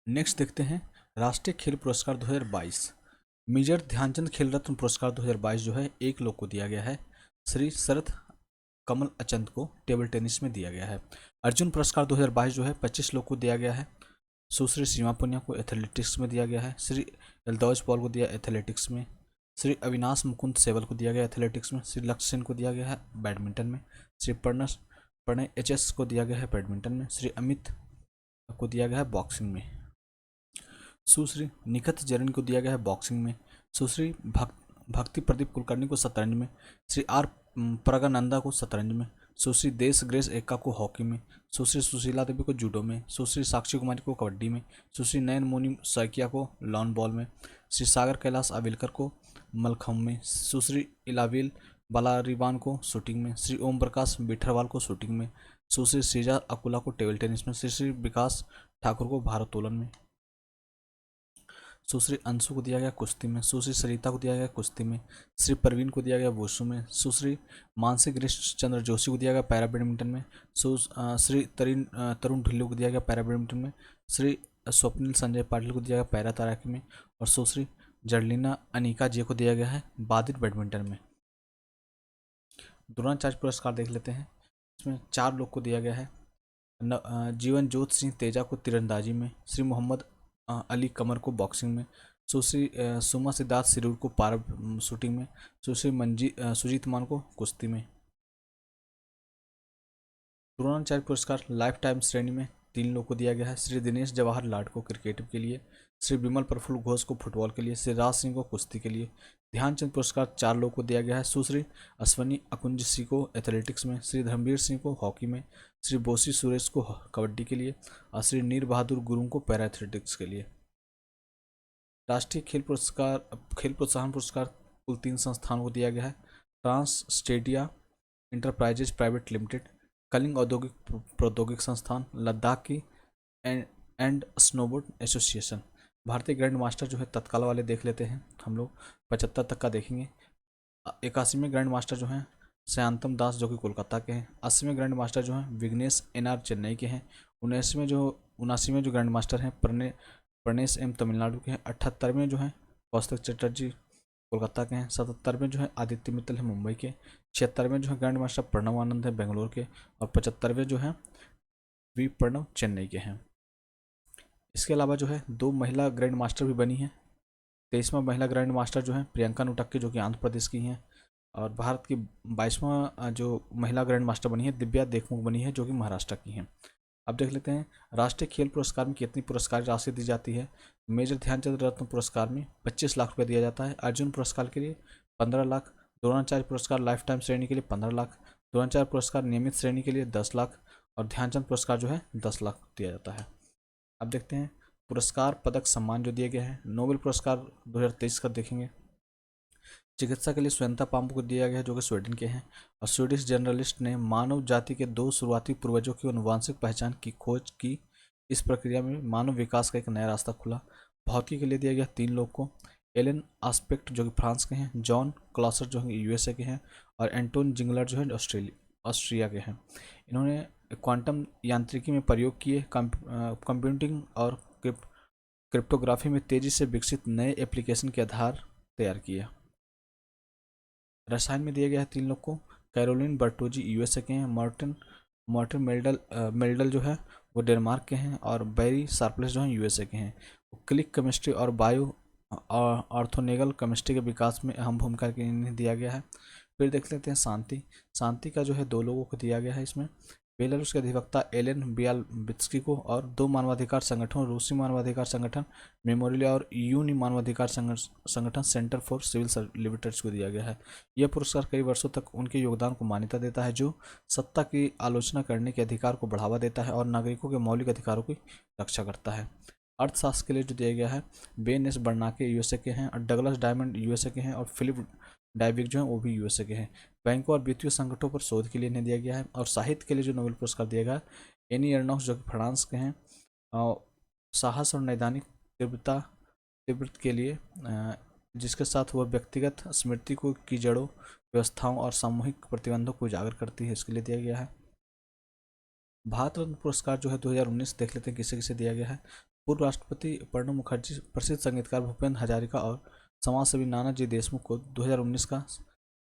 Next देखते हैं राष्ट्रीय खेल पुरस्कार 2022। मेजर ध्यानचंद खेल रत्न पुरस्कार 2022 जो है एक लोग को दिया गया है, श्री शरद कमल अचंत को टेबल टेनिस में दिया गया है। अर्जुन पुरस्कार 2022 जो है 25 लोग को दिया गया है। सुश्री सीमा पुनिया को एथलेटिक्स में दिया गया है। श्री एल्दौज पॉल को दिया एथलेटिक्स में। श्री अविनाश मुकुंद सेवल को दिया गया एथलेटिक्स में। श्री लक्ष्य सेन को दिया गया है बैडमिंटन में। श्री प्रणय एच को दिया गया है बैडमिंटन में। श्री अमित को दिया गया है बॉक्सिंग में। सुश्री निखत जैन को दिया गया है बॉक्सिंग में। सुश्री भक्ति प्रदीप कुलकर्णी को शतरंज में। श्री आर प्रगानंदा को शतरंज में। सुश्री देश ग्रेस एक्का को हॉकी में। सुश्री सुशीला देवी को जूडो में। सुश्री साक्षी कुमारी को कबड्डी में। सुश्री नयन मोनी सैकिया को लॉन बॉल में। श्री सागर कैलाश अविलकर को मलखम्ब में। सुश्री इलाविल बालारिवान को शूटिंग में। श्री ओम प्रकाश बिठरवाल को शूटिंग में। सुश्री श्रीजा अकुला को टेबल टेनिस में। श्री विकास ठाकुर को भारोत्तोलन में। सुश्री अंशु को दिया गया कुश्ती में। सुश्री सरिता को दिया गया कुश्ती में। श्री परवीन को दिया गया वुशु में। सुश्री मानसी गिरीश चंद्र जोशी को दिया गया पैरा बैडमिंटन में। श्री तरुण ढिल्लो को दिया गया पैरा बैडमिंटन में। श्री स्वप्निल संजय पाटिल को दिया गया पैरा तैराकी में। और सुश्री जर्लिना अनिका जे को दिया गया है बादित बैडमिंटन में। द्रोणाचार्य पुरस्कार देख लेते हैं। इसमें 4 लोग को दिया गया है। जीवन जोत सिंह तेजा को तीरंदाजी में। श्री मोहम्मद अली कमर को बॉक्सिंग में। सुश्री सुमा सिद्धार्थ सिरूर को पारा शूटिंग में। सुश्री सुजीत मान को कुश्ती में। द्रोणाचार्य पुरस्कार लाइफ टाइम श्रेणी में 3 लोग को दिया गया है। श्री दिनेश जवाहर लाड को क्रिकेट के लिए। श्री विमल प्रफुल्ल घोष को फुटबॉल के लिए। श्री राज सिंह को कुश्ती के लिए। ध्यानचंद पुरस्कार 4 लोग को दिया गया है। सुश्री अश्वनी अकुंज सिंह को एथलेटिक्स में। श्री धर्मवीर सिंह को हॉकी में। श्री बोसी सुरेश को कबड्डी के लिए। और श्री नीर बहादुर गुरुंग को पैरा एथलेटिक्स के लिए। राष्ट्रीय खेल प्रोत्साहन पुरस्कार कुल 3 संस्थानों को दिया गया है। Trans stadia enterprises private limited, Kalinga औद्योगिक प्रौद्योगिक संस्थान, लद्दाख की एंड स्नोबोर्ड एसोसिएशन। भारतीय ग्रैंड मास्टर जो है तत्काल वाले देख लेते हैं हम लोग, 75 तक का देखेंगे। 81वें ग्रैंड मास्टर जो हैं सयांतम दास जो कि कोलकाता के हैं। 80वें ग्रैंड मास्टर जो हैं विघ्नेश एनआर चेन्नई के हैं। 79वें जो ग्रैंड मास्टर हैं प्रणेश एम तमिलनाडु के हैं। 78वें जो हैं कौस्तुभ चटर्जी कोलकाता के हैं। 77वें जो है आदित्य मित्तल है मुंबई के। 76वें जो है ग्रैंड मास्टर प्रणव आनंद है बेंगलोर के। और 75वें जो है वी प्रणव चेन्नई के हैं। इसके अलावा जो है 2 महिला ग्रैंड मास्टर भी बनी है। 23वां महिला ग्रैंड मास्टर जो है प्रियंका नुटक्के जो कि आंध्र प्रदेश की हैं। और भारत की 22वां जो महिला ग्रैंड मास्टर बनी है दिव्या देखमुख बनी है जो कि महाराष्ट्र की हैं। अब देख लेते हैं राष्ट्रीय खेल पुरस्कार में कितनी पुरस्कार राशि दी जाती है। मेजर ध्यानचंद रत्न पुरस्कार में 25 लाख रुपये दिया जाता है। अर्जुन पुरस्कार के लिए 15 लाख। द्रोणाचार्य पुरस्कार लाइफ टाइम श्रेणी के लिए 15 लाख। द्रोणाचार्य पुरस्कार नियमित श्रेणी के लिए 10 लाख। और ध्यानचंद पुरस्कार जो है 10 लाख दिया जाता है। अब देखते हैं पुरस्कार पदक सम्मान जो दिए गए हैं। नोबेल पुरस्कार 2023 का देखेंगे। चिकित्सा के लिए स्वयंता पाम्पो को दिया गया है जो कि स्वीडन के हैं। और स्वीडिश जर्नलिस्ट ने मानव जाति के 2 शुरुआती पूर्वजों की आनुवंशिक पहचान की खोज की। इस प्रक्रिया में मानव विकास का एक नया रास्ता खुला। भौतिकी के लिए दिया गया 3 लोग को। एलन आस्पेक्ट जो कि फ्रांस के हैं। जॉन क्लॉसर जो है यूएसए के हैं। और एंटोन जिंगलर जो है ऑस्ट्रिया के हैं। इन्होंने क्वांटम यांत्रिकी में प्रयोग किए कंप्यूटिंग और क्रिप्टोग्राफी में तेजी से विकसित नए एप्लीकेशन के आधार तैयार किए। रसायन में दिया गया है 3 लोग को। कैरोलिन बर्टोजी यूएसए के हैं। मार्टिन मेल्डल जो है वो डेनमार्क के हैं। और बैरी शार्पलेस जो हैं यूएसए के हैं। क्लिक केमिस्ट्री और बायो ऑर्थोनेगल केमिस्ट्री के विकास में अहम भूमिका इन्हें दिया गया है। फिर देख लेते हैं शांति का जो है 2 लोगों को दिया गया है इसमें। बेलारूस के अधिवक्ता एलेन बियालबित्स्की को। और 2 मानवाधिकार संगठनों रूसी मानवाधिकार संगठन मेमोरियल और यूनी मानवाधिकार संगठन सेंटर फॉर सिविल लिबर्टीज को दिया गया है। यह पुरस्कार कई वर्षों तक उनके योगदान को मान्यता देता है जो सत्ता की आलोचना करने के अधिकार को बढ़ावा देता है और नागरिकों के मौलिक अधिकारों की रक्षा करता है। अर्थशास्त्र के लिए जो दिया गया है बेन एस बर्नाके यूएसए के हैं। और डगलस डायमंड यूएसए के हैं। और फिलिप डाइविक जो है वो भी यूएसए के हैं। बैंकों और वित्तीय संकटों पर शोध के लिए इन्हें दिया गया है। और साहित्य के लिए जो नोबेल पुरस्कार दिया गया एनी एर्नोस जो कि फ्रांस के हैं। साहस और नैदानिक तीव्रता के लिए जिसके साथ वह व्यक्तिगत स्मृति को की जड़ों व्यवस्थाओं और सामूहिक प्रतिबंधों को उजागर करती है इसके लिए दिया गया है। भारत रत्न पुरस्कार जो है 2019 देख लेते हैं किसे किसे दिया गया है। पूर्व राष्ट्रपति प्रणब मुखर्जी, प्रसिद्ध संगीतकार भूपेंद्र हजारिका और समाजसेवी नानाजी देशमुख को 2019 का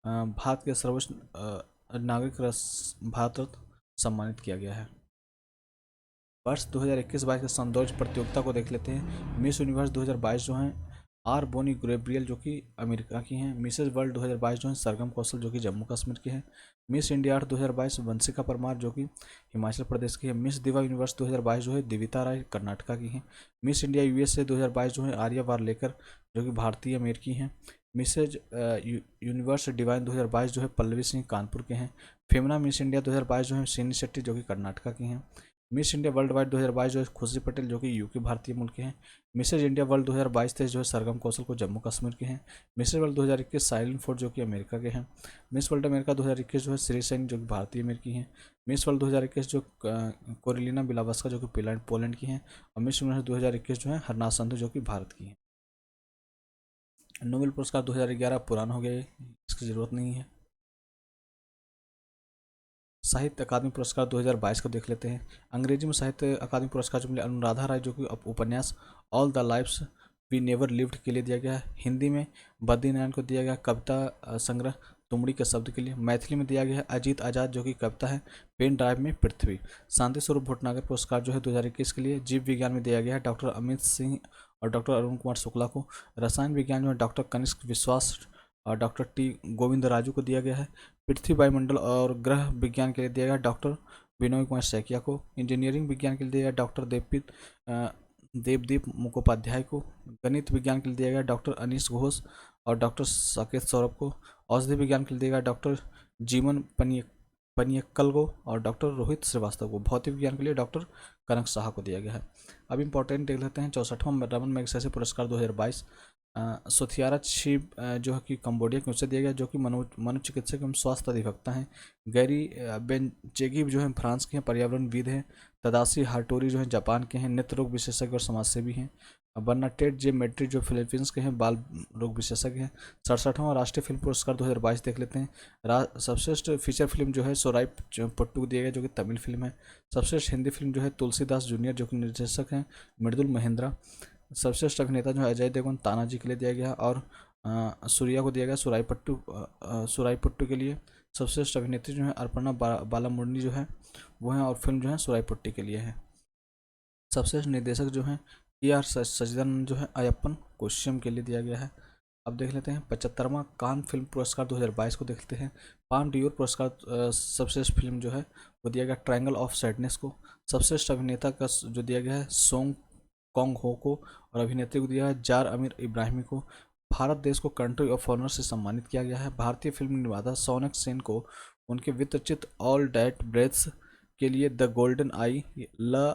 भारत के सर्वोच्च नागरिक भारत रत्न सम्मानित किया गया है। वर्ष 2021-22 के सौंदर्य प्रतियोगिता को देख लेते हैं। मिस यूनिवर्स 2022 जो हैं आर बोनी ग्रेब्रियल जो कि अमेरिका की हैं। मिसेज वर्ल्ड 2022 जो है सरगम कौशल जो कि जम्मू कश्मीर की हैं। मिस इंडिया 2022 वंशिका परमार जो कि हिमाचल प्रदेश की है। मिस दिवा यूनिवर्स 2022 जो है दिविता राय कर्नाटका की हैं। मिस इंडिया यूएसए 2022 जो है आर्या वारलेकर जो कि भारतीय अमेरिकी हैं। मिसेज यूनिवर्स डिवाइन 2022 जो है पल्लवी सिंह कानपुर के हैं। फेमना मिस इंडिया 2022 जो है सीनी शेट्टी जो कि कर्नाटका की हैं। मिस इंडिया वर्ल्ड वाइड 2022 जो है खुशी पटेल जो कि यूके भारतीय मूल के हैं। मिसेज इंडिया वर्ल्ड 2022 जो है सरगम कौशल को जम्मू कश्मीर के हैं। मिसेज वर्ल्ड 2021 साइलेंट फोर्ड जो कि अमेरिका के हैं। मिस वर्ल्ड अमेरिका 2021 जो है श्री सैनी जो कि भारतीय अमेरिकी हैं। मिस वर्ल्ड 2021 जो कोरिलिना बिलावस्का जो कि पोलैंड की हैं। और मिस यूनिवर्स 2021 जो है हरनाथ संधू जो कि भारत की हैं। नोबेल पुरस्कार 2011 पुराना हो गया, इसकी जरूरत नहीं है। साहित्य अकादमी पुरस्कार 2022 को देख लेते हैं। अंग्रेजी में साहित्य अकादमी पुरस्कार जो मिले अनुराधा राय जो कि उपन्यास all the lives we never lived के लिए दिया गया है। हिंदी में बद्रीनारायण को दिया गया कविता संग्रह तुमड़ी के शब्द के लिए। मैथिली में दिया गया है अजीत आजाद जो कि कविता है पेन ड्राइव में पृथ्वी। शांति स्वरूप भटनागर पुरस्कार जो है 2021 के लिए जीव विज्ञान में दिया गया है डॉक्टर अमित सिंह और डॉक्टर अरुण कुमार शुक्ला को। रसायन विज्ञान में डॉक्टर कनिष्क विश्वास और डॉक्टर टी गोविंद राजू को दिया गया है। पृथ्वी वायुमंडल और ग्रह विज्ञान के लिए दिया गया डॉक्टर विनोय कुमार सैकिया को। इंजीनियरिंग विज्ञान के लिए दिया गया डॉक्टर देवदीप मुखोपाध्याय को। गणित विज्ञान के लिए दिया गया डॉक्टर अनीश घोष और डॉक्टर साकेत सौरभ को। औषधि विज्ञान के लिए दिया गया डॉक्टर जीवन पनियक्कल को और डॉक्टर रोहित श्रीवास्तव को। भौतिक विज्ञान के लिए डॉक्टर कनक साहा को दिया गया है। अब इंपॉर्टेंट देख लेते हैं 64वां रमन मैगसेसे पुरस्कार 2022 सोथियारा छिब जो है कि कंबोडिया की ओर से दिया गया जो कि मनोचिकित्सक एवं स्वास्थ्य अधिवक्ता हैं। गैरी बेंचेगी जो है फ्रांस के हैं, पर्यावरणविद हैं। तदाशी हाटोरी जो है जापान के हैं, नेत्र रोग विशेषज्ञ और समाजसेवी हैं। बर्नाटेट जे मेट्री जो फिलीपींस के हैं, बाल रोग विशेषज्ञ हैं। 67वां राष्ट्रीय फिल्म पुरस्कार 2022 देख लेते हैं। सर्वश्रेष्ठ फीचर फिल्म जो है सोराई पट्टू को दिया गया जो कि तमिल फिल्म है। सर्वश्रेष्ठ हिंदी फिल्म जो है तुलसीदास जूनियर जो कि निर्देशक हैं मृदुल महेंद्रा। सर्वश्रेष्ठ अभिनेता जो है अजय देवगन तानाजी के लिए दिया गया और सूर्या को दिया गया सुराईपट्टू के लिए। सर्वश्रेष्ठ अभिनेत्री जो है अर्पणा बालामुरली जो है वो है और फिल्म जो है सुराईपट्टी के लिए है। सबसे निर्देशक जो है AR सचिदानंद जो है अयप्पन कोश्यम के लिए दिया गया है। अब देख लेते हैं 75वां कान फिल्म पुरस्कार 2022 को देखते हैं। पाम डियोर पुरस्कार सबश्रेष्ठ फिल्म जो है वो दिया गया ट्रायंगल ऑफ सैडनेस को। सबश्रेष्ठ अभिनेता का जो दिया गया है सोंग कॉन्ग हो को और अभिनेत्री को दिया है जार अमीर इब्राहिमी को। भारत देश को कंट्री ऑफ ऑनर से सम्मानित किया गया है। भारतीय फिल्म निर्माता सोनक सेन को उनके वित्तचित ऑल डैट ब्रेथ्स के लिए द गोल्डन आई ल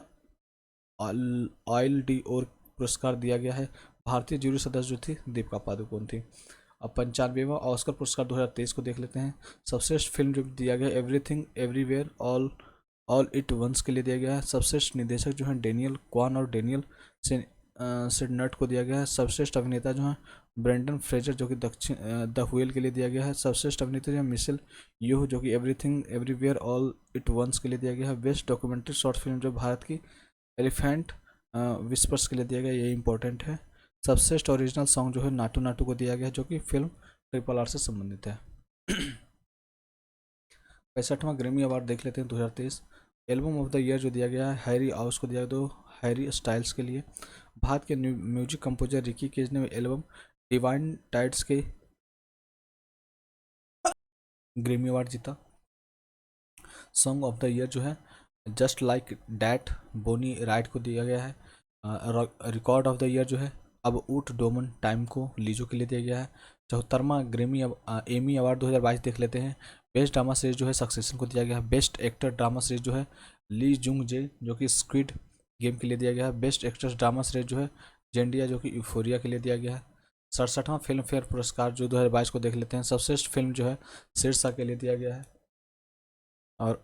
ऑयल डी और पुरस्कार दिया गया है। भारतीय जूरी सदस्य जो थी दीपिका पादुकोण थी। अब 95वां ऑस्कर पुरस्कार 2023 को देख लेते हैं। सर्वश्रेष्ठ फिल्म जो दिया गया everything everywhere all at once के लिए दिया गया है। सर्वश्रेष्ठ निदेशक जो है डेनियल क्वान और डेनियल सिडनट को दिया गया है। सर्वश्रेष्ठ अभिनेता जो है ब्रेंडन फ्रेजर जो कि दक्षिण द व्हेल के लिए दिया गया है। सर्वश्रेष्ठ अभिनेत्री जो है मिशेल यूह जो कि everything everywhere all at once के लिए दिया गया है। बेस्ट डॉक्यूमेंट्री शॉर्ट फिल्म जो भारत की एलिफेंट विस्पर्स के लिए दिया गया, ये इंपॉर्टेंट है। सबश्रेष्ठ ओरिजिनल सॉन्ग जो है नाटू नाटू को दिया गया जो कि फिल्म RRR से संबंधित है। 65वां ग्रैमी अवार्ड देख लेते हैं 2023। एल्बम ऑफ द ईयर जो दिया गया है हैरी आउस को दिया गया हैरी स्टाइल्स के लिए। भारत के म्यूजिक कंपोजर रिकी केज ने एल्बम डिवाइन टाइड्स के ग्रैमी अवार्ड जीता। सॉन्ग ऑफ द ईयर जो है just like that Bonnie Raitt को दिया गया है। रिकॉर्ड ऑफ द ईयर जो है अब ऊट डोमन टाइम को लीजो के लिए दिया गया है। 74वां ग्रैमी एमी अवार्ड 2022 देख लेते हैं। बेस्ट ड्रामा सीरीज जो है सक्सेशन को दिया गया है। बेस्ट एक्टर ड्रामा सीरीज जो है ली जुंग जे जो कि स्क्विड गेम के लिए दिया गया है। बेस्ट एक्ट्रेस ड्रामा सीरीज जो है जेंडिया जो कि यूफोरिया के लिए दिया गया है। 67वां फिल्म फेयर पुरस्कार जो 2022 को देख लेते हैं। सर्वश्रेष्ठ फिल्म जो है शेरशाह के लिए दिया गया है और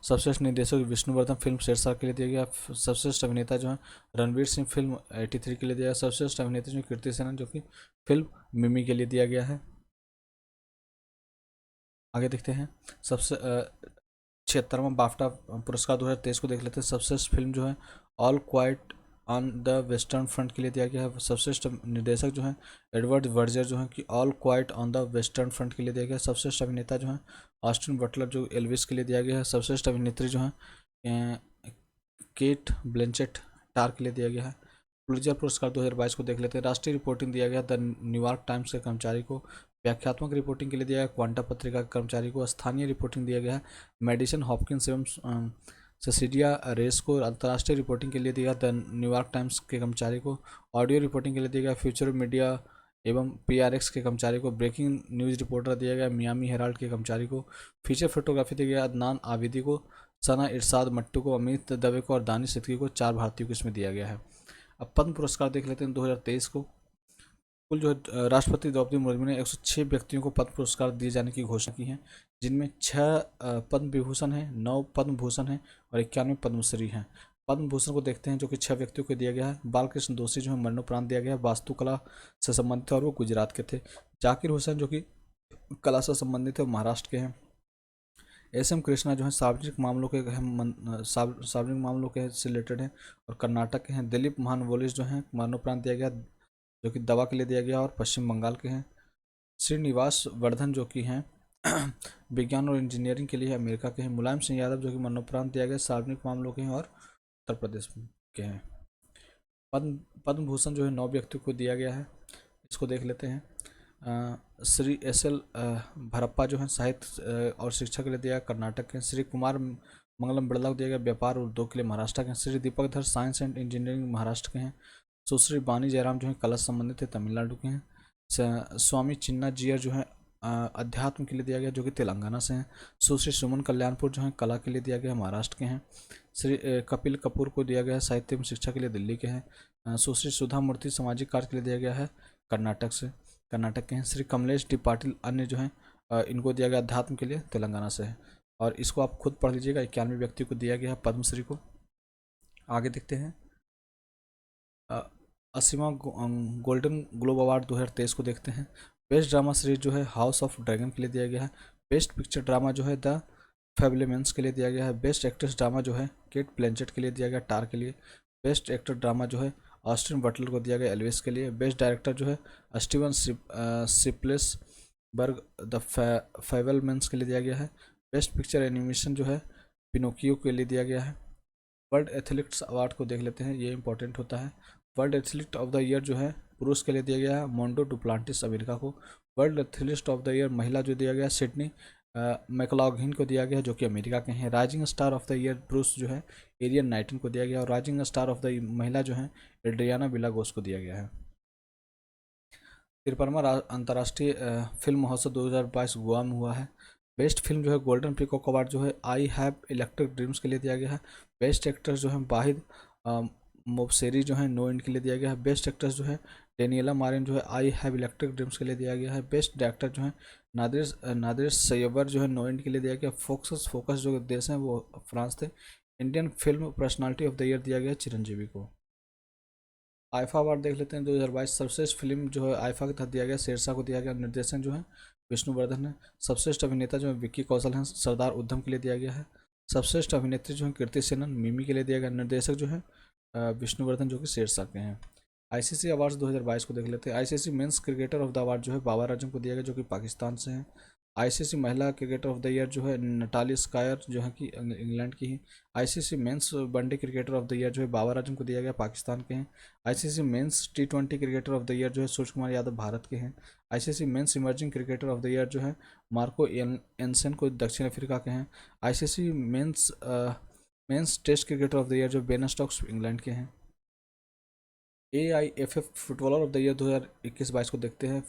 सर्वश्रेष्ठ निर्देशक विष्णुवर्धन फिल्म शेरशाह के लिए दिया गया। सर्वश्रेष्ठ अभिनेता जो है रणवीर सिंह फिल्म 83 के लिए दिया गया। सर्वश्रेष्ठ अभिनेत्री जो कीर्ति सेनन जो कि फिल्म मिमी के लिए दिया गया है। आगे देखते हैं सबसे 76वां बाफ्टा पुरस्कार 2023 को देख लेते हैं। सर्वश्रेष्ठ फिल्म जो है all quite on the western front के लिए दिया गया है। सर्वश्रेष्ठ निर्देशक जो है एडवर्ड वर्जर जो है कि all quite on the western front के लिए दिया गया है। सर्वश्रेष्ठ अभिनेता जो है ऑस्टिन बटलर जो एल्विस के लिए दिया गया है। सर्वश्रेष्ठ अभिनेत्री जो है केट ब्लैंचेट टार के लिए दिया गया है। पुलित्जर पुरस्कार 2022 को देख लेते हैं। राष्ट्रीय रिपोर्टिंग दिया गया द न्यूयॉर्क टाइम्स के कर्मचारी को। व्याख्यात्मक रिपोर्टिंग के लिए दिया गया क्वांटा पत्रिका के कर्मचारी को। स्थानीय रिपोर्टिंग दिया गया है मेडिसन हॉपकिंस एवं सेसिडिया रेस को। अंतर्राष्ट्रीय रिपोर्टिंग के लिए दिया द न्यूयॉर्क टाइम्स के कर्मचारी को। ऑडियो रिपोर्टिंग के लिए दिया गया फ्यूचर मीडिया एवं पीआरएक्स के कर्मचारी को। ब्रेकिंग न्यूज़ रिपोर्टर दिया गया मियामी हेराल्ड के कर्मचारी को। फीचर फोटोग्राफी दिया गया अदनान आबिदी को, सना इरशाद मट्टू को, अमित दवे को और दानिश सिद्दीकी को। 4 भारतीयों को इसमें दिया गया है। अब पद्म पुरस्कार देख लेते हैं 2023 को। कुल जो है राष्ट्रपति द्रौपदी मुर्मू ने 106 व्यक्तियों को पद्म पुरस्कार दिए जाने की घोषणा की है, जिनमें 6 पद्म विभूषण हैं, 9 पद्म भूषण हैं और 91 पद्मश्री हैं। पद्म भूषण को देखते हैं जो कि 6 व्यक्तियों को दिया गया है। बालकृष्ण दोषी जो है मरणोपरांत दिया गया है, वास्तुकला से संबंधित और वो गुजरात के थे। जाकिर हुसैन जो कि कला से संबंधित है, महाराष्ट्र के हैं। एस.एम. कृष्णा जो है सार्वजनिक मामलों के सार्वजनिक मामलों के से रिलेटेड हैं और कर्नाटक के हैं। दिलीप महानवोलिस जो हैं मरणोपरांत दिया गया जो कि दवा के लिए दिया गया और पश्चिम बंगाल के हैं। श्रीनिवास वर्धन जो कि हैं विज्ञान और इंजीनियरिंग के लिए अमेरिका के हैं। मुलायम सिंह यादव जो कि मरणोपरांत दिया गया सार्वजनिक मामलों के हैं और उत्तर प्रदेश के हैं। पद्म भूषण जो है 9 व्यक्तियों को दिया गया है, इसको देख लेते हैं। श्री एस.एल. भरप्पा जो है साहित्य और शिक्षा के लिए दिया गया कर्नाटक के। श्री कुमार मंगलम बिड़ला को दिया गया व्यापार और उद्योग के लिए महाराष्ट्र के। श्री दीपक धर साइंस एंड इंजीनियरिंग महाराष्ट्र के हैं। सुश्री बानी जयराम जो है कला से संबंधित है, तमिलनाडु के हैं। स्वामी चिन्ना जियर जो है अध्यात्म के लिए दिया गया जो कि तेलंगाना से हैं। सुश्री सुमन कल्याणपुर जो है कला के लिए दिया गया महाराष्ट्र के हैं। श्री कपिल कपूर को दिया गया है साहित्य एवं शिक्षा के लिए दिल्ली के हैं। सुश्री सुधा मूर्ति सामाजिक कार्य के लिए दिया गया है कर्नाटक के हैं। श्री कमलेश डी पाटिल अन्य जो हैं इनको दिया गया अध्यात्म के लिए तेलंगाना से है। और इसको आप खुद पढ़ लीजिएगा। 91 व्यक्ति को दिया गया है पद्मश्री को। आगे देखते हैं 80वां गोल्डन ग्लोब अवार्ड 2023 को देखते हैं। बेस्ट ड्रामा सीरीज जो है हाउस ऑफ ड्रैगन के लिए दिया गया है। बेस्ट पिक्चर ड्रामा जो है द फैबलेमेंस के लिए दिया गया है। बेस्ट एक्ट्रेस ड्रामा जो है केट ब्लैंचेट के लिए दिया गया टार के लिए। बेस्ट एक्टर ड्रामा जो है ऑस्टिन बटलर को दिया गया एल्विस के लिए। बेस्ट डायरेक्टर जो है स्टीवन सिप्लेसबर्ग द फैबलेमेंस के लिए दिया गया है। बेस्ट पिक्चर एनिमेशन जो है पिनोकियो के लिए दिया गया है। वर्ल्ड एथलीट्स अवार्ड को देख लेते हैं, ये इंपॉर्टेंट होता है। World athlete of the year जो है पुरुष के लिए दिया गया है मोंडो डुप्लांटिस अमेरिका को। World athlete of the year महिला जो दिया गया है सिडनी मैकलॉघिन को दिया गया जो कि अमेरिका के हैं। Rising star of the year पुरुष जो है एरियन नाइटन को दिया गया और राइजिंग स्टार ऑफ द महिला जो है एड्रियाना विलागोस को दिया गया है। 53वां अंतर्राष्ट्रीय फिल्म महोत्सव 2022 गोवा में हुआ है। बेस्ट फिल्म जो है गोल्डन पीकॉक अवार्ड जो है आई हैव इलेक्ट्रिक ड्रीम्स के लिए दिया गया है। बेस्ट एक्टर जो है वाहिद मोबसेरी जो है नो एंड के लिए दिया गया है। बेस्ट एक्ट्रेस जो है डेनियला मारिन जो है आई हैव इलेक्ट्रिक ड्रीम्स के लिए दिया गया है। बेस्ट डायरेक्टर जो है नादिर सैयबर जो है नो एंड के लिए दिया गया। फोकस जो देश हैं वो फ्रांस थे। Indian film personality of the year दिया गया चिरंजीवी को। आईफा अवार्ड देख लेते हैं 2022। सर्वश्रेष्ठ फिल्म जो है आईफा के तहत दिया गया शेरशाह को दिया गया। निर्देशन जो है विष्णुवर्धन है। सबश्रेष्ठ अभिनेता जो है विक्की कौशल हैं सरदार उधम के लिए दिया गया है। सबश्रेष्ठ अभिनेत्री जो है कीर्ति सेनन मिमी के लिए दिया गया। निर्देशक जो है विष्णुवर्धन जो कि शेरशाह के हैं। आईसीसी अवार्ड्स 2022 को देख लेते हैं। ICC men's cricketer of the award जो है बाबर आजम को दिया गया जो कि पाकिस्तान से हैं। आईसीसी महिला क्रिकेटर ऑफ द ईयर जो है नटाली स्कायर जो है कि इंग्लैंड की है। ICC men's one day cricketer of the year जो है बाबर आजम को दिया गया पाकिस्तान के हैं। ICC men's T20 cricketer of the year जो है सूर्य कुमार यादव भारत के हैं। ICC men's emerging cricketer of the year जो है मार्को एनसन को दक्षिण अफ्रीका के हैं। ICC men's test cricketer of the year जो बेन स्टोक्स इंग्लैंड के हैं। AIFF footballer of the year 2021-22 को देखते हैं।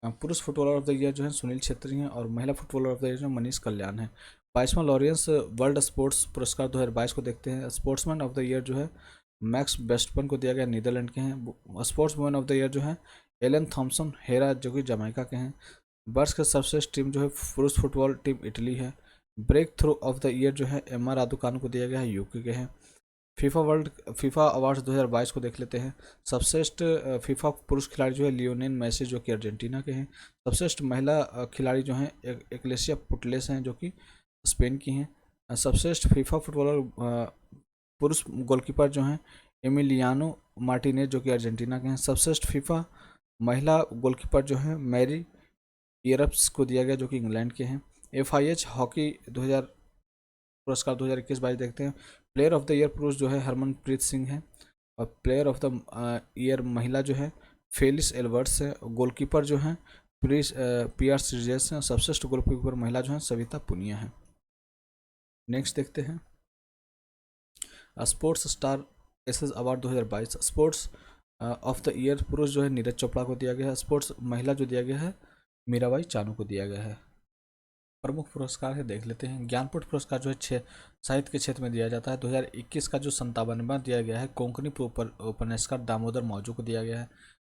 पुरुष फुटबॉलर ऑफ द ईयर जो है सुनील छेत्री हैं और महिला फुटबॉलर ऑफ द ईयर जो है मनीष कल्याण है। 22वां लॉरेंस वर्ल्ड स्पोर्ट्स पुरस्कार 2022 को देखते हैं। स्पोर्ट्समैन ऑफ द ईयर जो है मैक्स बेस्टपन को दिया गया नीदरलैंड के हैं। Sports women of the year जो है एलन थॉम्सन हेरा जो कि जमैका के हैं। वर्ष के सर्वश्रेष्ठ टीम जो है पुरुष फुटबॉल टीम इटली है। Breakthrough of the year जो है एम्मा रादुकानु को दिया गया है यूके के हैं। फीफा अवार्ड्स 2022 को देख लेते हैं। सबश्रेष्ठ फीफा पुरुष खिलाड़ी जो है लियोनेल मेसी जो कि अर्जेंटीना के हैं। सबश्रेष्ठ महिला खिलाड़ी जो हैं एक्लेसिया पुटलेस हैं जो कि स्पेन की हैं। सबश्रेष्ठ फीफा फुटबॉलर पुरुष गोलकीपर जो हैं एमिलियानो मार्टिनेज जो कि अर्जेंटीना के हैं। सर्वश्रेष्ठ फीफा महिला गोलकीपर जो है मैरी ईरप्स को दिया गया जो कि इंग्लैंड के हैं। FIH हॉकी 2000 पुरस्कार 2021-22 देखते हैं। प्लेयर ऑफ द ईयर पुरुष जो है हरमनप्रीत सिंह है और प्लेयर ऑफ द ईयर महिला जो है फेलिस एल्बर्ट्स है। गोलकीपर जो है PR सीरीजेस हैं। सर्वश्रेष्ठ गोलकीपर महिला जो है सविता पुनिया है। नेक्स्ट देखते हैं sports star aces award 2022। Sports of the year पुरुष जो है नीरज चोपड़ा को दिया गया है। स्पोर्ट्स महिला जो दिया गया है मीराबाई चानू को दिया गया है। प्रमुख पुरस्कार है देख लेते हैं। ज्ञानपीठ पुरस्कार जो है साहित्य के क्षेत्र में दिया जाता है। 2021 का जो 57वां दिया गया है कोंकणी उपन्यासकार दामोदर मौजू को दिया गया है।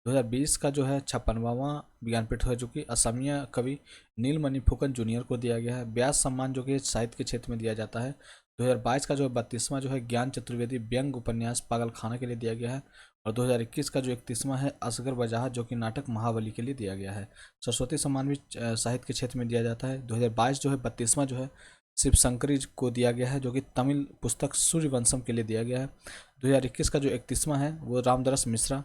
2020 का जो है 56वां ज्ञानपीठ है जो कि असमिया कवि नीलमणि फुकन जूनियर को दिया गया है। व्यास सम्मान जो कि साहित्य के क्षेत्र में दिया जाता है। 2022 का जो 32वां जो है ज्ञान चतुर्वेदी व्यंग उपन्यास पागलखाना के लिए दिया गया है। और 2021 का जो 31वां है असगर वजाहत जो कि नाटक महाबली के लिए दिया गया है। सरस्वती सम्मान भी साहित्य के क्षेत्र में दिया जाता है। 2022 जो है 32वां जो है शिव शंकरी को दिया गया है जो कि तमिल पुस्तक सूर्यवंशम के लिए दिया गया है। 2021 का जो 31वां है वो रामदरस मिश्रा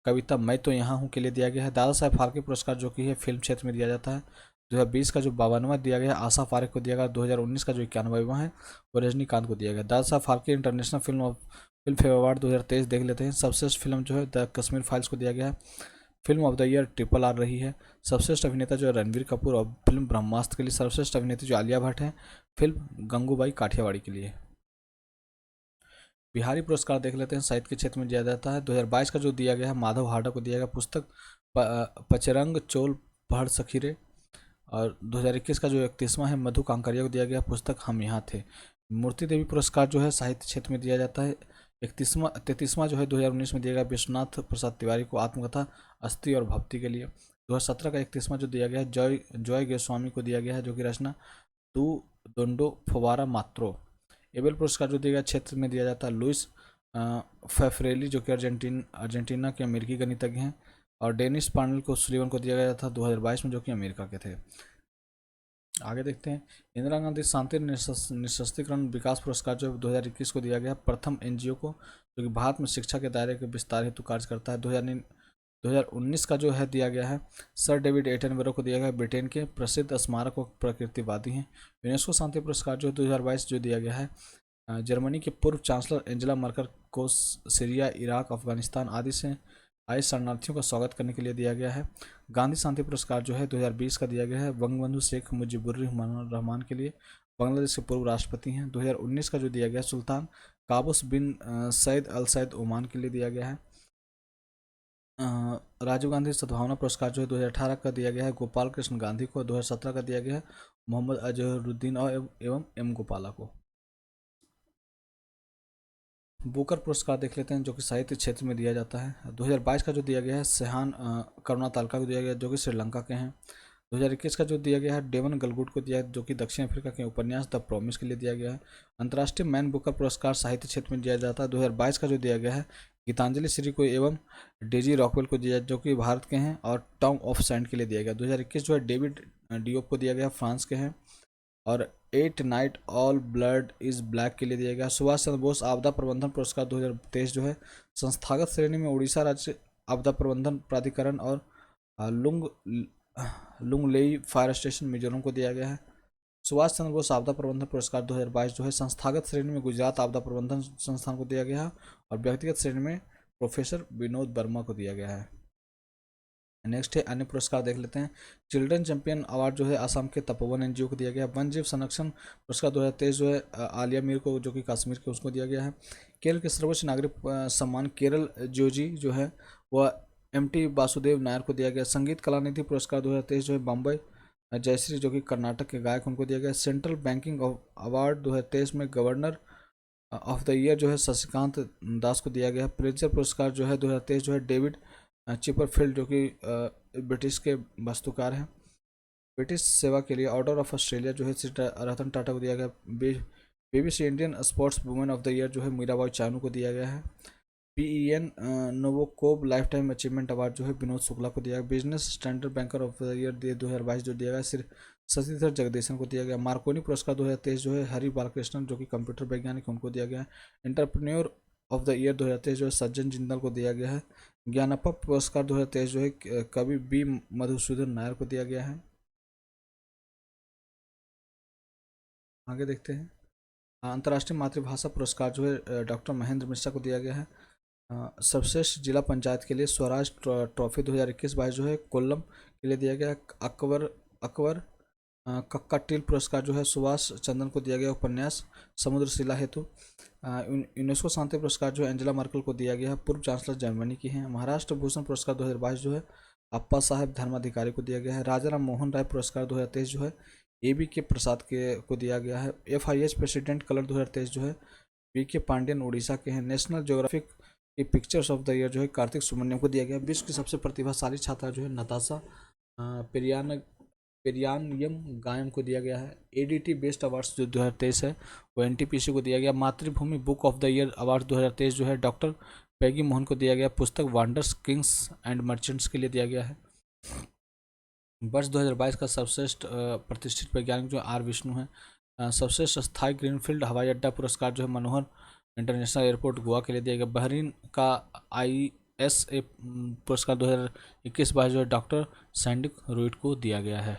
कविता मैं तो यहाँ हूँ के लिए दिया गया है। दादा साहेब फाल्के पुरस्कार जो कि है फिल्म क्षेत्र में दिया जाता है। 2020 का जो 52वां दिया गया है आशा फारिक को दिया गया। 2019 का जो 91वां है वो रजनीकांत को दिया गया। Dada Saheb Phalke international film fair award 2023 देख लेते हैं। सर्वश्रेष्ठ फिल्म जो है द कश्मीर फाइल्स को दिया गया है। Film of the year RRR रही है। सर्वश्रेष्ठ अभिनेता जो है रणवीर कपूर और फिल्म ब्रह्मास्त्र के लिए। सर्वश्रेष्ठ अभिनेत्री जो आलिया भट्ट है फिल्म गंगूबाई काठियावाड़ी के लिए। बिहारी पुरस्कार देख लेते हैं साहित्य के क्षेत्र में दिया जाता है। 2022 का जो दिया गया है माधव हाडा को दिया गया पुस्तक पचरंग चोल पढ़ सखीरे। और 2021 का जो 31वां है मधु कांकरिया को दिया गया पुस्तक हम यहाँ थे। मूर्ति देवी पुरस्कार जो है साहित्य क्षेत्र में दिया जाता है। 33वां जो है 2019 में दिया गया विश्वनाथ प्रसाद तिवारी को आत्मकथा अस्थि और भक्ति के लिए। 2017 का 31वां जो दिया गया है जॉय गोस्वामी को दिया गया है जो कि रचना तू दोंडो फवारा मात्रो। एबेल पुरस्कार जो दिया गया क्षेत्र में दिया जाता है लुइस फेफरेली जो कि अर्जेंटीना के अमेरिकी गणितज्ञ हैं। और डेनिस पार्नेल को सुलीवन को दिया गया था 2022 में जो कि अमेरिका के थे। आगे देखते हैं इंदिरा गांधी शांति निःशस्त्रीकरण विकास पुरस्कार जो 2021 को दिया गया प्रथम NGO को जो कि भारत में शिक्षा के दायरे के विस्तार हेतु कार्य करता है। 2019 का जो है दिया गया है सर डेविड एटनबरो को दिया गया ब्रिटेन के प्रसिद्ध स्मारक व प्रकृतिवादी हैं। यूनेस्को शांति पुरस्कार जो 2022 जो दिया गया है जर्मनी के पूर्व चांसलर एंजेला मर्केल को सीरिया इराक अफगानिस्तान आदि से आए शरणार्थियों का स्वागत करने के लिए दिया गया है। गांधी शांति पुरस्कार जो है 2020 का दिया गया है बंगबंधु शेख मुजीबुर रहमान के लिए बांग्लादेश के पूर्व राष्ट्रपति हैं। 2019 का जो दिया गया सुल्तान काबूस बिन सैद अल सैद ओमान के लिए दिया गया है। राजीव गांधी सद्भावना पुरस्कार जो है 2018 का दिया गया है गोपाल कृष्ण गांधी को। 2017 का दिया गया है मोहम्मद अजहरुद्दीन एवं M गोपाला को। बुकर पुरस्कार देख लेते हैं जो कि साहित्य क्षेत्र में दिया जाता है। 2022 का जो दिया गया है सेहान करुणा तालका को दिया गया जो कि श्रीलंका के हैं। 2021 का जो दिया गया है डेवन गलगुट को दिया जो कि दक्षिण अफ्रीका के उपन्यास द प्रॉमिस के लिए दिया गया है। अंतर्राष्ट्रीय मैन बुकर पुरस्कार साहित्य क्षेत्र में दिया जाता है। 2022 का जो दिया गया है गीतांजलि श्री को एवं डेजी रॉकवेल को दिया जो कि भारत के हैं और टॉम ऑफ सैंड के लिए दिया गया। 2021 जो है डेविड डियोप को दिया गया फ्रांस के हैं और 8 night all blood is black के लिए दिया गया। सुभाष चंद्र बोस आपदा प्रबंधन पुरस्कार 2023 जो है संस्थागत श्रेणी में उड़ीसा राज्य आपदा प्रबंधन प्राधिकरण और लुंगलेई फायर स्टेशन मिजोरम को दिया गया है। सुभाष चंद्र बोस आपदा प्रबंधन पुरस्कार 2022 जो है संस्थागत श्रेणी में गुजरात आपदा प्रबंधन संस्थान को दिया गया है और व्यक्तिगत श्रेणी में प्रोफेसर विनोद वर्मा को दिया गया है। नेक्स्ट है अन्य पुरस्कार देख लेते हैं। चिल्ड्रन चैंपियन अवार्ड जो है असम के तपोवन NGO को दिया गया। वन जीव संरक्षण पुरस्कार 2023 जो है आलिया मीर को जो कि कश्मीर के उसको दिया गया है। केरल के सर्वोच्च नागरिक सम्मान केरल ज्योजी जो है वह MT वासुदेव नायर को दिया गया। संगीत कलानिधि पुरस्कार 2023 जो है बम्बई जयश्री जो कि कर्नाटक के गायक उनको दिया गया। सेंट्रल बैंकिंग अवार्ड 2023 में गवर्नर ऑफ द ईयर जो है शशिकांत दास को दिया गया। प्रेजर पुरस्कार जो है 2023 जो है डेविड चिपरफील्ड जो कि ब्रिटिश के वास्तुकार हैं ब्रिटिश सेवा के लिए। ऑर्डर ऑफ ऑस्ट्रेलिया जो है रतन टाटा को दिया गया। BBC Indian sports women of the year जो है मीराबाई चानू को दिया गया है। PEN नोवोकोब लाइफ टाइम अचीवमेंट अवार्ड जो है विनोद शुक्ला को दिया गया। Business Standard banker of the year 2022 जो दिया गया सिर्फ शशिधर जगदीशन को दिया गया। मार्कोनी पुरस्कार 2023 जो है हरि बालकृष्णन जो कि कंप्यूटर वैज्ञानिक उनको दिया गया। एंटरप्रेन्योर ऑफ द ईयर 2023 जो है सज्जन जिंदल को दिया गया है। ज्ञानपा पुरस्कार 2023 जो है कवि बी मधुसूदन नायर को दिया गया है। आगे देखते हैं। अंतर्राष्ट्रीय मातृभाषा पुरस्कार जो है डॉक्टर महेंद्र मिश्रा को दिया गया है। सर्वश्रेष्ठ जिला पंचायत के लिए स्वराज ट्रॉफी 2021-22 जो है कोल्लम के लिए दिया गया। अकबर अकबर कक्काटिल पुरस्कार जो है सुभाष चंद्रन को दिया गया उपन्यास समुद्र शिला हेतु। यूनेस्को शांति पुरस्कार जो है एंजेला मर्केल को दिया गया है, पूर्व चांसलर जर्मनी की हैं। महाराष्ट्र भूषण पुरस्कार 2022 जो है अप्पा साहेब धर्माधिकारी को दिया गया है। राजा राम मोहन राय पुरस्कार 2023 जो है AB के प्रसाद के को दिया गया है। FIH प्रेसिडेंट कलर 2023 जो है BK पांडेयन उड़ीसा के हैं। नेशनल ज्योग्राफिक की पिक्चर्स ऑफ द ईयर जो है कार्तिक सुब्रमण्यम को दिया गया। विश्व की सबसे प्रतिभाशाली छात्रा जो है नताशा पेरियानयम गायम को दिया गया है। ADT बेस्ट अवार्ड्स जो 2023 है वो NTPC को दिया गया। मातृभूमि book of the year award 2023 जो है डॉक्टर पैगी मोहन को दिया गया। पुस्तक वांडर्स किंग्स एंड मर्चेंट्स के लिए दिया गया है। वर्ष 2022 का सर्वश्रेष्ठ प्रतिष्ठित वैज्ञानिक जो R विष्णु है। सबसे स्थायी ग्रीनफील्ड हवाई अड्डा पुरस्कार जो है मनोहर इंटरनेशनल एयरपोर्ट गोवा के लिए दिया गया। बहरीन का ISA पुरस्कार 2021-22 जो है डॉक्टर सैंडिक रोइट को दिया गया है।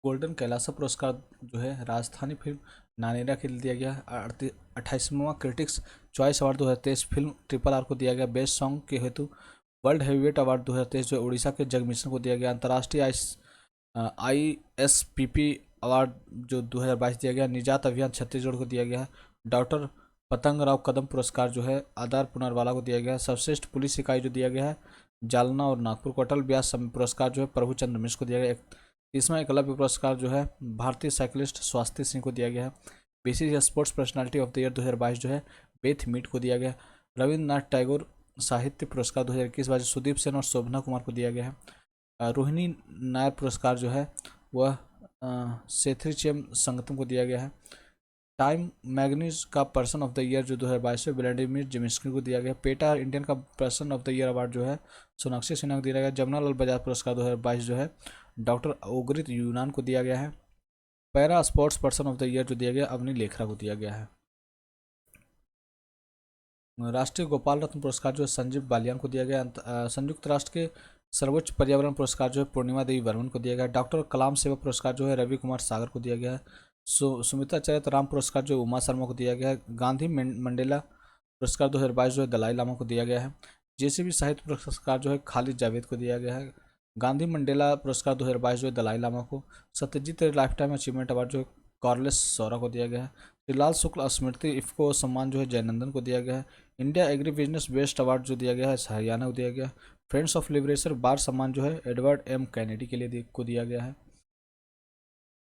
गोल्डन कैलासा पुरस्कार जो है राजस्थानी फिल्म नानेरा के लिए दिया गया है। 28वां critics choice award 2023 film RRR को दिया गया। बेस्ट सॉन्ग के हेतु वर्ल्ड हैवीवेट अवार्ड 2023 जो उड़ीसा के जगमिशन को दिया गया। अंतर्राष्ट्रीय ISPP अवार्ड जो 2022 दिया गया निजात अभियान छत्तीसगढ़ को दिया गया है। डॉक्टर पतंग राव कदम पुरस्कार जो है आधार पुनर्वाला को दिया गया है। सर्वश्रेष्ठ पुलिस इकाई जो दिया गया है जालना और नागपुर को। अटल ब्यास पुरस्कार जो है प्रभु चंद्र मिश्र को दिया गया। 30वां एकलव्य पुरस्कार जो है भारतीय साइकिलिस्ट स्वास्थ्य सिंह को दिया गया है। BCCI sports personality of the year 2022 जो है बेथ मीट को दिया गया। रविंद्रनाथ टैगोर साहित्य पुरस्कार 2021 सुदीप सेन और शोभना कुमार को दिया गया है। रोहिणी नायर पुरस्कार जो है वह सेथरीचेम संगतम को दिया गया है। टाइम मैगजीन का पर्सन ऑफ द ईयर जो 2022 में व्लादिमीर जेमिस्की को दिया गया। पेटा इंडियन का person of the year award जो है सोनाक्षी सिन्हा को दिया गया। जमुनालाल बजाज पुरस्कार 2022 जो है डॉक्टर ओगरित यूनान को दिया गया है। Para sports person of the year जो दिया गया अवनी लेखरा को दिया गया है। राष्ट्रीय गोपाल रत्न पुरस्कार जो है संजीव बालियान को दिया गया। संयुक्त राष्ट्र के सर्वोच्च पर्यावरण पुरस्कार जो है पूर्णिमा देवी वर्मन को दिया गया। डॉक्टर कलाम सेवा पुरस्कार जो है रवि कुमार सागर को दिया गया है। सुमित्रा चरित राम पुरस्कार जो उमा शर्मा को दिया गया है। गांधी मंडेला पुरस्कार 2022 जो है दलाई लामा को दिया गया है। JCB साहित्य पुरस्कार जो है खालिद जावेद को दिया गया है। गांधी मंडेला पुरस्कार 2022 जो है दलाई लामा को। Satyajit life time achievement award जो है कार्लेस सौरा को दिया गया है। श्रीलाल शुक्ल स्मृति इफ्को सम्मान जो है जयनंदन को दिया गया है। India agri business best award जो दिया गया है हरियाणा को दिया गया है। फ्रेंड्स ऑफ लिबरेशन बार सम्मान जो है एडवर्ड M कैनेडी के लिए को दिया गया है।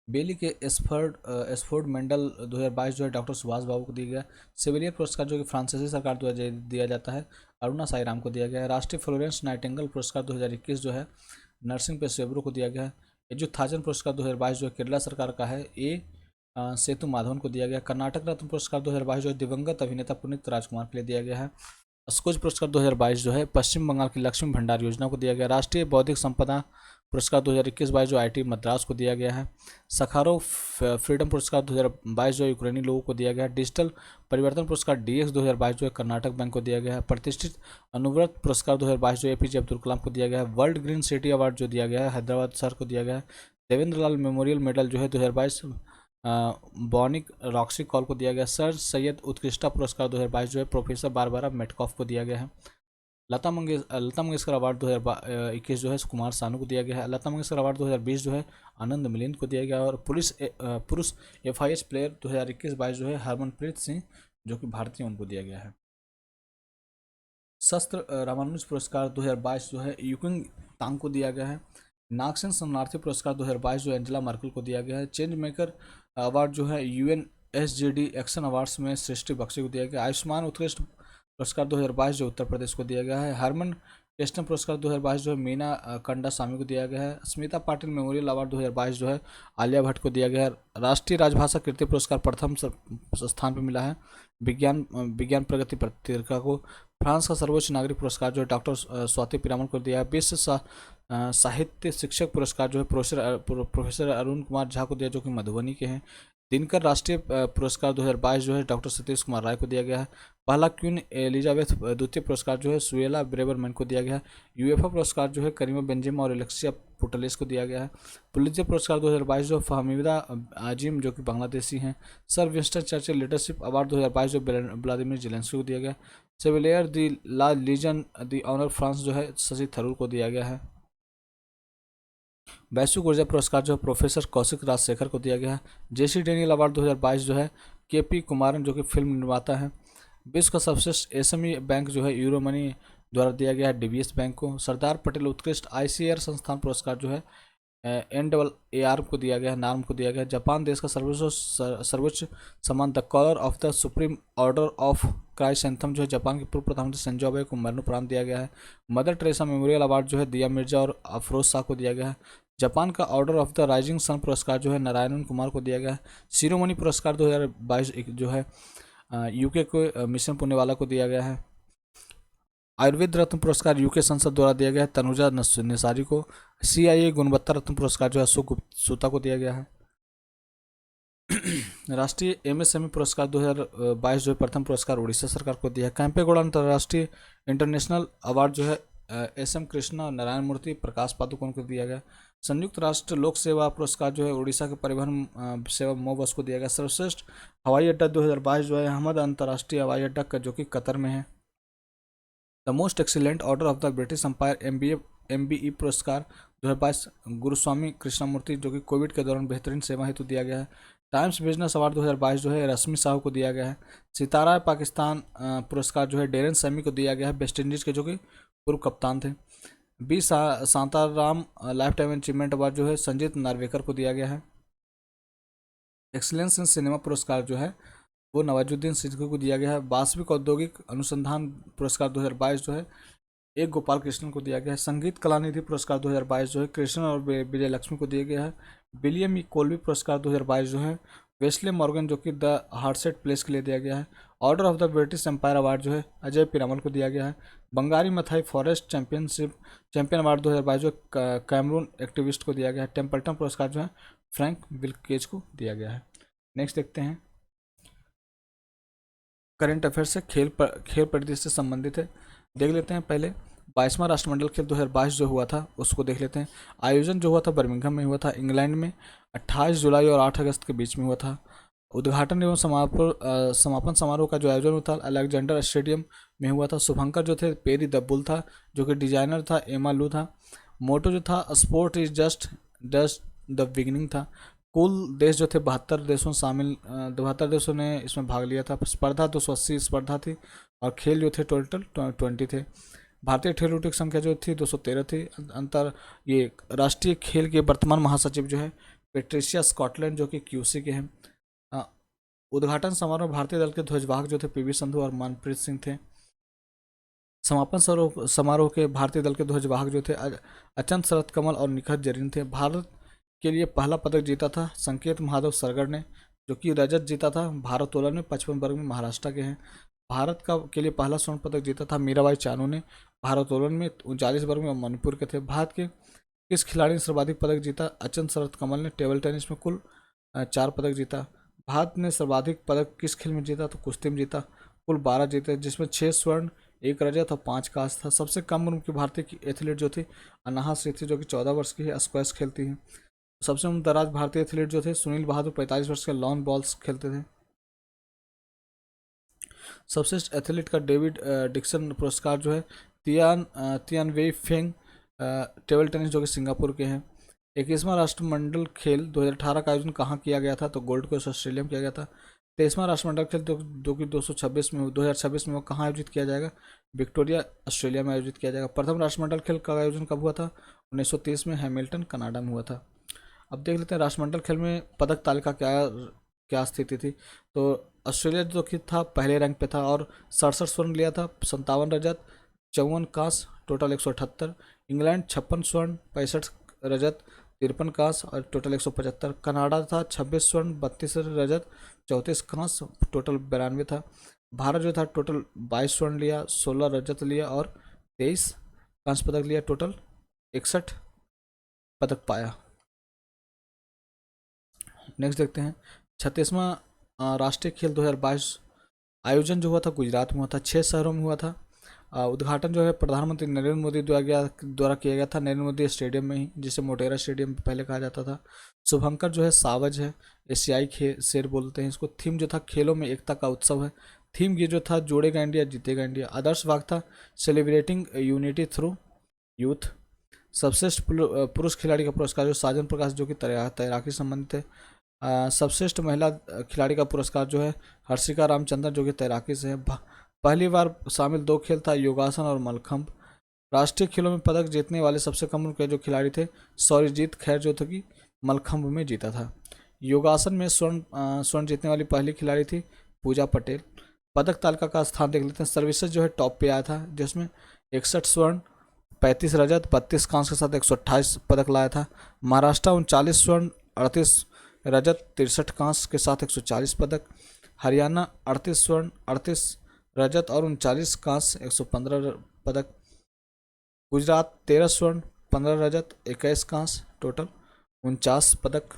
बेली के एसफोर्ड मेंडल 2022 जो है डॉक्टर सुभाष बाबू को दिया गया। सिविलियर पुरस्कार जो कि फ्रांसीसी सरकार द्वारा दिया जाता है अरुणा साईराम को दिया गया है। राष्ट्रीय फ्लोरेंस नाइटिंगेल पुरस्कार 2021 जो है नरसिंह पेशेवरों को दिया गया है। एजुथाजन पुरस्कार 2022 जो है केरला सरकार का है सेतु माधवन को दिया गया। कर्नाटक रत्न पुरस्कार 2022 जो है दिवंगत अभिनेता पुनीत राजकुमार के लिए दिया गया है। स्कोच पुरस्कार 2022 जो है पश्चिम बंगाल की लक्ष्मी भंडार योजना को दिया गया। राष्ट्रीय बौद्धिक संपदा पुरस्कार 2021-22 जो IIT मद्रास को दिया गया है। सखारोव फ्रीडम पुरस्कार 2022 जो यूक्रेनी लोगों को दिया गया है। डिजिटल परिवर्तन पुरस्कार DX 2022 जो है कर्नाटक बैंक को दिया गया है। प्रतिष्ठित अनुव्रत पुरस्कार 2022 जो APJ अब्दुल कलाम को दिया गया है। वर्ल्ड ग्रीन सिटी अवार्ड जो दिया गया है हैदराबाद शहर को दिया गया है। देवेंद्र लाल मेमोरियल मेडल जो है 2022 बॉनिक रॉक्सी कॉल को दिया गया। सर सैयद उत्कृष्टता पुरस्कार 2022 जो है प्रोफेसर बारबारा मेटकॉफ को दिया गया है। लता मंगेशकर अवार्ड 2021 जो है कुमार सानू को दिया गया है। लता मंगेशकर अवार्ड 2020 जो है आनंद मिलिंद को दिया गया और पुरुष FIH प्लेयर 2021-22 जो है हरमनप्रीत सिंह जो कि भारतीय उनको दिया गया है। शस्त्र रामानुज पुरस्कार 2022 जो है यूकिंग तांग को दिया गया है। नागसेन शरणार्थी पुरस्कार 2022 जो एंजेला मर्केल को दिया गया है। चेंज मेकर अवार्ड जो है UNSGD एक्शन अवार्ड्स में सृष्टि बख्शी को दिया गया। आयुष्मान उत्कृष्ट पुरस्कार 2022 जो उत्तर प्रदेश को दिया गया है। हरमन टेस्टन पुरस्कार 2022 जो है मीना कंडा स्वामी को दिया गया है। स्मिता पाटिल मेमोरियल अवार्ड 2022 जो है आलिया भट्ट को दिया गया है। राष्ट्रीय राजभाषा कीर्ति पुरस्कार प्रथम स्थान पर मिला है विज्ञान प्रगति पत्रिका को। फ्रांस का सर्वोच्च नागरिक पुरस्कार जो है डॉक्टर स्वाति पिरामल को दिया है। विश्व साहित्य शिक्षक पुरस्कार जो है प्रोफेसर अरुण कुमार झा को दिया जो कि मधुबनी के हैं। दिनकर राष्ट्रीय पुरस्कार 2022 जो है डॉक्टर सतीश कुमार राय को दिया गया है। पहला क्वीन एलिजाबेथ द्वितीय पुरस्कार जो है सुएला ब्रेवरमैन को दिया गया है। यूएफए पुरस्कार जो है करीमा बेंजेमा और एलेक्सिया पुटलेस को दिया गया है। पुलित्जर पुरस्कार 2022 जो फहमीदा आजिम जो कि बांग्लादेशी हैं। Sir Winston Churchill leadership award 2022 जो व्लादिमीर जेलेंस्की को दिया गया। सेविलियर दी ला लीजन दी ऑनर फ्रांस जो है शशि थरूर को दिया गया है। वैश्विक ऊर्जा पुरस्कार जो है प्रोफेसर कौशिक राजशेखर को दिया गया है। जेसी डेनियल अवार्ड 2022 जो है केपी कुमारन जो कि फिल्म निर्माता है। विश्व का सर्वश्रेष्ठ एसएमई बैंक जो है यूरो मनी द्वारा दिया गया है डीबीएस बैंक को। सरदार पटेल उत्कृष्ट आईसीआर संस्थान पुरस्कार जो है NAAR को दिया गया है, नार्म को दिया गया है। जापान देश का सर्वोच्च सम्मान the collar of the supreme order of chrysanthemum जो है जापान के पूर्व प्रधानमंत्री संजो आबे को मरणोपरांत दिया गया है। मदर टेरेसा मेमोरियल अवार्ड जो है दिया मिर्जा और अफरोज शाह को दिया गया है। जापान का order of the rising sun पुरस्कार जो है नारायणन कुमार को दिया गया है। शिरोमणि पुरस्कार 2022 जो है यूके को मिशन पुणेवाला को दिया गया है। आयुर्वेद रत्न पुरस्कार यूके संसद द्वारा दिया गया है तनुजा निसारी को। CIA गुणवत्ता रत्न पुरस्कार जो है अशोक गुप्ता को दिया गया है। राष्ट्रीय MSME पुरस्कार 2022 जो है प्रथम पुरस्कार उड़ीसा सरकार को दिया है। कैंपेगौड़ा अंतर्राष्ट्रीय इंटरनेशनल अवार्ड जो है SM कृष्णा नारायण मूर्ति प्रकाश पादुकोण को दिया गया। संयुक्त राष्ट्र लोक सेवा पुरस्कार जो है उड़ीसा के परिवहन सेवा मोबस को दिया गया। सर्वश्रेष्ठ हवाई अड्डा 2022 जो है अहमद अंतर्राष्ट्रीय हवाई अड्डा का जो कि कतर में है। The most excellent order of the British Empire MBE पुरस्कार 2022 गुरुस्वामी कृष्णमूर्ति जो कि कोविड के दौरान बेहतरीन सेवा हेतु दिया गया है। टाइम्स बिजनेस अवार्ड 2022 जो है रश्मि साहू को दिया गया है। सितारा पाकिस्तान पुरस्कार जो है डेरन सैमी को दिया गया है, वेस्ट इंडीज के जो कि पूर्व कप्तान थे। B Shantaram lifetime achievement award जो है संजीत नार्वेकर को दिया गया है। एक्सीलेंस इन सिनेमा पुरस्कार जो है वो नवाजुद्दीन सिद्दीकी को दिया गया है। वास्तविक औद्योगिक अनुसंधान पुरस्कार 2022 जो है एक गोपाल कृष्णन को दिया गया है। संगीत कलानिधि पुरस्कार 2022 जो है कृष्ण और विजय लक्ष्मी को दिया गया है। विलियम कोल्बी पुरस्कार 2022 जो है वेस्ले मॉर्गन जो कि द हार्टसेट प्लेस के लिए दिया गया है। Order of the British Empire award जो है अजय पिरामल को दिया गया है। Wangari Maathai forest champion award 2022 जो कैमरून एक्टिविस्ट को दिया गया है। टेम्पल्टन पुरस्कार जो है फ्रैंक विल्केज को दिया गया है। नेक्स्ट देखते हैं करंट अफेयर से खेल परिदृश्य से संबंधित है, देख लेते हैं। पहले 22वां राष्ट्रमंडल खेल 2022 जो हुआ था उसको देख लेते हैं। आयोजन जो हुआ था बर्मिंघम में हुआ था इंग्लैंड में 28 जुलाई और 8 अगस्त के बीच में हुआ था। उद्घाटन एवं समापन समारोह का जो आयोजन हुआ था अलेक्जेंडर स्टेडियम में हुआ था। शुभंकर जो थे पेरी द बुल था जो कि डिजाइनर था एमा लू था। मोटो जो था sport is just the beginning था। कुल देश जो थे 72 देशों ने इसमें भाग लिया था। स्पर्धा 280 स्पर्धा थी और खेल जो थे टोटल 20 थे। भारतीय खेलों की संख्या जो थी 213 थी। ये राष्ट्रीय खेल के वर्तमान महासचिव जो है पेट्रिशिया स्कॉटलैंड जो कि QC के हैं। उद्घाटन समारोह भारतीय दल के ध्वजवाहक जो थे PV संधू और मनप्रीत सिंह थे। समापन समारोह के भारतीय दल के ध्वजवाहक जो थे अचंत शरत कमल और निखत जरीन थे। भारत के लिए पहला पदक जीता था संकेत महादेव सरगढ़ ने जो कि रजत जीता था भारोत्तोलन में 55 वर्ग में महाराष्ट्र के हैं। भारत के लिए पहला स्वर्ण पदक जीता था मीराबाई चानू ने भारोत्तोलन में 39 वर्ग में मणिपुर के थे। भारत के किस खिलाड़ी ने सर्वाधिक पदक जीता? अचंत शरत कमल ने टेबल टेनिस में कुल 4 पदक जीता। भारत ने सर्वाधिक पदक किस खेल में जीता? तो कुश्ती में जीता, कुल 12 जीते जिसमें 6 स्वर्ण 1 रजत और 5 कांस्य था। सबसे कम उम्र की भारतीय एथलीट जो थी अनाहा सिंह थी जो कि 14 वर्ष की है, स्क्वैश खेलती है। सबसे उम्र दराज भारतीय एथलीट जो थे सुनील बहादुर 45 वर्ष के लॉन बॉल्स खेलते थे। सबसे एथलीट का डेविड डिक्सन पुरस्कार जो है तियान वेई फेंग टेबल टेनिस जो कि सिंगापुर के हैं। 21वां राष्ट्रमंडल खेल 2018 का आयोजन कहाँ किया गया था? तो गोल्ड कोस्ट ऑस्ट्रेलिया में किया गया था। 23वां राष्ट्रमंडल खेल जो कि 2026 में वो कहाँ आयोजित किया जाएगा? विक्टोरिया ऑस्ट्रेलिया में आयोजित किया जाएगा। प्रथम राष्ट्रमंडल खेल का आयोजन कब हुआ था? 1930 में हैमिल्टन कनाडा में हुआ था। अब देख लेते हैं राष्ट्रमंडल खेल में पदक तालिका क्या स्थिति थी। तो ऑस्ट्रेलिया जो कि था पहले रैंक पे था और 67 स्वर्ण लिया था, 57 रजत 54 कांस्य टोटल 178। इंग्लैंड 56 स्वर्ण 65 रजत 53 कांस्य और टोटल 175। कनाडा था 26 स्वर्ण 32 रजत 34 कांस्य टोटल 92 था। भारत जो था टोटल 22 स्वर्ण लिया 16 रजत लिया और 23 कांस्य पदक लिया, टोटल 61 पदक पाया। नेक्स्ट देखते हैं 36वां राष्ट्रीय खेल 2022 आयोजन जो हुआ था गुजरात में हुआ था, 6 शहरों में हुआ था। उद्घाटन जो है प्रधानमंत्री नरेंद्र मोदी द्वारा किया गया था नरेंद्र मोदी स्टेडियम में ही, जिसे मोटेरा स्टेडियम पहले कहा जाता था। शुभंकर जो है सावज है, एशियाई शेर बोलते हैं इसको। थीम जो था खेलों में एकता का उत्सव है। थीम ये जो था जोड़ेगा इंडिया जीतेगा इंडिया। आदर्श वाक्य था सेलिब्रेटिंग यूनिटी थ्रू यूथ। सर्वश्रेष्ठ पुरुष खिलाड़ी का पुरस्कार जो साजन प्रकाश जो कि तैराकी से संबंधित है। सर्वश्रेष्ठ महिला खिलाड़ी का पुरस्कार जो है हर्षिका रामचंद्रन जो कि तैराकी से है। पहली बार शामिल 2 खेल था योगासन और मलखंभ। राष्ट्रीय खेलों में पदक जीतने वाले सबसे कम उम्र के जो खिलाड़ी थे सौर्यजीत खैर जो था कि मलखंभ में जीता था। योगासन में स्वर्ण जीतने वाली पहली खिलाड़ी थी पूजा पटेल। पदक तालिका का स्थान देख लेते हैं। सर्विसेज जो है टॉप पे आया था, जिसमें 61 स्वर्ण, 35 रजत, 32 कांस्य के साथ 128 पदक लाया था। महाराष्ट्र 39 स्वर्ण, 38 रजत, 63 कांस्य के साथ 140 पदक। हरियाणा 38 स्वर्ण, 38 रजत और 39 कांस्य 115 पदक। गुजरात 13 स्वर्ण, 15 रजत, 21 कांस्य, टोटल 49 पदक।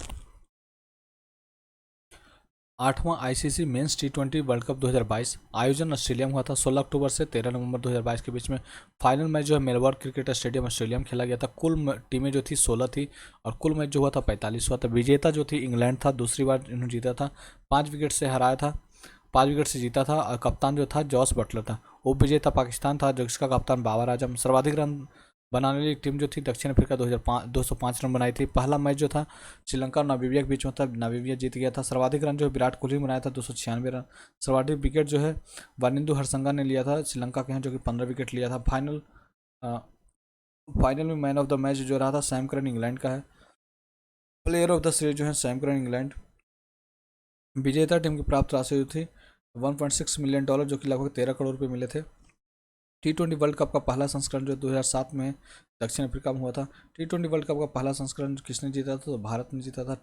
8वां आईसीसी मेंस टी20 वर्ल्ड कप 2022 आयोजन ऑस्ट्रेलिया में हुआ था 16 अक्टूबर से 13 नवंबर 2022 के बीच में। फाइनल मैच जो है मेलबर्न क्रिकेट स्टेडियम ऑस्ट्रेलिया में खेला गया था। कुल टीमें जो थी 16 थी और कुल मैच जो हुआ था 45 हुआ था। विजेता जो थी इंग्लैंड था, दूसरी बार इन्होंने जीता था, 5 विकेट से हराया था, 5 विकेट से जीता था। और कप्तान जो था जॉस बटलर था। उप विजेता पाकिस्तान था जिसका कप्तान बाबर आजम। सर्वाधिक रन बनाने वाली टीम जो थी दक्षिण अफ्रीका 205 रन बनाई थी। पहला मैच जो था श्रीलंका और नामीबिया के बीच में था, नामीबिया जीत गया था। सर्वाधिक रन जो है विराट कोहली बनाया था 296 रन। सर्वाधिक विकेट जो है वानिंदु हरसंगा ने लिया था श्रीलंका के हैं, जो कि 15 विकेट लिया था। फाइनल में मैन ऑफ द मैच जो रहा था सैम करन इंग्लैंड का है। प्लेयर ऑफ द सीरीज जो है सैम करन इंग्लैंड। विजेता टीम की प्राप्त राशि जो थी $1.6 मिलियन, जो कि लगभग 13 करोड़ रुपये मिले थे। टी20 वर्ल्ड कप का पहला संस्करण जो 2007 में दक्षिण अफ्रीका में हुआ था। टी20 वर्ल्ड कप का पहला संस्करण किसने जीता था, तो भारत ने जीता था।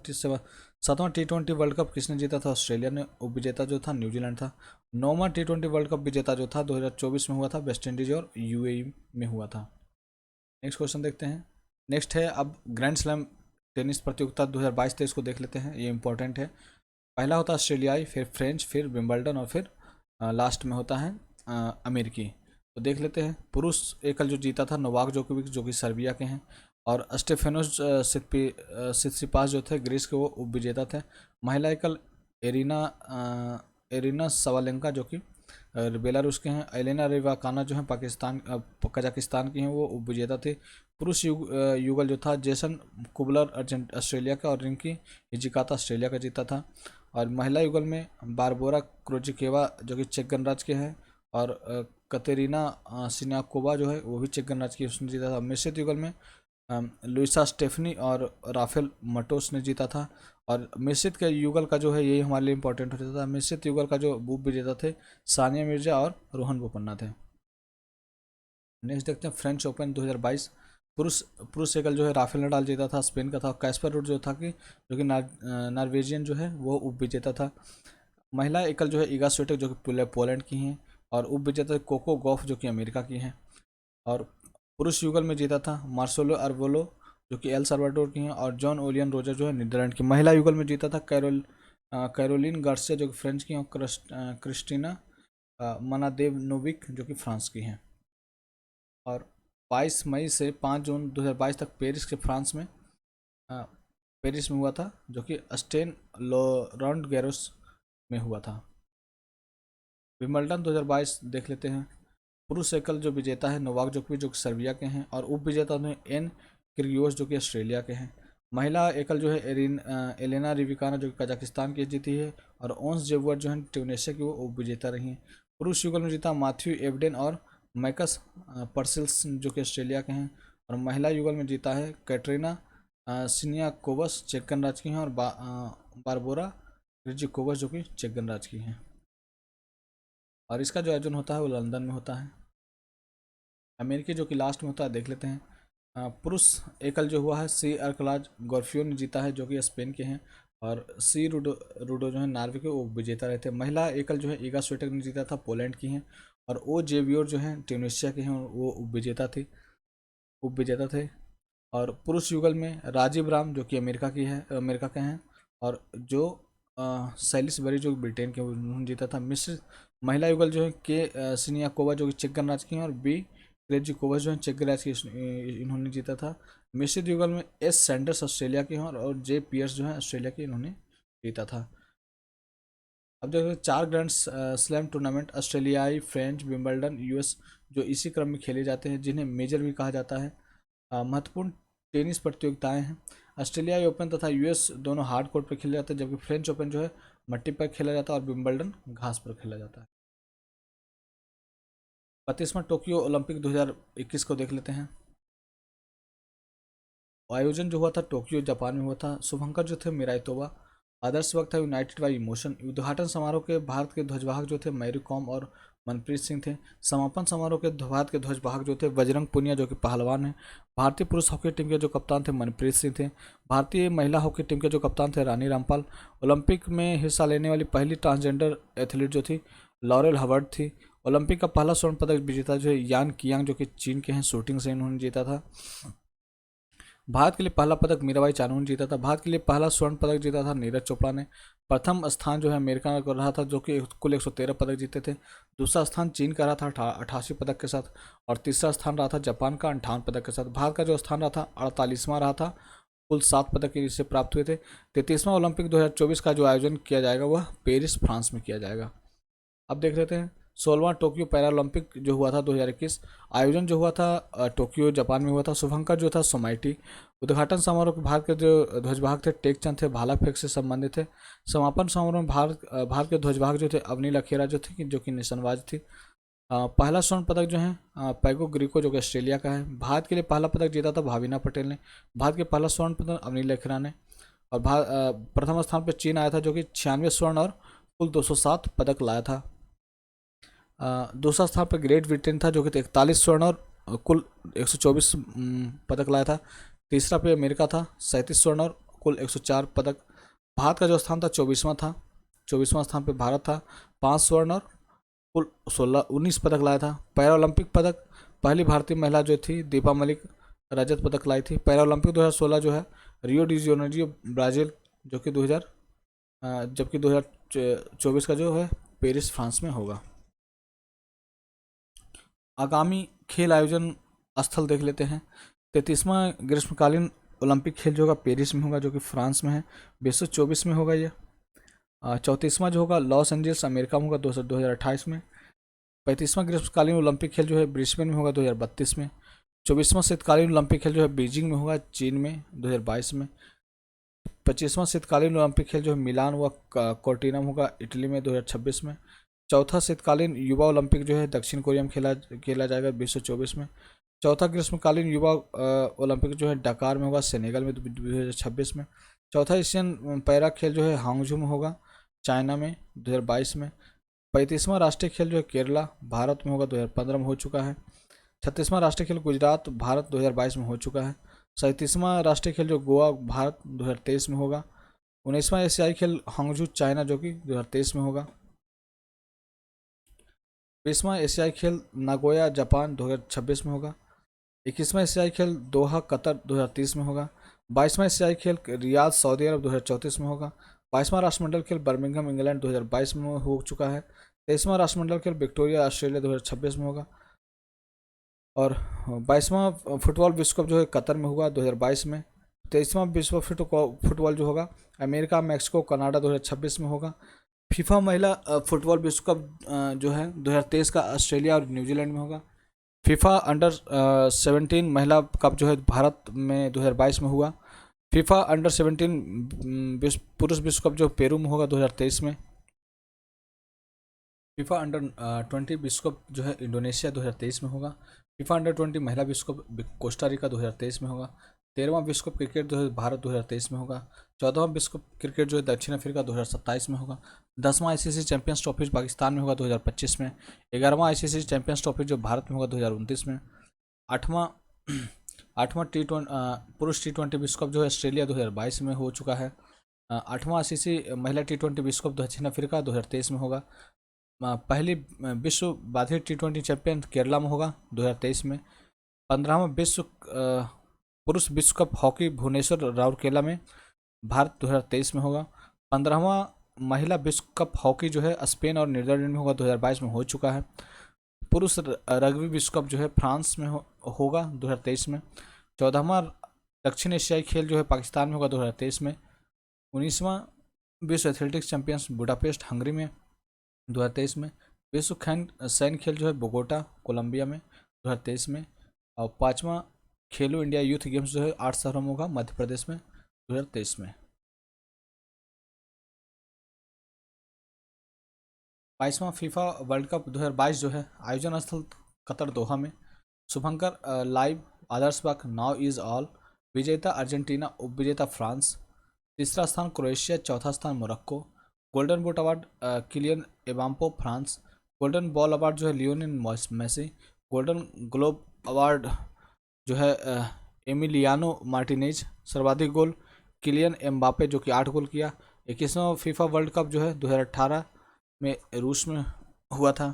7वां टी20 वर्ल्ड कप किसने जीता था, ऑस्ट्रेलिया ने। उपविजेता जो था न्यूजीलैंड था। 9वां टी20 वर्ल्ड कप विजेता जो था 2024 में हुआ था, वेस्ट इंडीज और यूएई में हुआ था। नेक्स्ट क्वेश्चन देखते हैं। नेक्स्ट है अब ग्रैंड स्लैम टेनिस प्रतियोगिता 2022-23 को देख लेते हैं, ये इंपॉर्टेंट है। पहला होता है ऑस्ट्रेलियाई, फिर फ्रेंच, फिर विंबलडन और फिर लास्ट में होता है अमेरिकी। तो देख लेते हैं। पुरुष एकल जो जीता था नोवाक जोकोविच जो कि सर्बिया के हैं, और स्टेफेनोस सित्सिपास जो थे ग्रीस के, वो उपविजेता थे। महिला एकल एरिना सवालेंका जो कि बेलारूस के हैं। एलेना रिवाकाना जो है कजाकिस्तान की हैं, वो उपविजेता थे। पुरुष युगल जो था जेसन कुबलर ऑस्ट्रेलिया का और रिंकी हिजिकाता ऑस्ट्रेलिया का जीता था। और महिला युगल में बारबोरा क्रोजिकेवा जो कि चेक गणराज्य के हैं, और कतेरिना सिनाकोवा जो है वो भी चेक गणराज्य की, उसने जीता था। मिश्रित युगल में लुइसा स्टेफनी और राफेल मटोस ने जीता था। और मिश्रित के युगल का जो है यही हमारे लिए इंपॉर्टेंट होता था। मिश्रित युगल का जो उप विजेता थे सानिया मिर्जा और रोहन बोपन्ना थे। नेक्स्ट देखते हैं फ्रेंच ओपन 2022। पुरुष पुरुष एकल जो है राफेल नडाल जीता था, स्पेन का था। कैस्पर रूड जो था कि जो कि नॉर्वेजियन जो है वो उप विजेता था। महिला एकल जो है ईगा स्विटेक जो कि पोलैंड की हैं, और उप विजेता कोको गॉफ जो कि अमेरिका की हैं। और पुरुष युगल में जीता था मार्सेलो अरवोलो जो कि एल साल्वाडोर की हैं, और जॉन ओलियन रोजर जो है नीदरलैंड की। महिला युगल में जीता था कैरोलिन गार्सिया जो कि फ्रेंच की हैं, और क्रिस्टीना मनादेवनोविक जो कि फ्रांस की हैं। और 22 मई से 5 जून 2022 तक पेरिस के फ्रांस में पेरिस में हुआ था, जो कि स्टेन लॉरेंट गैरोस में हुआ था। विंबलडन 2022 देख लेते हैं। पुरुष एकल जो विजेता है नोवाक जोकोविच जो कि सर्बिया के हैं, और उप विजेता में एन किर्गियोस जो कि ऑस्ट्रेलिया के हैं। महिला एकल जो है एलेना रिविकाना जो कि कजाकिस्तान की जीती है, और ओंस जेवर जो है ट्यूनेशिया की, वो उप विजेता रही हैं। पुरुष युगल में जीता मैथ्यू एवडेन और मैकस पर्सिल्स जो कि ऑस्ट्रेलिया के हैं, और महिला युगल में जीता है कैटरीना सिनियाकोवस चेक गणराज्य की हैं, और बारबोरा क्रिजिकोवस जो कि चेक गणराज्य की हैं। और इसका जो आयोजन होता है वो लंदन में होता है। अमेरिकी जो कि लास्ट में होता है देख लेते हैं। पुरुष एकल जो हुआ है सी अर्कलाज गोर्फियो ने जीता है जो कि स्पेन के हैं, और सी रूडो जो है नॉर्वे के, वो विजेता रहे थे। महिला एकल जो है ईगा स्विटेक ने जीता था, पोलैंड की हैं, और ओ जेवियोर जो है ट्यूनिशिया के हैं, वो उप विजेता थे। और पुरुष युगल में राजीव राम जो कि अमेरिका के हैं, और जो सैलिस बरी जो ब्रिटेन के, उन्होंने जीता था। मिस्र महिला युगल जो है के सिनियाकोवा जो कि चेक गणराज्य की हैं, और बी क्रेजिकोवा जो है चेक गणराज्य की, इन्होंने जीता था। मिश्रित युगल में एस सैंडर्स ऑस्ट्रेलिया के हैं, और जे पियर्स जो है ऑस्ट्रेलिया के, इन्होंने जीता था। अब देखो 4 ग्रैंड स्लैम टूर्नामेंट ऑस्ट्रेलियाई, फ्रेंच, विंबलडन, यूएस जो इसी क्रम में खेले जाते हैं, जिन्हें मेजर भी कहा जाता है। महत्वपूर्ण टेनिस प्रतियोगिताएं हैं। ऑस्ट्रेलियाई ओपन तथा यूएस दोनों हार्ड कोर्ट पर खेले जाते हैं, जबकि फ्रेंच ओपन जो है मट्टी पर खेला जाता है, और विंबलडन घास पर खेला जाता है। 32वां टोक्यो ओलंपिक 2021 को देख लेते हैं। आयोजन जो हुआ था टोक्यो जापान में हुआ था। शुभंकर जो थे मिराइतोवा, आदर्श वक्त था यूनाइटेड बाई इमोशन। उद्घाटन समारोह के भारत के ध्वजवाहक जो थे मैरी कॉम और मनप्रीत सिंह थे। समापन समारोह के भारत के ध्वजवाहक जो थे बजरंग पुनिया जो कि पहलवान हैं। भारतीय पुरुष हॉकी टीम के जो कप्तान थे मनप्रीत सिंह थे। भारतीय महिला हॉकी टीम के जो कप्तान थे रानी रामपाल। ओलंपिक में हिस्सा लेने वाली पहली ट्रांसजेंडर एथलीट जो थी लॉरेल हवर्ड थी। ओलंपिक का पहला स्वर्ण पदक विजेता जो है यान कियांग जो कि चीन के हैं, शूटिंग से इन्होंने जीता था। भारत के लिए पहला पदक मीराबाई चानू ने जीता था। भारत के लिए पहला स्वर्ण पदक जीता था नीरज चोपड़ा ने। प्रथम स्थान जो है अमेरिका का रहा था, जो कि कुल 113 पदक जीते थे। दूसरा स्थान चीन का रहा था 88 पदक के साथ, और तीसरा स्थान रहा था जापान का 58 पदक के साथ। भारत का जो स्थान रहा था 48वां रहा था, कुल 7 पदक इससे प्राप्त हुए थे। 33वां ओलंपिक 2024 का जो आयोजन किया जाएगा वह पेरिस फ्रांस में किया जाएगा। अब देख लेते हैं 16वां टोक्यो पैरालंपिक जो हुआ था 2021, आयोजन जो हुआ था टोक्यो जापान में हुआ था। शुभंकर जो था सोमाइटी। उद्घाटन समारोह में भारत के जो ध्वजवाहक थे टेकचंद थे, भाला फेंक से संबंधित थे। समापन समारोह में भारत के ध्वजवाहक जो थे अवनील अखेरा जो थे, जो कि निशानबाज थी। पहला स्वर्ण पदक जो है पैगो ग्रीको जो कि ऑस्ट्रेलिया का है। भारत के लिए पहला पदक जीता था भाविना पटेल ने। भारत के पहला स्वर्ण पदक अवनील अखेरा ने। और प्रथम स्थान पर चीन आया था, जो कि 96 स्वर्ण और कुल 207 पदक लाया था। दूसरा स्थान पर ग्रेट ब्रिटेन था, जो कि 41 स्वर्ण और कुल 124 पदक लाया था। तीसरा पे अमेरिका था, 37 स्वर्ण और कुल 104 पदक। भारत का जो स्थान था 24वां था। 24वां स्थान पे भारत था, 5 स्वर्ण और कुल 19 पदक लाया था। पैरा ओलंपिक पदक पहली भारतीय महिला जो थी दीपा मलिक रजत पदक लाई थी। पैरा ओलंपिक 2016 जो है रियो डी जेनेरियो ब्राज़ील, जो कि 2000 जबकि 2024 का जो है पेरिस फ्रांस में होगा। आगामी खेल आयोजन स्थल देख लेते हैं। 33वां ग्रीष्मकालीन ओलंपिक खेल जो होगा पेरिस में होगा, जो कि फ्रांस में है, 2024 में होगा ये। 34वां जो होगा लॉस एंजल्स अमेरिका में होगा 2028 में। 35वां ग्रीष्मकालीन ओलंपिक खेल जो है ब्रिस्बेन में होगा 2032 में। 24वां शीतकालीन ओलंपिक खेल जो है बीजिंग में होगा चीन में 2022 में। 25वां शीतकालीन ओलंपिक खेल जो है मिलान व कोर्टिना में होगा इटली में 2026 में। चौथा शीतकालीन युवा ओलंपिक जो है दक्षिण कोरिया में खेला जाएगा 2024 में। चौथा ग्रीष्मकालीन युवा ओलंपिक जो है डकार में होगा सेनेगल में 2026 में। चौथा एशियन पैरा खेल जो है हांगझू में होगा चाइना में 2022 में। 35वां राष्ट्रीय खेल जो है केरला भारत में होगा 2015 में हो चुका है। 36वां राष्ट्रीय खेल गुजरात भारत 2022 में हो चुका है। 37वां राष्ट्रीय खेल जो गोवा भारत 2023 में होगा। 19वां एशियाई खेल हांगझू चाइना जो कि 2023 में होगा। 20वां एशियाई खेल नागोया जापान 2026 में होगा। 21वां एशियाई खेल दोहा कतर 2030 में होगा। 22वां एशियाई खेल रियाद सऊदी अरब 2034 में होगा। 22वां राष्ट्रमंडल खेल बर्मिंघम इंग्लैंड 2022 में हो चुका है। 23वां राष्ट्रमंडल खेल विक्टोरिया ऑस्ट्रेलिया 2026 में होगा। और 22वां फुटबॉल विश्व कप जो है कतर में हुआ 2022 में। 23वां विश्व फुटबॉल जो होगा अमेरिका मैक्सिको कनाडा 2026 में होगा। फीफा महिला फुटबॉल विश्व कप जो है 2023 का ऑस्ट्रेलिया और न्यूजीलैंड में होगा। फीफा अंडर 17 महिला कप जो है भारत में 2022 में हुआ। फीफा अंडर 17 पुरुष विश्व कप जो पेरू में होगा 2023 में। फीफा अंडर 20 विश्व कप जो है इंडोनेशिया 2023 में होगा। फीफा अंडर 20 महिला विश्व कप कोस्टारिका 2023 में होगा। 13वां विश्व कप क्रिकेट जो है भारत 2023 में होगा। 14वां विश्व कप क्रिकेट जो है दक्षिण अफ्रीका 2027 में होगा। 10वां आईसीसी चैंपियंस ट्रॉफी पाकिस्तान में होगा 2025 में। 11वां आईसीसी चैंपियंस ट्रॉफी जो भारत में होगा 2029 में। 8वां आठवां पुरुष T20 विश्व कप जो है ऑस्ट्रेलिया 2022 में हो चुका है। 8वां आईसीसी महिला T20 विश्व कप दक्षिण अफ्रीका 2023 में होगा। पहली विश्व बाधित T20 चैंपियन केरला में होगा 2023 में। 15वां विश्व पुरुष विश्व कप हॉकी भुवनेश्वर राउरकेला में भारत 2023 में होगा। 15वां महिला विश्व कप हॉकी जो है स्पेन और नीदरलैंड में होगा, 2022 में हो चुका है। पुरुष रग्बी विश्व कप जो है फ्रांस में होगा 2023 में। 14वां दक्षिण एशियाई खेल जो है पाकिस्तान में होगा 2023 में। 19वां विश्व एथलेटिक्स चैंपियंस बुडापेस्ट हंगरी में 2023 में। विश्व सैन्य खेल जो है बोगोटा कोलंबिया में 2023 में। और 5वां खेलो इंडिया यूथ गेम्स जो है 8 शहरों में होगा मध्य प्रदेश में 2023 में। 22वां फीफा वर्ल्ड कप 2022 जो है आयोजन स्थल कतर दोहा में। शुभंकर लाइव आदर्श बाग नाउ इज ऑल। विजेता अर्जेंटीना, उपविजेता फ्रांस। तीसरा स्थान क्रोएशिया, चौथा स्थान Morocco. Golden boot award Kylian Mbappe France. Golden ball award जो है Lionel Messi. Golden globe award जो है एमिलियानो मार्टिनेज। सर्वाधिक गोल किलियन एम्बाप्पे जो कि 8 गोल किया। 21वां फीफा वर्ल्ड कप जो है 2018 में रूस में हुआ था।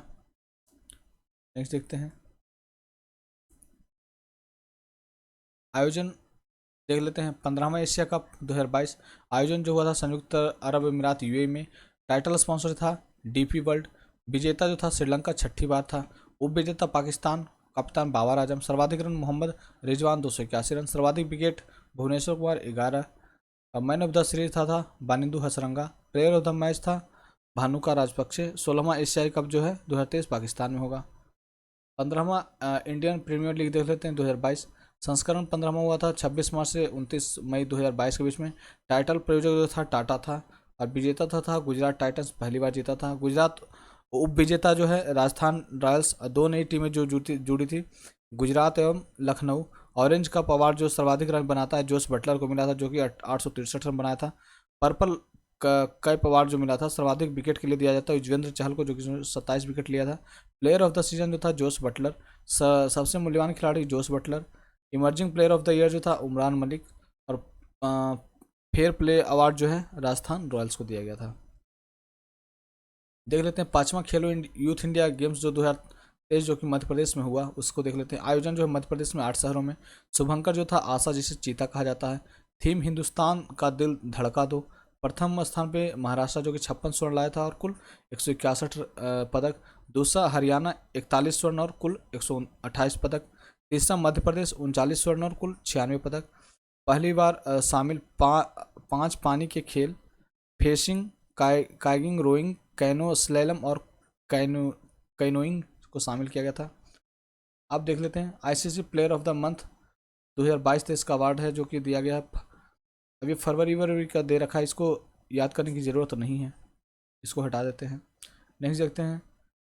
नेक्स्ट देखते हैं आयोजन देख लेते हैं। 15वां एशिया कप 2022 आयोजन जो हुआ था संयुक्त अरब अमीरात यूएई में। टाइटल स्पॉन्सर था डीपी वर्ल्ड। विजेता जो था श्रीलंका 6ठी बार था। उप विजेता पाकिस्तान, कप्तान बाबर आजम। सर्वाधिक रन मोहम्मद रिजवान 281 रन। सर्वाधिक wicket Bhuvneshwar Kumar 11। Man of the series था Wanindu Hasaranga. Player of the match था भानुका राजपक्षे। 16वां एशियाई कप जो है 2023 पाकिस्तान में होगा। 15वां इंडियन प्रीमियर लीग देख लेते हैं 2022 संस्करण 15वां हुआ था 26 मार्च से 29 मई 2022 के बीच में। टाइटल प्रायोजक जो था टाटा था और विजेता था गुजरात टाइटंस, पहली बार जीता था। गुजरात उप विजेता जो है राजस्थान रॉयल्स। 2 नई टीमें जो जुड़ी थी गुजरात एवं लखनऊ। ऑरेंज कप अवार्ड जो सर्वाधिक रन बनाता है जोश बटलर को मिला था जो कि 863 रन बनाया था। पर्पल कैप अवार्ड जो मिला था सर्वाधिक विकेट के लिए दिया जाता है युजवेंद्र चहल को जो कि 27 विकेट लिया था। प्लेयर ऑफ द सीजन जो था जोश बटलर। सबसे मूल्यवान खिलाड़ी Jos Buttler. Emerging player of the year जो था उमरान मलिक। और फेयर प्ले अवार्ड जो है राजस्थान रॉयल्स को दिया गया था। देख लेते हैं 5वां खेलो यूथ इंडिया गेम्स जो 2023 जो कि मध्य प्रदेश में हुआ उसको देख लेते हैं। आयोजन जो है मध्य प्रदेश में 8 शहरों में। शुभंकर जो था आशा जिसे चीता कहा जाता है। थीम हिंदुस्तान का दिल धड़का दो। प्रथम स्थान पे महाराष्ट्र जो कि 56 स्वर्ण लाया था और कुल 161 पदक। दूसरा हरियाणा 41 स्वर्ण और कुल 128 पदक। तीसरा मध्य प्रदेश 39 स्वर्ण और कुल 96 पदक। पहली बार शामिल 5 पानी के खेल फेसिंग, काइगिंग, रोइंग, कैनो स्लैलम और कैनोइंग को शामिल किया गया था। अब देख लेते हैं ICC player of the month 2022 का अवार्ड है जो कि दिया गया है। अभी फरवरी का दे रखा है, इसको याद करने की ज़रूरत नहीं है, इसको हटा देते हैं। नेक्स्ट देखते हैं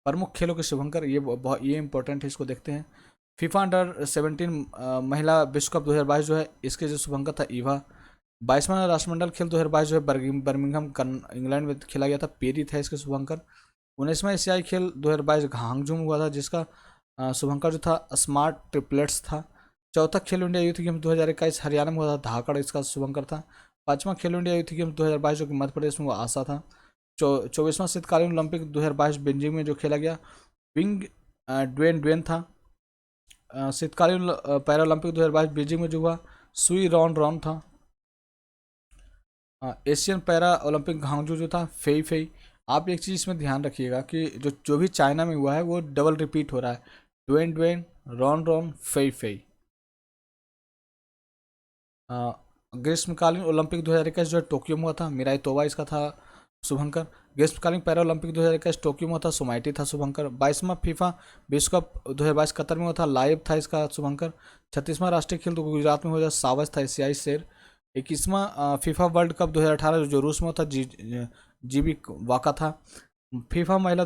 प्रमुख खेलों के शुभंकर, ये इंपॉर्टेंट है, इसको देखते हैं। फीफा अंडर 17 महिला विश्व कप 2022 जो है इसके जो शुभंकर था ईवा। 22वां राष्ट्रमंडल खेल 2022 जो है बर्मिंघम इंग्लैंड में खेला गया था, पेरी था इसके शुभंकर। 19वां एशियाई खेल 2022 हांगझू में हुआ था जिसका शुभंकर जो था स्मार्ट ट्रिपलेट्स था। चौथा खेलो इंडिया यूथ गेम्स 2021 हरियाणा में हुआ था, धाकड़ इसका शुभंकर था। 5वां खेलो इंडिया यूथ गेम्स 2022 जो कि मध्य प्रदेश में वो आशा था। 24वां शीतकालीन ओलंपिक 2022 बेजिंग में जो खेला गया विंग ड्वेन था। शीतकालीन पैरा ओलंपिक 2022 बीजिंग में जो हुआ सुई रॉन था। एशियन पैरा ओलंपिक हांगझू जो था फेई। आप एक चीज़ इसमें ध्यान रखिएगा कि जो भी चाइना में हुआ है वो डबल रिपीट हो रहा है, ड्वेन रॉन फेई। ग्रीष्मकालीन ओलंपिक 2021 जो है टोक्यो में हुआ था, मिराई तोबा इसका था शुभंकर। ग्रीष्मकालीन पैरा ओलंपिक 2021 टोक्यो में हुआ था, सोमाइटी था शुभंकर। 22वां फीफा विश्व कप 2022 कतर में हुआ था, लाइव था इसका शुभंकर। 36वां राष्ट्रीय खेल तो गुजरात में हुआ था, सावज था एशियाई शेर। 21वां फीफा वर्ल्ड कप 2018 जो रूस में होता जीबी वाका था। फीफा महिला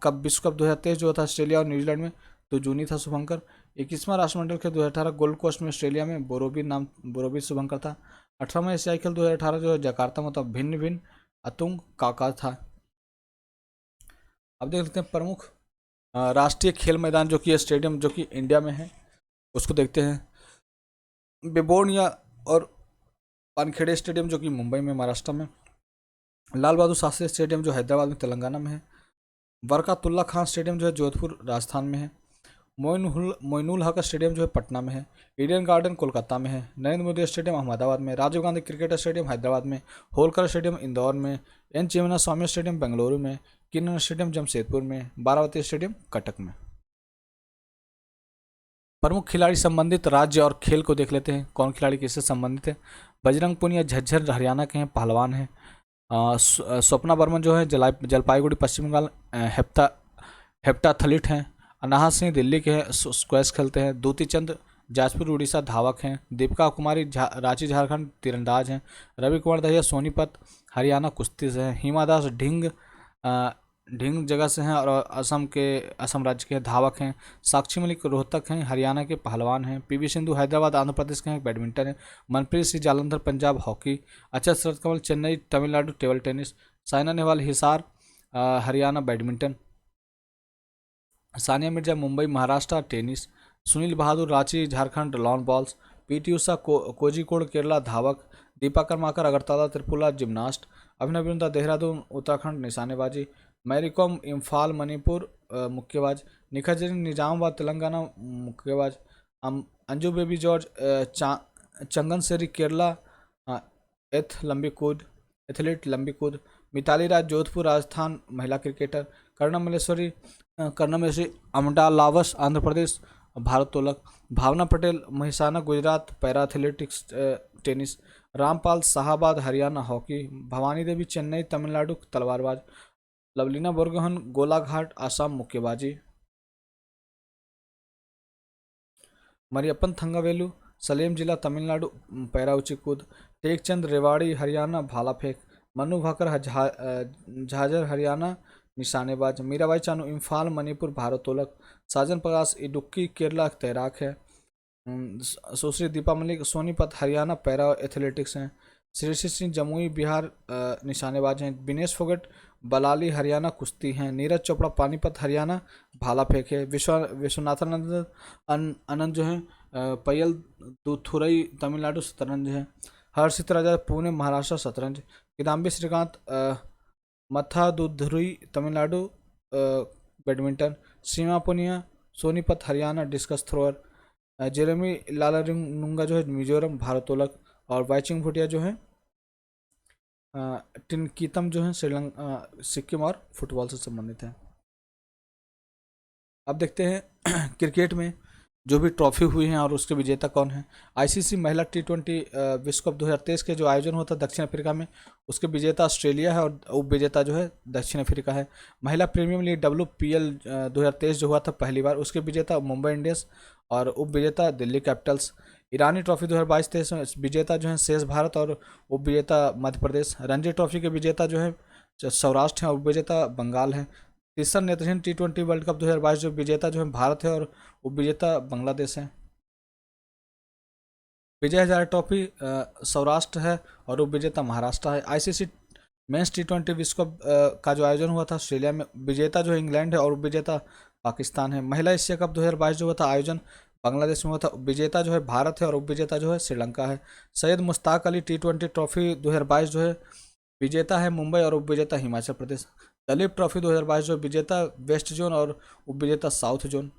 कप विश्व कप 2023 जो था ऑस्ट्रेलिया और न्यूजीलैंड में तो जूनी था शुभंकर। 21वां राष्ट्रमंडल खेल 2018 गोल्ड कोस्ट में ऑस्ट्रेलिया में बोरोबी शुभंकर था। 18वां एशियाई खेल 2018 जो है जकार्ता में था, भिन्न अतुंग काका था। अब देख लेते हैं प्रमुख राष्ट्रीय खेल मैदान जो कि स्टेडियम जो कि इंडिया में है उसको देखते हैं। बेबोर्निया और वानखेड़े स्टेडियम जो कि मुंबई में महाराष्ट्र में। लाल बहादुर शास्त्री स्टेडियम जो हैदराबाद में तेलंगाना में है। बरकातुल्ला खान स्टेडियम जो है जोधपुर राजस्थान में है। मोइनुल हक स्टेडियम जो है पटना में है। ईडन गार्डन कोलकाता में है। नरेंद्र मोदी स्टेडियम अहमदाबाद में। राजीव गांधी क्रिकेट स्टेडियम हैदराबाद में। होलकर स्टेडियम इंदौर में। एन चिन्ना स्वामी स्टेडियम बेंगलुरु में। किन्नर स्टेडियम जमशेदपुर में। बारावती स्टेडियम कटक में। प्रमुख खिलाड़ी संबंधित राज्य और खेल को देख लेते हैं, कौन खिलाड़ी किससे संबंधित है। बजरंग पुनिया झज्जर हरियाणा के हैं, पहलवान हैं। स्वप्ना बर्मन जो है जलपाईगुड़ी पश्चिम बंगाल हेप्टाथलीट हैं। अनाहत सिंह दिल्ली के हैं, स्क्वैश खेलते हैं। दूती चंद जाजपुर उड़ीसा धावक हैं। दीपिका कुमारी रांची झारखंड तीरंदाज हैं। रवि कुमार दहिया सोनीपत हरियाणा कुश्ती से हैं। हिमा दास ढिंग जगह से हैं और असम राज्य के धावक हैं। साक्षी मलिक रोहतक हैं, हरियाणा के पहलवान हैं। पीवी सिंधु हैदराबाद आंध्र प्रदेश के हैं, बैडमिंटन है। Manpreet Singh Jalandhar Punjab hockey. Akshat Sharath Kamal Chennai Tamil Nadu table tennis. Saina Nehwal Hisar Haryana badminton. Sania Mirza Mumbai Maharashtra tennis. Sunil Bahadur Ranchi Jharkhand lawn balls. PT Usha Kozhikode Kerala धावक। दीपा कर्माकर अगरतला त्रिपुरा जिम्नास्ट। अभिनव बिंद्रा देहरादून उत्तराखंड निशानेबाजी। मैरी कॉम इम्फाल मणिपुर मुक्केबाज। निखत जरीन निजामाबाद तेलंगाना मुक्केबाज। अंजू बेबी जॉर्ज चंगन सेरी केरला एथलीट लंबी कूद। मिताली राज जोधपुर राजस्थान महिला क्रिकेटर। कर्णमलेश्वरी अमडालावस आंध्र प्रदेश भारोत्तोलक। Bhavina Patel Mehsana Gujarat para athletics tennis. Rampal Shahabad Haryana hockey. Bhavani Devi Chennai Tamil Nadu तलवारबाज। लवलीना बोरगोहन गोलाघाट आसाम मुक्केबाजी। मरियप्पन थंगावेलु सलेम जिला तमिलनाडु पैरा ऊंची कूद। टेकचंद रेवाड़ी हरियाणा भाला फेंक। मनु भाकर झाझर हरियाणा निशानेबाज। मीराबाई चानू इम्फाल मणिपुर भारोत्तोलक। साजन प्रकाश इडुक्की केरला तैराक है। सुश्री दीपा मलिक सोनीपत हरियाणा पैरा एथलेटिक्स हैं। श्रेयसी सिंह जमुई बिहार निशानेबाज हैं। विनेश फोगट बलाली हरियाणा कुश्ती हैं। नीरज चोपड़ा पानीपत हरियाणा भाला फेंक है। विश्वनाथन आनंद जो हैं पयल दुथुरई तमिलनाडु शतरंज है। हर्षित राजा पुणे महाराष्ट्र शतरंज। किदाम्बी श्रीकांत मथादुधुरई Tamil Nadu badminton. Seema Punia Sonipat Haryana discus thrower. Jeremy Lalrinnunga जो है मिजोरम भारोत्तोलक। और वाइचिंग भुटिया जो है टिनकीतम जो है श्रीलंका सिक्किम और फुटबॉल से संबंधित है। अब देखते हैं क्रिकेट में जो भी ट्रॉफी हुई हैं और उसके विजेता कौन है। आईसीसी महिला T20 विश्व कप 2023 के जो आयोजन होता है दक्षिण अफ्रीका में, उसके विजेता ऑस्ट्रेलिया है और उप विजेता जो है दक्षिण अफ्रीका है। महिला प्रीमियम लीग WPL 2023 जो हुआ था पहली बार, उसके विजेता मुंबई इंडियंस और उप विजेता दिल्ली कैपिटल्स। ईरानी ट्रॉफी 2022-23 विजेता जो है शेष भारत और उप विजेता मध्य प्रदेश। रणजी ट्रॉफी के विजेता जो है सौराष्ट्र है और उप विजेता बंगाल है। तीसरा नेत्रहीन T20 वर्ल्ड कप 2022 जो विजेता जो है भारत है और उप विजेता बांग्लादेश है। विजय हजारे ट्रॉफी सौराष्ट्र है और उप विजेता महाराष्ट्र है। आईसीसी मेंस T20 विश्व कप का जो आयोजन हुआ था ऑस्ट्रेलिया में, विजेता जो है इंग्लैंड है और उप विजेता पाकिस्तान है। महिला एशिया कप 2022 जो हुआ था आयोजन बांग्लादेश में हुआ था, विजेता जो है भारत है और उप विजेता जो है श्रीलंका है। सैयद मुश्ताक अली T20 ट्रॉफी 2022 जो है विजेता है मुंबई और उप विजेता हिमाचल प्रदेश। दलीप ट्रॉफी 2022 जो विजेता वेस्ट जोन और उप विजेता साउथ जोन।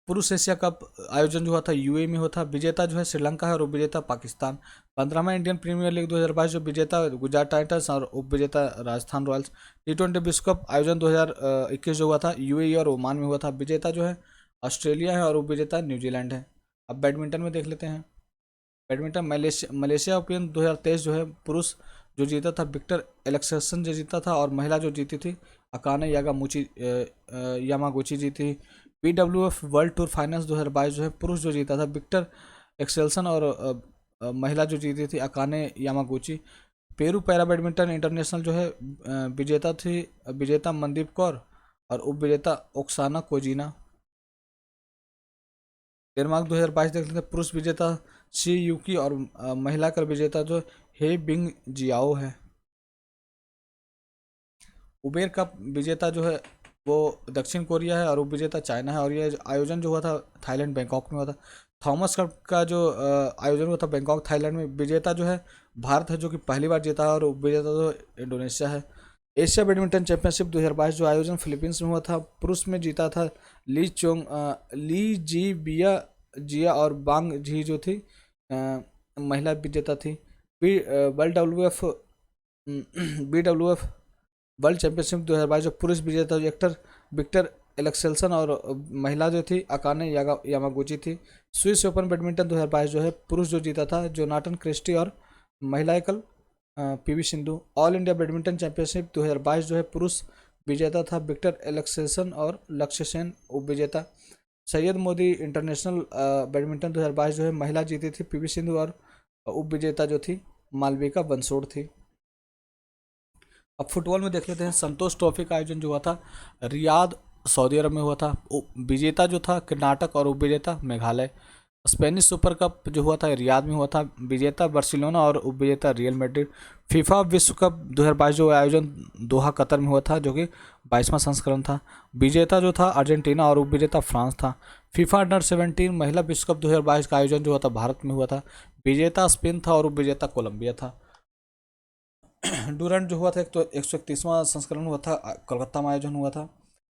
पुरुष एशिया कप आयोजन जो हुआ था यूएई में हुआ था, विजेता जो है श्रीलंका है और उप विजेता पाकिस्तान। 15वां इंडियन प्रीमियर लीग 2022 जो विजेता गुजरात टाइटंस और उप विजेता राजस्थान रॉयल्स। T20 विश्व कप आयोजन 2021 जो हुआ था यूएई और ओमान में हुआ था, विजेता जो है ऑस्ट्रेलिया है और उप विजेता न्यूजीलैंड है। अब बैडमिंटन में देख लेते हैं। बैडमिंटन मलेशिया ओपन 2023 जो है पुरुष जो जीता था विक्टर एलेक्सन जो जीता था और महिला जो जीती थी अकाने यामागुची जीती। BWF वर्ल्ड टूर फाइनल्स 2022 जो है पुरुष जो जीता था विक्टर एक्सेल्सन और महिला जो जीती थी Akane Yamaguchi. Peru para badminton international जो है विजेता मनदीप कौर और उप विजेता ओक्साना कोजिना। डेनमार्क 2022 देख लेते हैं, पुरुष विजेता शी यूकी और महिला का विजेता जो हे बिंग जियाओ है। उबेर कप विजेता जो है वो दक्षिण कोरिया है और उप विजेता चाइना है और ये आयोजन जो हुआ था थाईलैंड बैंकॉक में हुआ था। थॉमस कप का जो आयोजन हुआ था बैंकॉक थाईलैंड में, विजेता जो है भारत है जो कि पहली बार जीता है और उप विजेता जो इंडोनेशिया है। एशिया बैडमिंटन चैंपियनशिप 2022 जो आयोजन फिलीपींस में हुआ था, पुरुष में जीता था ली जी बिया जिया और बांग जी जो थी, महिला विजेता थी। World W F BWF world championship 2022 जो पुरुष विजेता विक्टर विक्टर एलेक्सेल्सन और महिला जो थी अकाने यामागुची थी। स्विस ओपन बैडमिंटन 2022 जो है पुरुष जो जीता था जोनाटन क्रिस्टी और महिला एकल PV Sindhu. All India badminton championship 2022 जो है पुरुष विजेता था विक्टर एलेक्सेल्सन और लक्ष्य सेन उप विजेता। सैयद मोदी इंटरनेशनल बैडमिंटन 2022 जो है महिला जीती थी PV सिंधु और उप विजेता जो थी मालविका बंसोड़ थी। अब फुटबॉल में देख लेते हैं, संतोष ट्रॉफी का आयोजन जो हुआ था रियाद सऊदी अरब में हुआ था। विजेता जो था कर्नाटक और उपविजेता मेघालय। स्पेनिश सुपर कप जो हुआ था रियाद में हुआ था, विजेता बार्सिलोना और उपविजेता रियल मैड्रिड। फीफा विश्व कप 2022 जो आयोजन दोहा कतर में हुआ था जो कि 22वां संस्करण था, विजेता जो था अर्जेंटीना और उपविजेता फ्रांस था। फीफा अंडर-17 महिला विश्व कप 2022 का आयोजन जो हुआ था भारत में हुआ था, विजेता स्पेन था और उपविजेता कोलंबिया था। डूरंट जो हुआ था 131वां संस्करण हुआ था, कोलकाता में आयोजन हुआ था।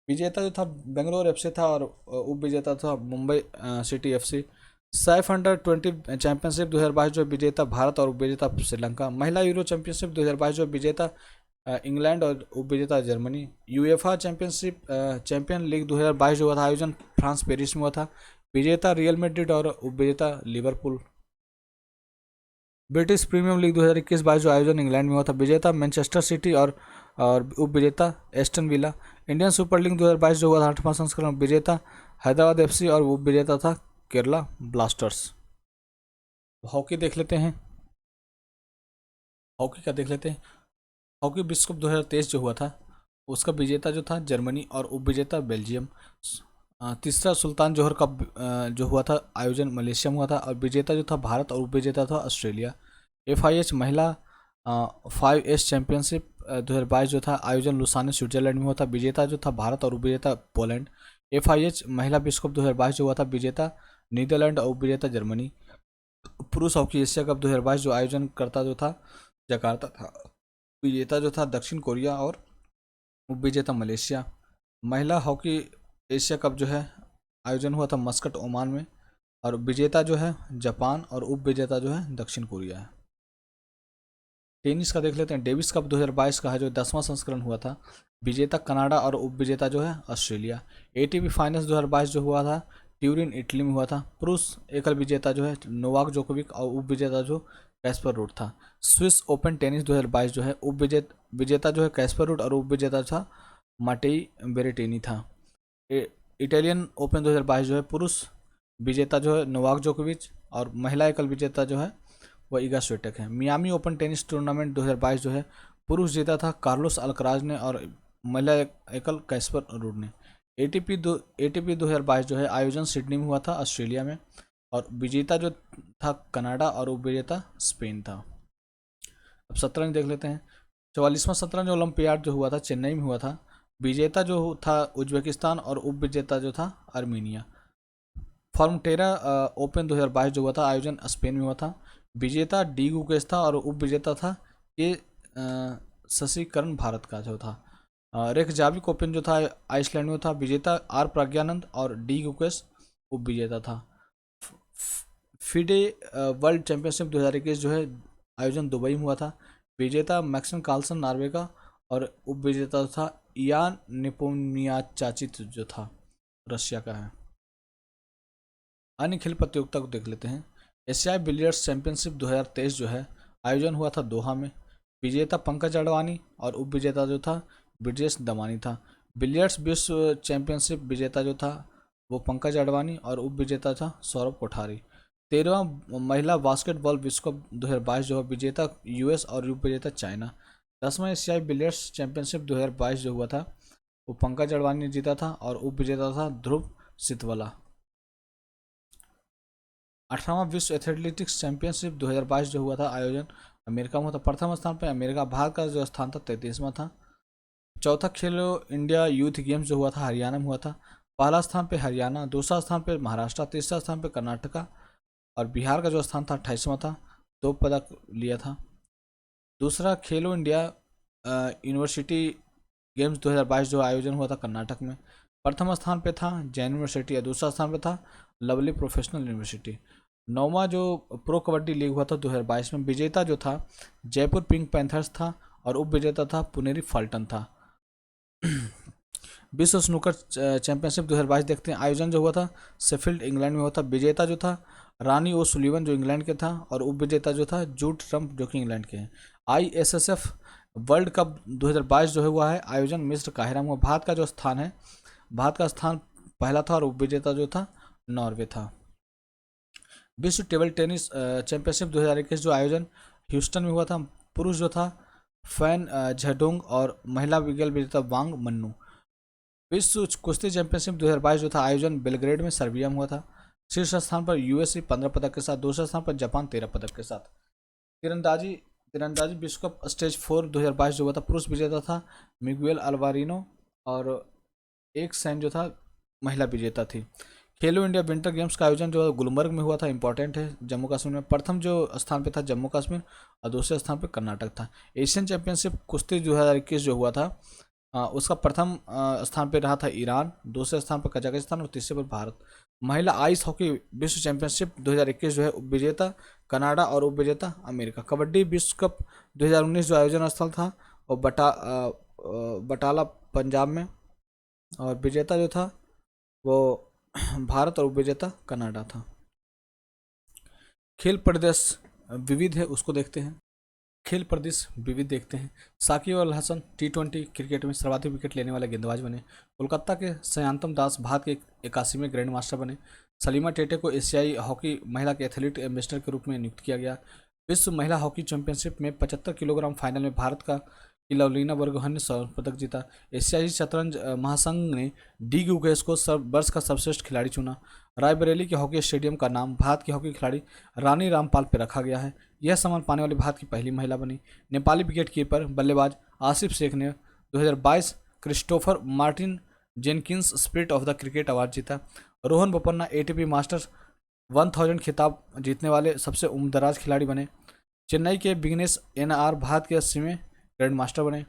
विजेता जो था बेंगलोर FC था और उप विजेता था Mumbai city FC। SAFF under twenty championship 2022 जो विजेता भारत और उप विजेता श्रीलंका। महिला यूरो चैंपियनशिप 2022 जो विजेता इंग्लैंड और उप विजेता जर्मनी। यूएफा चैंपियन लीग 2022 जो हुआ था आयोजन फ्रांस पेरिस में हुआ था, विजेता रियल मैड्रिड और उप विजेता लिवरपूल। ब्रिटिश प्रीमियर लीग 2021-22 जो आयोजन इंग्लैंड में हुआ था, विजेता मैनचेस्टर सिटी और उप विजेता Aston villa. Indian super league 2022 जो हुआ था 8वां संस्करण, विजेता हैदराबाद FC और उप विजेता था केरला ब्लास्टर्स। हॉकी देख लेते हैं, हॉकी का देख लेते हैं। हॉकी विश्व कप 2023 जो हुआ था उसका विजेता जो था जर्मनी और उप विजेता बेल्जियम। तीसरा सुल्तान जोहर कप जो हुआ था आयोजन मलेशिया में हुआ था और विजेता जो था भारत और उप विजेता था ऑस्ट्रेलिया। FIH महिला 5S चैंपियनशिप 2022 जो था आयोजन लुसाने स्विट्जरलैंड में हुआ था, विजेता जो था भारत और उप विजेता पोलैंड। FIH महिला विश्व कप 2022 जो हुआ था विजेता नीदरलैंड और उप विजेता जर्मनी। पुरुष हॉकी एशिया कप 2022 जो आयोजन करता जो था जकार्ता था, विजेता जो था दक्षिण कोरिया और उप विजेता मलेशिया। महिला हॉकी एशिया कप जो है आयोजन हुआ था मस्कट ओमान में और विजेता जो है जापान और उप विजेता जो है दक्षिण कोरिया है। टेनिस का देख लेते हैं, डेविस कप 2022 का है जो 10वां संस्करण हुआ था, विजेता कनाडा और उप विजेता जो है ऑस्ट्रेलिया। ATP फाइनल्स 2022 जो हुआ था ट्यूरिन इटली में हुआ था, पुरुष एकल विजेता जो है नोवाक जोकोविक और उप विजेता जो कैस्पर रूड था। स्विस ओपन टेनिस 2022 जो है विजेता जो है कैस्पर रूड और उप विजेता था माटेई बेरेटिनी था। इटालियन ओपन 2022 जो है पुरुष विजेता जो है नोवाक जोकोविच और महिला एकल विजेता जो है वह ईगा स्विटेक है। मियामी ओपन टेनिस टूर्नामेंट 2022 जो है पुरुष जीता था कार्लोस अल्कराज ने और महिला एकल कैस्पर रूड ने। ATP 2022 जो है आयोजन सिडनी में हुआ था ऑस्ट्रेलिया में और विजेता जो था कनाडा और उप विजेता स्पेन था। अब शतरंज देख लेते हैं, 44वां शतरंज ओलंपियाड जो हुआ था चेन्नई में हुआ था, विजेता जो था उज्बेकिस्तान और उप विजेता जो था आर्मीनिया। फॉर्मटेरा ओपन 2022 जो हुआ था आयोजन स्पेन में हुआ था, विजेता डी गुकेश था और उप विजेता था के शशिकरण भारत का जो था। रेकजाविक ओपन जो था आइसलैंड में था, विजेता आर प्रज्ञानंद और डी गुकेश उप विजेता था। फिडे वर्ल्ड चैंपियनशिप 2021 जो है आयोजन दुबई में हुआ था, विजेता मैक्सिम कार्लसन नॉर्वे का और उप विजेता था इयान नेपोनियाचाचित जो था रशिया का है। अन्य खेल प्रतियोगिता को देख लेते हैं, एशियाई बिलियर्ड्स चैंपियनशिप 2023 जो है आयोजन हुआ था दोहा में, विजेता पंकज अडवाणी और उप विजेता जो था ब्रिजेश दमानी था। बिलियर्ड्स विश्व चैंपियनशिप विजेता जो था वो पंकज अडवाणी और उप विजेता था सौरभ कोठारी। 13वां महिला बास्केटबॉल विश्व कप 2022 जो है विजेता US और उप विजेता चाइना। 10वां एशियाई बिलियर्ड्स चैंपियनशिप 2022 जो हुआ था वो पंकज अडवाणी ने जीता था और उप विजेता था ध्रुव सितवला। 18वां विश्व एथलेटिक्स चैंपियनशिप 2022 जो हुआ था आयोजन अमेरिका में हुआ था, प्रथम स्थान पर अमेरिका, भारत का जो स्थान था 33वां था। चौथा खेलो इंडिया यूथ गेम्स जो हुआ था हरियाणा में हुआ था, पहला स्थान पे हरियाणा, दूसरा स्थान पे महाराष्ट्र, तीसरा स्थान पे कर्नाटका और बिहार का जो स्थान था 28वां था, 2 पदक लिया था। दूसरा खेलो इंडिया यूनिवर्सिटी गेम्स 2022 जो आयोजन हुआ था कर्नाटक में, प्रथम स्थान पे था जैन यूनिवर्सिटी, या दूसरा स्थान पे था लवली प्रोफेशनल यूनिवर्सिटी। नौवां जो प्रो कबड्डी लीग हुआ था 2022 में, विजेता जो था जयपुर पिंक पैंथर्स था और उप विजेता था पुनेरी फाल्टन था। विश्व स्नूकर चैंपियनशिप 2022 देखते हैं। आयोजन जो हुआ था शेफील्ड इंग्लैंड में हुआ था। विजेता जो था रानी ओ सुलीवन जो इंग्लैंड के था, और उप विजेता जो था जूड ट्रम्प जो कि इंग्लैंड के हैं। ISSF वर्ल्ड कप 2022 जो है हुआ है आयोजन मिस्र काहिरा में। भारत का जो स्थान है, भारत का स्थान पहला था और उप विजेता जो था नॉर्वे था। विश्व टेबल टेनिस चैंपियनशिप 2021 जो आयोजन ह्यूस्टन में हुआ था। पुरुष जो था फैन झेडोंग और महिला विगल विजेता वांग मन्नू। विश्व कुश्ती चैंपियनशिप 2022 जो था आयोजन बेलग्रेड में सर्बिया में हुआ था। शीर्ष स्थान पर USA 15 पदक के साथ, दूसरे स्थान पर जापान 13 पदक के साथ। तीरंदाजी तीरंदाजी विश्व कप स्टेज 4 2022 जो हुआ था, पुरुष विजेता था मिगुएल अल्वारिनो और एक सैन जो था महिला विजेता थी। खेलो इंडिया विंटर गेम्स का आयोजन जो गुलमर्ग में हुआ था, इंपॉर्टेंट है जम्मू कश्मीर में। प्रथम जो स्थान पे था जम्मू कश्मीर और दूसरे स्थान पे कर्नाटक था। एशियन चैंपियनशिप कुश्ती 2021 जो हुआ था उसका प्रथम स्थान पे रहा था ईरान, दूसरे स्थान पर कजाकिस्तान और तीसरे पर भारत। महिला आइस हॉकी विश्व चैंपियनशिप 2021 जो है विजेता कनाडा और उप विजेता अमेरिका। कबड्डी विश्व कप 2019 जो आयोजन स्थल था और बटाला पंजाब में, और विजेता जो था वो भारत और उप विजेता कनाडा था। खेल प्रदेश विविध है, उसको देखते हैं। खेल प्रदेश विविध देखते हैं। साकिब अल हसन T20 क्रिकेट में सर्वाधिक विकेट लेने वाले गेंदबाज बने। कोलकाता के सयांतम दास भारत के 81वें ग्रैंड मास्टर बने। सलीमा टेटे को एशियाई हॉकी महिला के एथलीट एम्बेसडर के रूप में नियुक्त किया गया। विश्व महिला हॉकी चैंपियनशिप में 75 किलोग्राम फाइनल में भारत का लवलीना बरगोहन ने स्वर्ण पदक जीता। एशियाई शतरंज महासंघ ने डी गुगेस को वर्ष का सर्वश्रेष्ठ खिलाड़ी चुना। रायबरेली के हॉकी स्टेडियम का नाम भारत की हॉकी खिलाड़ी रानी रामपाल पर रखा गया है। यह सम्मान पाने वाली भारत की पहली महिला बनी। नेपाली विकेट कीपर बल्लेबाज आसिफ शेख ने 2022 Christopher Martin Jenkins spirit of the cricket award जीता। रोहन बोपन्ना ATP मास्टर्स 1000 खिताब जीतने वाले सबसे उम्रदराज खिलाड़ी बने। चेन्नई के विग्नेश NR भारत के 80वें ग्रैंड मास्टर बने।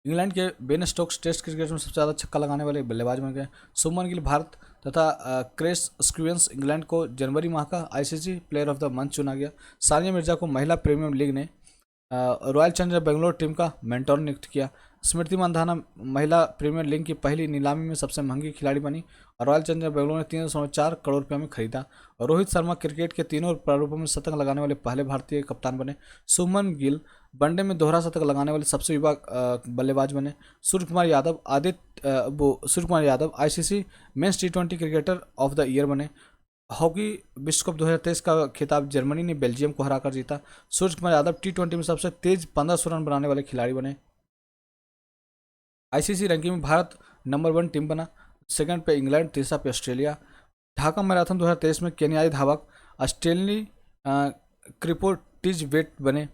इंग्लैंड के बेन स्टोक्स टेस्ट क्रिकेट में सबसे ज़्यादा छक्का लगाने वाले बल्लेबाज बन गए। शुभमन गिल भारत तथा क्रिस स्क्रूएंस इंग्लैंड को जनवरी माह का ICC player of the month चुना गया। सानिया मिर्जा को महिला प्रीमियर लीग ने रॉयल चैलेंजर बेंगलोर टीम का मेंटोर नियुक्त किया। स्मृति मंधाना महिला प्रीमियर लीग की पहली नीलामी में सबसे महंगी खिलाड़ी बनी और रॉयल चैलेंजर बेंगलोर ने 3.4 करोड़ रुपये में खरीदा। रोहित शर्मा क्रिकेट के तीनों प्रारूपों में शतक लगाने वाले पहले भारतीय कप्तान बने। शुभमन गिल वनडे में दोहरा शतक लगाने वाले सबसे युवा बल्लेबाज बने। Suryakumar Yadav ICC men's T20 क्रिकेटर ऑफ द ईयर बने। हॉकी विश्व कप 2023 का खिताब जर्मनी ने बेल्जियम को हराकर जीता। सूर्यकुमार यादव T20 में सबसे तेज 1500 रन बनाने वाले खिलाड़ी बने। ICC रैंकिंग में भारत नंबर 1 टीम बना। सेकंड पे इंग्लैंड, तीसरा पे ऑस्ट्रेलिया। ढाका मैराथन 2023 में केन्याई धावक स्टेनली क्रिपोटिज वेट बने।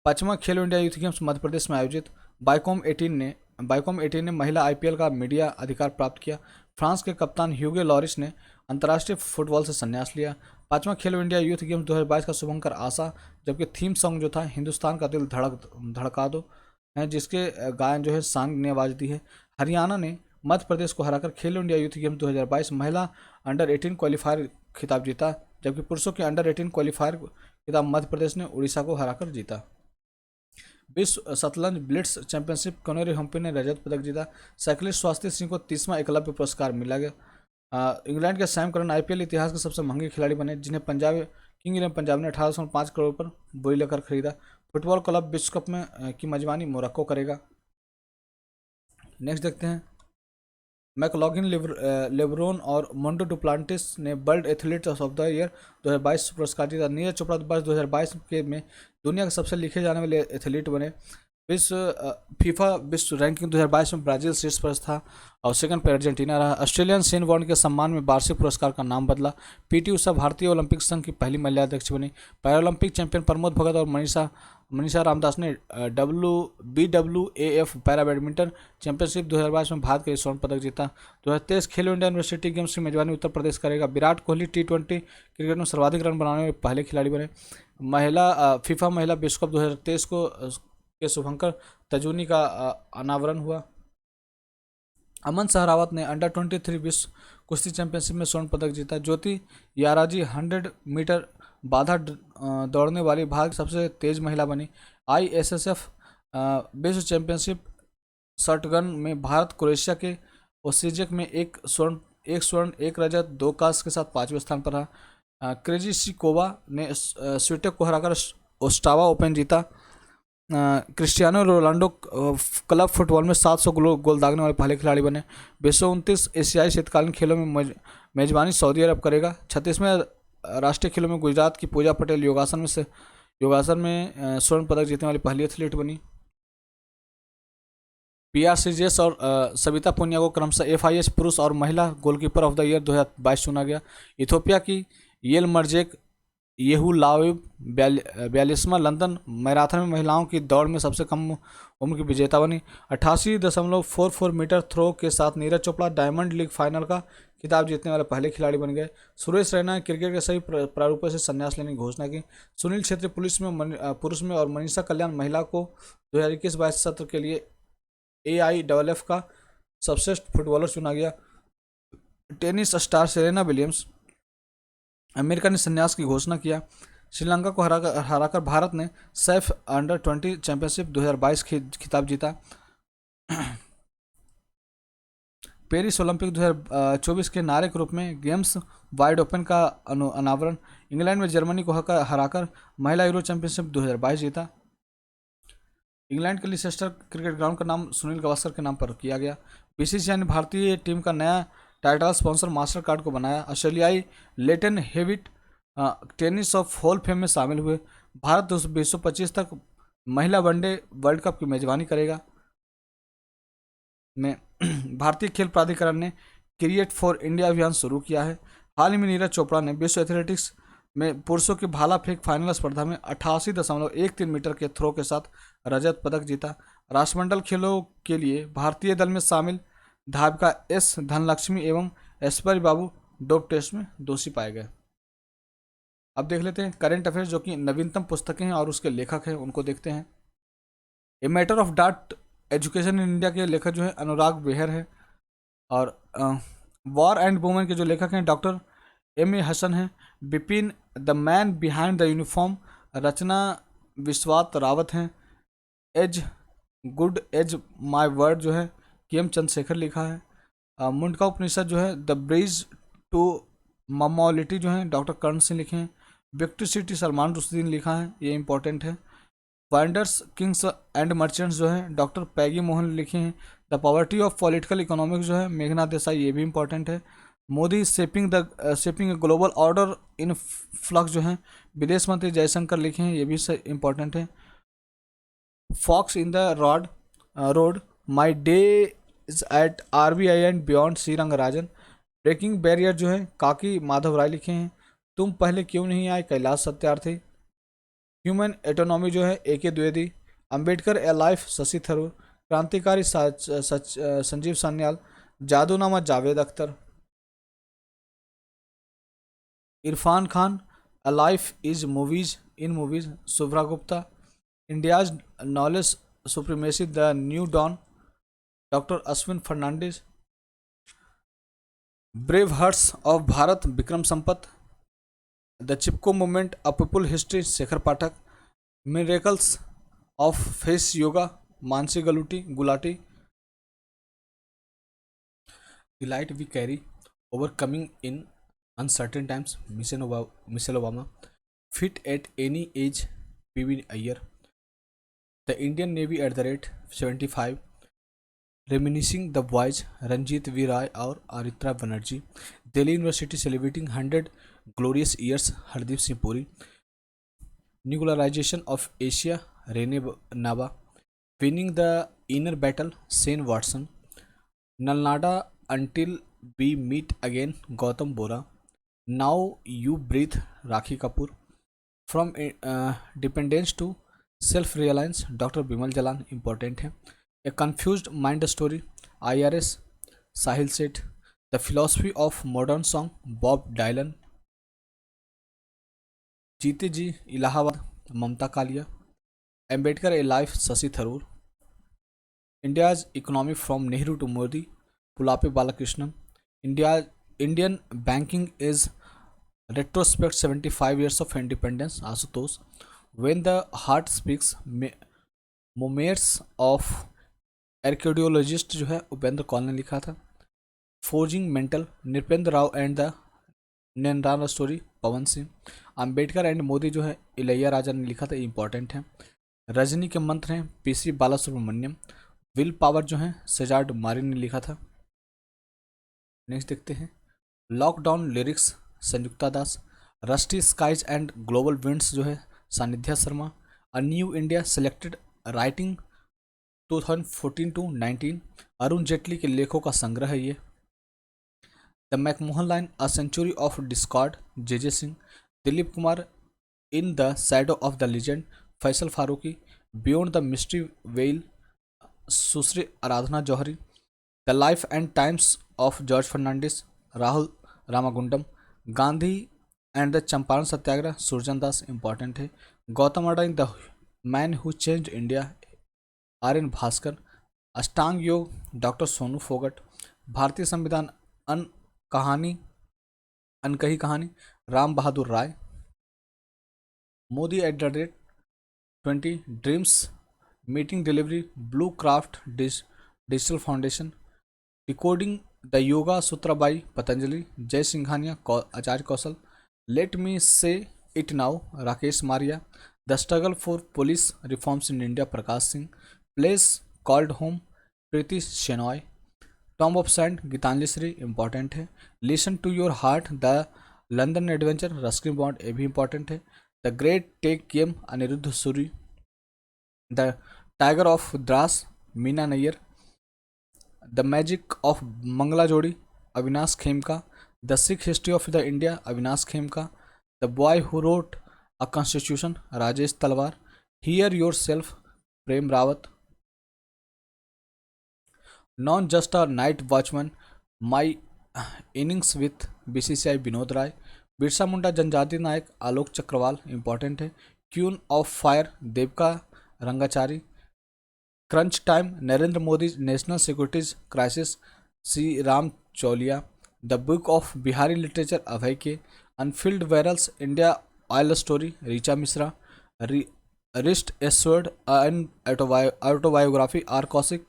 5वां खेलो India youth games Madhya Pradesh में आयोजित। बाइकॉम 18 ने महिला IPL का मीडिया अधिकार प्राप्त किया। फ्रांस के कप्तान ह्यूगो लॉरिस ने अंतर्राष्ट्रीय फुटबॉल से संन्यास लिया। 5वां खेलो इंडिया यूथ गेम्स 2022 का शुभंकर आशा, जबकि थीम सॉन्ग जो था हिंदुस्तान का दिल धड़का दो है, जिसके गायन जो है सांग ने आवाज दी है। हरियाणा ने मध्य प्रदेश को हराकर खेलो इंडिया यूथ गेम्स 2022 महिला अंडर 18 क्वालिफायर खिताब जीता, जबकि पुरुषों के अंडर 18 क्वालिफायर खिताब मध्य प्रदेश ने उड़ीसा को हराकर जीता। विश्व शतरंज ब्लिट्स चैंपियनशिप कनोरी हम्पी ने रजत पदक जीता। साइकिलिस्ट स्वाति सिंह को 30वां एकलव्य पुरस्कार मिला गया। इंग्लैंड के सैम करन IPL इतिहास के सबसे महंगे खिलाड़ी बने, जिन्हें किंग इलेवन पंजाब ने 18.5 करोड़ पर बोई लेकर खरीदा। फुटबॉल क्लब विश्व कप में की मेजबानी मोरक्को करेगा। नेक्स्ट देखते हैं। मैकलॉगिन लेब्रोन और मोंडो डुप्लांटिस ने world athlete of the year 2022 पुरस्कार जीता। नीरज चोपड़ा वर्ष 2022 के में दुनिया के सबसे लिखे जाने वाले एथलीट बने। फीफा विश्व रैंकिंग 2022 में ब्राजील शीर्ष पर था और सेकंड पर अर्जेंटीना रहा। ऑस्ट्रेलियन सेन वॉर्न के सम्मान में वार्षिक पुरस्कार का नाम बदला। PT उषा भारतीय ओलंपिक संघ की पहली महिला अध्यक्ष बनी। पैरालंपिक चैंपियन प्रमोद भगत और मनीषा रामदास ने BWAF पैरा बैडमिंटन चैंपियनशिप 2022 में भारत के लिए स्वर्ण पदक जीता। 2023 खेलो इंडिया यूनिवर्सिटी गेम्स की मेजबानी उत्तर प्रदेश करेगा। विराट कोहली T20 क्रिकेट में सर्वाधिक रन बनाने वाले पहले खिलाड़ी बने। फीफा महिला विश्व कप 2023 के शुभंकर तजूनी का अनावरण हुआ। अमन सहरावत ने अंडर 23 विश्व कुश्ती चैंपियनशिप में स्वर्ण पदक जीता। ज्योति याराजी 100 मीटर बाधा दौड़ने वाली भारत की सबसे तेज महिला बनी। ISSF विश्व चैंपियनशिप शॉटगन में भारत क्रोएशिया के ओसीजेक में एक स्वर्ण एक रजत 2 कांस्य के साथ 5वें स्थान पर रहा। क्रेजिशिकोवा ने स्विटेक को हराकर ओस्टावा ओपन जीता। क्रिस्टियानो रोनाल्डो क्लब फुटबॉल में 700 गोल दागने वाले पहले खिलाड़ी बने। 229 एशियाई शीतकालीन खेलों में मेजबानी सऊदी अरब करेगा। 36वें राष्ट्रीय खेलों में गुजरात की पूजा पटेल योगासन में स्वर्ण पदक जीतने वाली पहली एथलीट बनी। PR श्रीजेश और सविता पुनिया को क्रमशः FIH पुरुष और महिला गोलकीपर ऑफ द ईयर 2022 चुना गया। इथियोपिया की येल मर्जेक येहुलाविव 42वां लंदन मैराथन में महिलाओं की दौड़ में सबसे कम उम्र की विजेता बनी। 88.44 मीटर थ्रो के साथ Neeraj Chopra diamond league final का खिताब जीतने वाले पहले खिलाड़ी बन गए। सुरेश रैना ने क्रिकेट के सभी प्रारूपों से संन्यास लेने की घोषणा की। सुनील छेत्री पुरुष में और मनीषा कल्याण महिला को 2021-22 सत्र के लिए AIFF का सर्वश्रेष्ठ फुटबॉलर चुना गया। Tennis star Serena Williams America ने संन्यास की घोषणा किया। श्रीलंका को हराकर भारत ने सैफ अंडर 20 चैंपियनशिप 2022 खिताब जीता। पेरिस ओलंपिक 2024 के नारे के रूप में गेम्स वाइड ओपन का अनावरण। इंग्लैंड में जर्मनी को हराकर महिला यूरो चैंपियनशिप 2022 जीता। इंग्लैंड के लिसेस्टर क्रिकेट ग्राउंड का नाम सुनील गावस्कर के नाम पर किया गया। BCCI ने भारतीय टीम का नया टाइटल स्पॉन्सर मास्टर कार्ड को बनाया। ऑस्ट्रेलियाई Lleyton Hewitt tennis of hall fame में शामिल हुए। भारत 2025 तक महिला वनडे वर्ल्ड कप की मेजबानी करेगा। में भारतीय खेल प्राधिकरण ने क्रिएट फॉर इंडिया अभियान शुरू किया है। हाल ही में नीरज चोपड़ा ने विश्व एथलेटिक्स में पुरुषों की भाला फेंक फाइनल स्पर्धा में 88.13 मीटर के थ्रो के साथ रजत पदक जीता। राष्ट्रमंडल खेलों के लिए भारतीय दल में शामिल धाविका S धनलक्ष्मी एवं ऐश्वर्य बाबू डोप टेस्ट में दोषी पाए गए। अब देख लेते हैं करेंट अफेयर्स, जो कि नवीनतम पुस्तकें हैं और उसके लेखक हैं उनको देखते हैं। A matter of dart education in India के लेखक जो है अनुराग बेहर है। और वॉर एंड वुमेन के जो लेखक हैं डॉक्टर M.A. हसन हैं। Bipin the man behind the uniform Rachna विश्वात रावत हैं। As good as my word जो है KM चंद्रशेखर लिखा है। मुंडका उपनिषद जो है द ब्रिज टू ममोलिटी जो है डॉक्टर कर्ण सिंह लिखे हैं। विक्ट्री सिटी सलमान रुश्दीन लिखा है, ये इंपॉर्टेंट है। वाइंडर्स किंग्स एंड मर्चेंट्स जो है डॉक्टर पैगी मोहन लिखे हैं। The poverty of political economics जो है मेघना देसाई, ये भी इंपॉर्टेंट है। Modi shaping a global order in flux जो है विदेश मंत्री जयशंकर लिखे हैं, ये भी इंपॉर्टेंट है। Forks in the road my day is at RBI and beyond C Rangarajan. Breaking barrier जो है काकी माधव राय लिखे हैं। तुम पहले क्यों नहीं आए कैलाश सत्यार्थी। ह्यूमन एटोनॉमी जो है AK Dwivedi. Ambedkar a life Shashi Tharoor. क्रांतिकारी Sanjeev Sanyal. Jadunama Javed Akhtar. Irrfan Khan a life is movies in movies Shubhra Gupta. India's knowledge supremacy the new dawn doctor Ashwin Fernandes. Brave hearts of Bharat Vikram Sampath. The Chipko movement a people history Shekhar Pathak. Miracles of face yoga Mansi Gulati. The light we carry overcoming in uncertain times Michelle Obama. Fit at any age PB Iyer. The Indian Navy at the rate 75. Reminiscing the boys Ranjit V. Rai और Aritra Banerjee. Delhi University celebrating 100 glorious years Hardeep Singh Puri. Nuclearization of Asia Rene Naba. Winning the inner battle Shane Watson. Nalnada until we meet again Gautam Bora. Now you breathe Rakhi Kapoor. From dependence to self-reliance Dr. Bimal Jalan, important है। A confused mind story IRS Sahil Seth. The philosophy of modern song Bob Dylan. Jeete Ji Allahabad Mamta Kalia. Ambedkar a life, Shashi Tharoor. India's economy from Nehru to Modi, Pulapre Balakrishnan. India Indian banking is retrospect 75 years of independence, Ashutosh. when the heart speaks, moments of archaeologist जो है उपेंद्र कौल ने लिखा था। Forging mantle, Nripendra Rao and the नैनरान story, Pawan Singh. Ambedkar and Modi जो है इलैया राजा ने लिखा था, इंपॉर्टेंट है। रजनी के मंत्र हैं, PC Bala Subramaniam. Will power जो है सेजार्ड मारी ने लिखा था। नेक्स्ट देखते हैं lockdown lyrics, Sanjukta Das. Rusty skies and global winds जो है Sanidhya Sharma. A new India selected writing 2014 to 19, Arun Jaitley के लेखों का संग्रह है ये। The McMahon line, a century of discord, J Singh. Dilip Kumar, in the shadow of the legend, Faisal Farooqui. Beyond the mystery wall, Sushri Aradhana Johri. The life and times of George Fernandes, Rahul Ramagundam. Gandhi and the Champaran Satyagraha, Surjan Das, important है। Gautam Adani, the man who change India, RN. Bhaskar. Ashtanga yoga, doctor Sonu Phogat. Bhartiya Samvidhan Ankahi Kahani, Ram Bahadur Rai. Modi @20, dreams meeting delivery, blue craft digital foundation. Decoding the yoga sutra by Patanjali, जय सिंघानिया, आचार्य कौशल। Let me say it now, Rakesh Maria. The struggle for police reforms in India, Prakash Singh. Place called home, Preeti Shenoy. Tomb of sand, Geetanjali Shree, important है। Listen to your heart, the London adventure, Ruskin Bond, ये भी important है। The great tech game, Anirudh Suri. The tiger of Dras, Meena Nayar. The magic of Mangala Jodi, Avinash Khemka. The Sikh history of the India, Avinash Khemka. The boy who wrote a constitution, Rajesh Talwar. Hear yourself, Prem Rawat. Not just a night watchman, my innings with BCCI, Vinod Rai. Birsa Munda Janjati Nayak, Alok Chakrawal, important है। Queen of fire, Devika Rangachari. Crunch time, Narendra Modi national securities crisis, Sreeram Chaulia. The book of Bihari literature, Abhay K. Unfilled barrels, India oil story, Richa Mishra. Wrist assured, an autobiography, R Kaushik.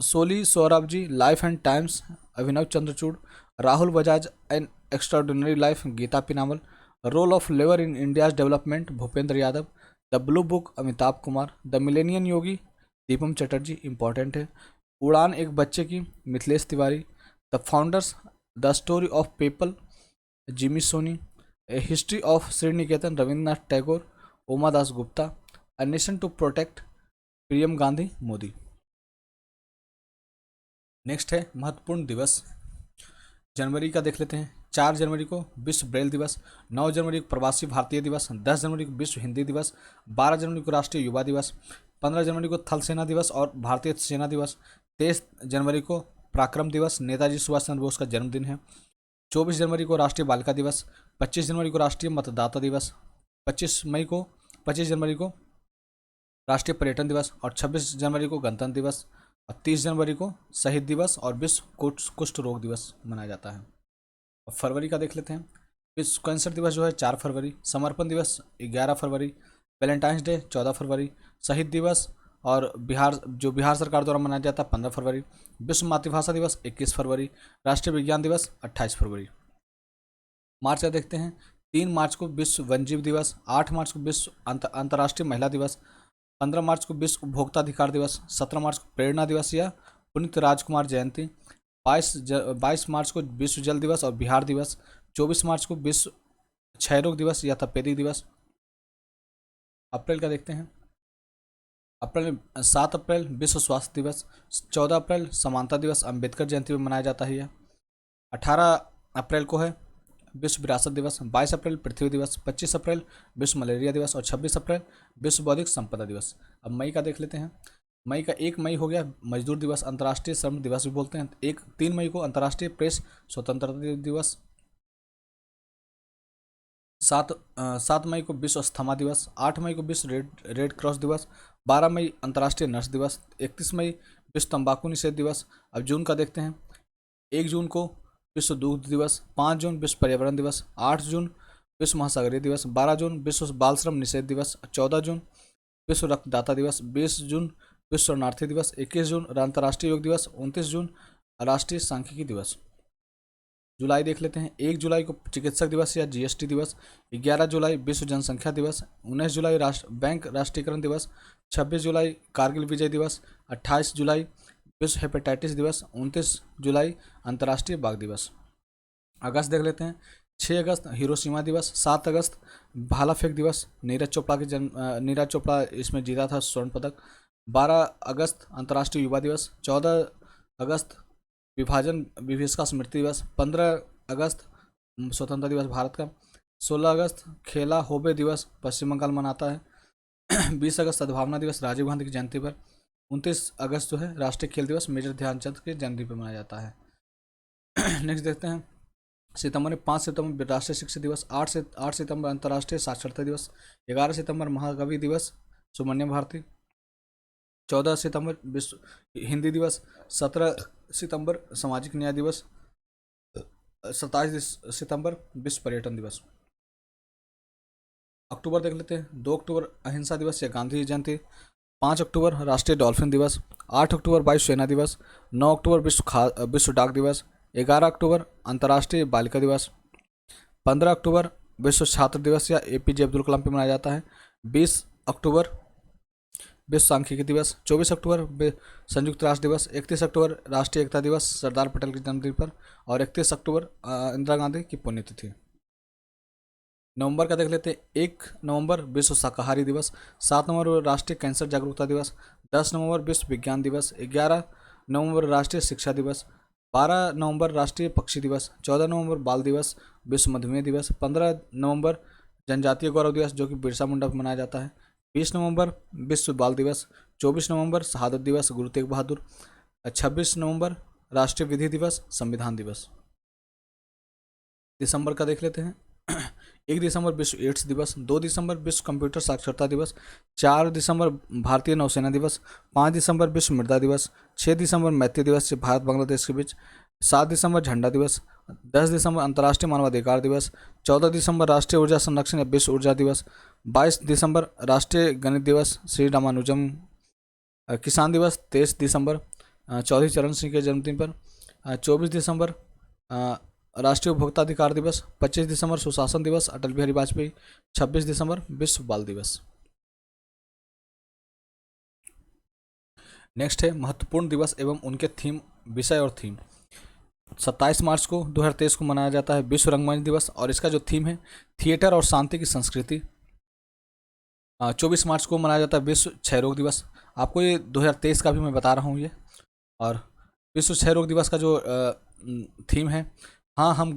Soli Sorabjee, life and times, Abhinav Chandrachud. Rahul Bajaj, an extraordinary life, Gita Piramal. Role of labour in India's development, Bhupender Yadav. The blue book, Amitabh Kumar. The millennial yogi, Deepam Chatterjee, important है। उड़ान एक बच्चे की, Mithilesh Tiwari. The founders, the story of people, Jimmy Soni. A history of Sriniketan, Rabindranath Tagore, Uma Das Gupta. A nation to protect, Priyam Gandhi Modi. Next है महत्वपूर्ण दिवस, जनवरी का देख लेते हैं। 4 जनवरी को विश्व ब्रेल दिवस, 9 जनवरी को प्रवासी भारतीय दिवस, 10 जनवरी को विश्व हिंदी दिवस, 12 जनवरी को राष्ट्रीय युवा दिवस, 15 जनवरी को थल सेना दिवस और भारतीय सेना दिवस, 23 जनवरी को पराक्रम दिवस, नेताजी सुभाष चंद्र बोस का जन्मदिन है, 24 जनवरी को राष्ट्रीय बालिका दिवस, 25 जनवरी को राष्ट्रीय मतदाता दिवस, 25 जनवरी को राष्ट्रीय पर्यटन दिवस और 26 जनवरी को गणतंत्र दिवस और 30 जनवरी को शहीद दिवस और विश्व कुष्ठ रोग दिवस मनाया जाता है। और फरवरी का देख लेते हैं। विश्व कैंसर दिवस जो है 4 फरवरी, समर्पण दिवस 11 फरवरी, वैलेंटाइंस डे 14 फरवरी, शहीद दिवस और बिहार सरकार द्वारा मनाया जाता है 15 फरवरी, विश्व मातृभाषा दिवस 21 फरवरी, राष्ट्रीय विज्ञान दिवस 28 फरवरी। मार्च का देखते हैं। 3 मार्च को विश्व वन्यजीव दिवस, 8 मार्च को विश्व अंतर्राष्ट्रीय महिला दिवस, 15 मार्च को विश्व उपभोक्ता अधिकार दिवस, 17 मार्च को प्रेरणा दिवस या पुनीत राजकुमार जयंती, 22 मार्च को विश्व जल दिवस और बिहार दिवस, 24 मार्च को विश्व क्षय रोग दिवस या तपेदिक दिवस। अप्रैल का देखते हैं। 7 अप्रैल विश्व स्वास्थ्य दिवस, 14 अप्रैल समानता दिवस अम्बेडकर जयंती में मनाया जाता है। 18 अप्रैल को है विश्व विरासत दिवस, 22 अप्रैल पृथ्वी दिवस, 25 अप्रैल विश्व मलेरिया दिवस और 26 अप्रैल विश्व बौद्धिक संपदा दिवस। अब मई का देख लेते हैं। मई का 1 मई हो गया मजदूर दिवस, अंतर्राष्ट्रीय श्रम दिवस भी बोलते हैं। 3 मई को अंतर्राष्ट्रीय प्रेस स्वतंत्रता दिवस, 7 मई को विश्व अस्थमा दिवस, 8 मई को विश्व रेड रेड क्रॉस दिवस, 12 मई अंतर्राष्ट्रीय नर्स दिवस, 31 मई विश्व तंबाकू निषेध दिवस। अब जून का देखते हैं। 1 जून को विश्व दूध दिवस, 5 जून विश्व पर्यावरण दिवस, 8 जून विश्व महासागरीय दिवस, 12 जून विश्व बाल श्रम निषेध दिवस, 14 जून विश्व रक्तदाता दिवस, 20 जून विश्व शरणार्थी दिवस, 21 जून अंतर्राष्ट्रीय योग दिवस, 29 जून राष्ट्रीय सांख्यिकी दिवस। जुलाई देख लेते हैं। 1 जुलाई को चिकित्सक दिवस या जीएसटी दिवस, 11 जुलाई विश्व जनसंख्या दिवस, 19 जुलाई बैंक राष्ट्रीयकरण दिवस, 26 जुलाई कारगिल विजय दिवस, 28 जुलाई विश्व हेपेटाइटिस दिवस, 29 जुलाई अंतर्राष्ट्रीय बाघ दिवस। अगस्त देख लेते हैं। 6 अगस्त हिरोशिमा दिवस, 7 अगस्त भाला फेंक दिवस, नीरज चोपड़ा इसमें जीता था स्वर्ण पदक। 12 अगस्त अंतर्राष्ट्रीय युवा दिवस, 14 अगस्त विभाजन विभीषिका स्मृति दिवस, 15 अगस्त स्वतंत्रता दिवस भारत का, 16 अगस्त खेला होबे दिवस पश्चिम बंगाल मनाता है, 20 अगस्त सद्भावना दिवस राजीव गांधी की जयंती पर, 29 अगस्त जो है राष्ट्रीय खेल दिवस मेजर ध्यानचंद की जयंती पर मनाया जाता है। नेक्स्ट देखते हैं। 5 सितंबर राष्ट्रीय शिक्षक दिवस, 8 सितंबर अंतर्राष्ट्रीय साक्षरता दिवस, 11 सितंबर महाकवि दिवस सुब्रमण्यम भारती, 14 सितंबर विश्व हिंदी दिवस, 17 सितंबर सामाजिक न्याय दिवस, 27 सितंबर विश्व पर्यटन दिवस। अक्टूबर देख लेते हैं। 2 अक्टूबर अहिंसा दिवस या गांधी जयंती, 5 अक्टूबर राष्ट्रीय डॉल्फिन दिवस, 8 अक्टूबर वायुसेना दिवस, 9 अक्टूबर विश्व डाक दिवस, 11 अक्टूबर अंतर्राष्ट्रीय बालिका दिवस, 15 अक्टूबर विश्व छात्र दिवस या एपीजे अब्दुल कलाम पे मनाया जाता है, 20 अक्टूबर विश्व सांख्यिकी दिवस, 24 अक्टूबर संयुक्त राष्ट्र दिवस, 31 अक्टूबर राष्ट्रीय एकता दिवस सरदार पटेल के जन्मदिन पर, और 31 अक्टूबर इंदिरा गांधी की पुण्यतिथि। नवंबर का देख लेते हैं। 1 नवंबर विश्व शाकाहारी दिवस, 7 नवंबर राष्ट्रीय कैंसर जागरूकता दिवस, 10 नवंबर विश्व विज्ञान दिवस, 11 नवंबर राष्ट्रीय शिक्षा दिवस, 12 नवंबर राष्ट्रीय पक्षी दिवस, 14 नवंबर बाल दिवस विश्व मधुमेह दिवस, 15 नवंबर जनजातीय गौरव दिवस जो कि बिरसा मुंडा पर मनाया जाता है, 20 नवंबर विश्व बाल दिवस, 24 नवंबर शहादत दिवस गुरु तेग बहादुर, 26 नवंबर राष्ट्रीय विधि दिवस संविधान दिवस। दिसंबर का देख लेते हैं। 1 दिसंबर विश्व एड्स दिवस, 2 दिसंबर विश्व कंप्यूटर साक्षरता दिवस, 4 दिसंबर भारतीय नौसेना दिवस, 5 दिसंबर विश्व मृदा दिवस, 6 दिसंबर मैत्री दिवस भारत बांग्लादेश के बीच, 7 दिसंबर झंडा दिवस, 10 दिसंबर अंतर्राष्ट्रीय मानवाधिकार दिवस, 14 दिसंबर राष्ट्रीय ऊर्जा संरक्षण या विश्व ऊर्जा दिवस, 22 दिसंबर राष्ट्रीय गणित दिवस श्री रामानुजम, किसान दिवस 23 दिसंबर चौधरी चरण सिंह के जन्मदिन पर, 24 दिसंबर राष्ट्रीय उपभोक्ता अधिकार दिवस, 25 दिसंबर सुशासन दिवस अटल बिहारी वाजपेयी, 26 दिसंबर विश्व बाल दिवस। नेक्स्ट है महत्वपूर्ण दिवस एवं उनके थीम, विषय और थीम। 27 मार्च को 2023 को मनाया जाता है विश्व रंगमंच दिवस, और इसका जो थीम है थिएटर और शांति की संस्कृति। 24 मार्च को मनाया जाता है विश्व क्षय रोग दिवस। आपको ये 2023 का भी मैं बता रहा हूँ ये। और विश्व क्षय रोग दिवस का जो थीम है, हाँ हम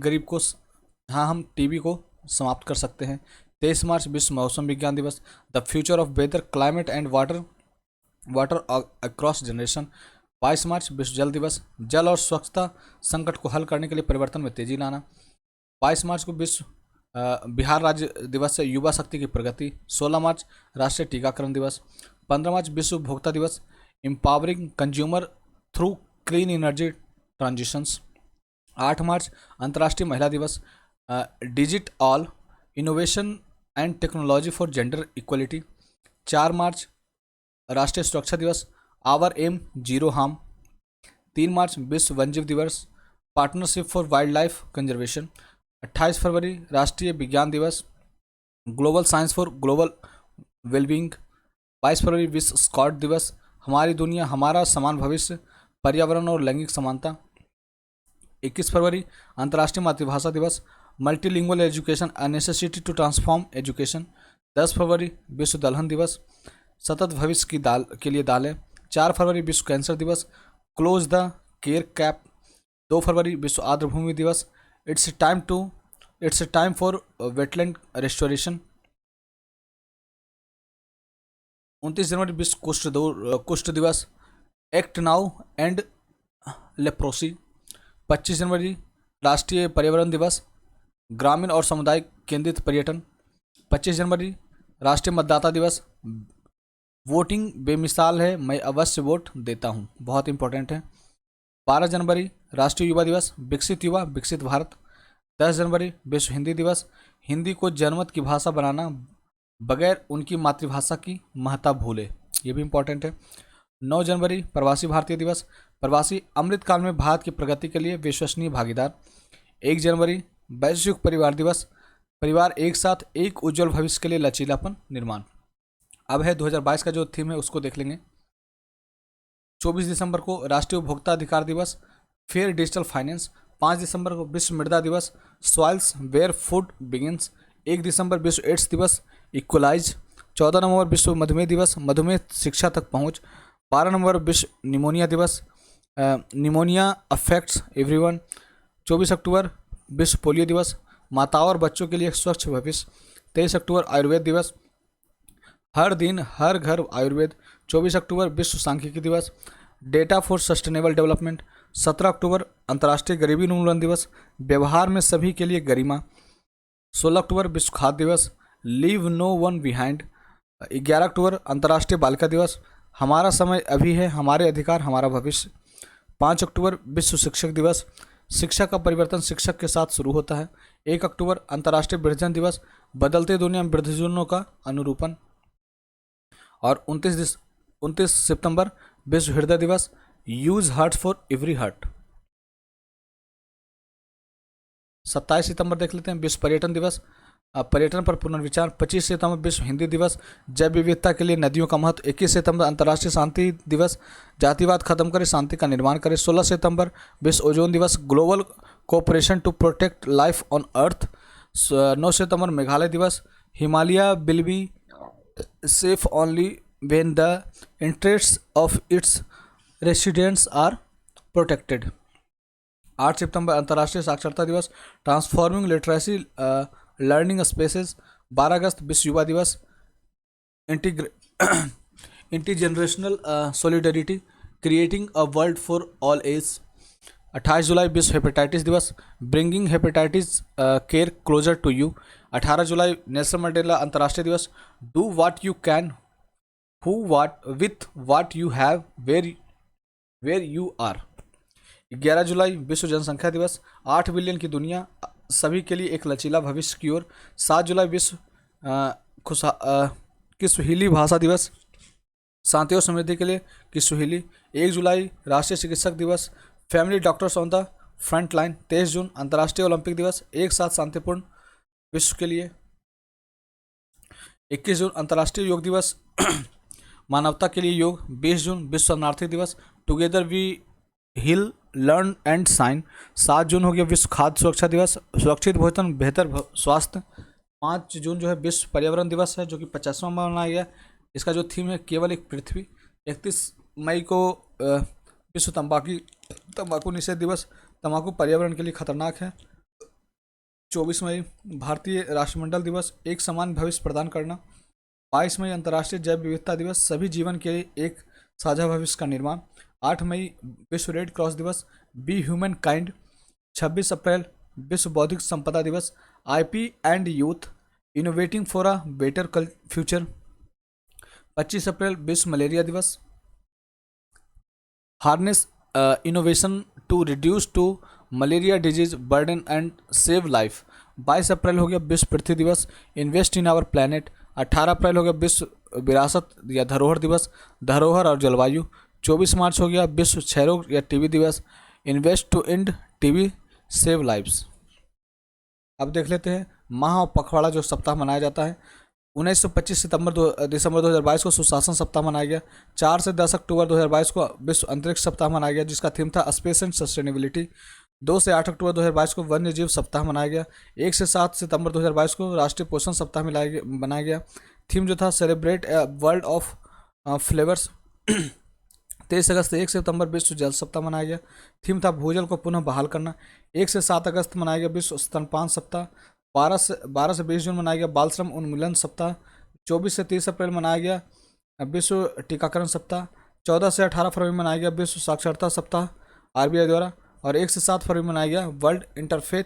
टीबी को समाप्त कर सकते हैं। 23 मार्च विश्व मौसम विज्ञान दिवस, the future of weather climate and water across generation. 22 मार्च विश्व जल दिवस, जल और स्वच्छता संकट को हल करने के लिए परिवर्तन में तेजी लाना। 22 मार्च को विश्व बिहार राज्य दिवस से युवा शक्ति की प्रगति। 16 मार्च राष्ट्रीय टीकाकरण दिवस। 15 मार्च विश्व उपभोक्ता दिवस, empowering consumer through clean energy transitions. 8 मार्च अंतर्राष्ट्रीय महिला दिवस, digit all innovation and technology for gender equality. 4 मार्च राष्ट्रीय सुरक्षा दिवस, आवर एम जीरो हार्म। 3 मार्च विश्व वन्यजीव दिवस, partnership for wild life conservation. 28 फरवरी राष्ट्रीय विज्ञान दिवस, global science for global wellbeing. 22 फरवरी विश्व स्कॉट दिवस, हमारी दुनिया हमारा समान भविष्य, पर्यावरण और लैंगिक समानता। 21 फरवरी अंतर्राष्ट्रीय मातृभाषा दिवस, multilingual education a necessity to transform education. 10 फरवरी विश्व दलहन दिवस, सतत भविष्य की दाल के लिए दालें। 4 फरवरी विश्व कैंसर दिवस, क्लोज द केयर कैप। 2 फरवरी विश्व आर्द्रभूमि दिवस, it's time for wetland restoration. 29 जनवरी विश्व कुष्ठ दिवस, एक्ट नाउ एंड लेप्रोसी। 25 जनवरी राष्ट्रीय पर्यावरण दिवस, ग्रामीण और सामुदायिक केंद्रित पर्यटन। 25 जनवरी राष्ट्रीय मतदाता दिवस, वोटिंग बेमिसाल है, मैं अवश्य वोट देता हूँ, बहुत इंपॉर्टेंट है। 12 जनवरी राष्ट्रीय युवा दिवस, विकसित युवा विकसित भारत। 10 जनवरी विश्व हिंदी दिवस, हिंदी को जनमत की भाषा बनाना, बगैर उनकी मातृभाषा की महत्ता भूले, ये भी इंपॉर्टेंट है। 9 जनवरी प्रवासी भारतीय दिवस, प्रवासी अमृतकाल में भारत की प्रगति के लिए विश्वसनीय भागीदार। 1 जनवरी वैश्विक परिवार दिवस, परिवार एक साथ एक उज्जवल भविष्य के लिए लचीलापन निर्माण। अब है 2022 का जो थीम है उसको देख लेंगे। 24 दिसंबर को राष्ट्रीय उपभोक्ता अधिकार दिवस, फेयर डिजिटल फाइनेंस। 5 दिसंबर को विश्व मृदा दिवस, सॉइल्स वेयर फूड बिगिंस। 1 दिसंबर विश्व एड्स दिवस, इक्वलाइज। 14 नवंबर विश्व मधुमेह दिवस, मधुमेह शिक्षा तक पहुंच। 12 नवंबर विश्व निमोनिया दिवस, निमोनिया अफेक्ट्स एवरीवन। 24 अक्टूबर विश्व पोलियो दिवस, माताओं और बच्चों के लिए स्वच्छ भविष्य। 23 अक्टूबर आयुर्वेद दिवस, हर दिन हर घर आयुर्वेद। 24 अक्टूबर विश्व सांख्यिकी दिवस, डेटा फॉर सस्टेनेबल डेवलपमेंट। 17 अक्टूबर अंतर्राष्ट्रीय गरीबी उन्मूलन दिवस, व्यवहार में सभी के लिए गरिमा। 16 अक्टूबर विश्व खाद्य दिवस, लीव नो वन बिहाइंड। 11 अक्टूबर अंतर्राष्ट्रीय बालिका दिवस, हमारा समय अभी है, हमारे अधिकार हमारा भविष्य। 5 अक्टूबर विश्व शिक्षक दिवस, शिक्षा का परिवर्तन शिक्षक के साथ शुरू होता है। 1 अक्टूबर अंतर्राष्ट्रीय वृद्धजन दिवस, बदलते दुनिया में वृद्धजनों का अनुरूपण। और 29 सितंबर विश्व हृदय दिवस, use heart for every heart. 27 सितंबर देख लेते हैं विश्व पर्यटन दिवस, पर्यटन पर पुनर्विचार। 25 सितंबर विश्व हिंदी दिवस, जैव विविधता के लिए नदियों का महत्व। 21 सितंबर अंतर्राष्ट्रीय शांति दिवस, जातिवाद खत्म करें शांति का निर्माण करें। 16 सितंबर विश्व ओजोन दिवस, global cooperation to protect life on earth. 9 सितंबर मेघालय दिवस, Himalaya will be safe only when the interests of its residents are protected. 8 सितंबर अंतर्राष्ट्रीय साक्षरता दिवस, ट्रांसफॉर्मिंग लिटरेसी लर्निंग स्पेसेस। 12 अगस्त विश्व युवा दिवस, intergenerational solidarity creating a world for all age. 28 जुलाई विश्व हेपेटाइटिस दिवस, bringing hepatitis care closer to you. 18 जुलाई नेल्सन मंडेला अंतर्राष्ट्रीय दिवस, do what you can who what with what you have where you are. 11 जुलाई विश्व जनसंख्या दिवस, 8 बिलियन की दुनिया, सभी के लिए एक लचीला भविष्य की ओर। 7 जुलाई विश्व किस्वाहिली भाषा दिवस, शांति और समृद्धि के लिए किस्वाहिली। 1 जुलाई राष्ट्रीय चिकित्सक दिवस, family doctors on the front line. 23 जून अंतर्राष्ट्रीय ओलंपिक दिवस, एक साथ शांतिपूर्ण विश्व के लिए। 21 जून अंतर्राष्ट्रीय योग दिवस, मानवता के लिए योग। 20 जून विश्व शरणार्थी दिवस, together we heal learn and shine. 7 जून हो गया विश्व खाद्य सुरक्षा दिवस, सुरक्षित भोजन बेहतर स्वास्थ्य। 5 जून जो है विश्व पर्यावरण दिवस है, जो कि 50वां मनाया गया। इसका जो थीम है केवल एक पृथ्वी। 31 मई को विश्व तंबाकू निषेध दिवस, तंबाकू पर्यावरण के लिए खतरनाक है। 24 मई भारतीय राष्ट्रमंडल दिवस, एक समान भविष्य प्रदान करना। 22 मई अंतर्राष्ट्रीय जैव विविधता दिवस, सभी जीवन के लिए एक साझा भविष्य का निर्माण। 8 मई विश्व रेड क्रॉस दिवस, बी ह्यूमन काइंड। 26 अप्रैल विश्व बौद्धिक संपदा दिवस, IP and youth innovating for a better future. 25 अप्रैल विश्व मलेरिया दिवस, harness innovation to reduce to malaria disease burden and save life. 22 अप्रैल हो गया विश्व पृथ्वी दिवस, इन्वेस्ट इन आवर प्लैनेट। 18 अप्रैल हो गया विश्व विरासत या धरोहर दिवस, धरोहर और जलवायु। 24 मार्च हो गया विश्व क्षयरोग या टीबी दिवस, invest to end TB save lives. अब देख लेते हैं माह और पखवाड़ा जो सप्ताह मनाया जाता है। 1925 दिसंबर 2022 को सुशासन सप्ताह मनाया गया। 4 से 10 अक्टूबर 2022 को विश्व अंतरिक्ष सप्ताह मनाया गया, जिसका थीम था स्पेस एंड सस्टेनेबिलिटी। 2 से 8 अक्टूबर 2022 को वन्य जीव सप्ताह मनाया गया। 1 से 7 सितंबर 2022 को राष्ट्रीय पोषण सप्ताह मनाया गया। थीम जो था सेलिब्रेट वर्ल्ड ऑफ फ्लेवर्स। 23 अगस्त से 1 सितंबर विश्व जल सप्ताह मनाया गया। थीम था भूजल को पुनः बहाल करना। 1 से 7 अगस्त मनाया गया विश्व स्तनपान सप्ताह। 12 से 20 जून मनाया गया बाल श्रम उन्मूलन सप्ताह। 24 से 30 अप्रैल मनाया गया विश्व टीकाकरण सप्ताह। 14 से 18 फरवरी मनाया गया विश्व साक्षरता सप्ताह आरबीआई द्वारा। और 1 से 7 फरवरी मनाया गया वर्ल्ड इंटरफेथ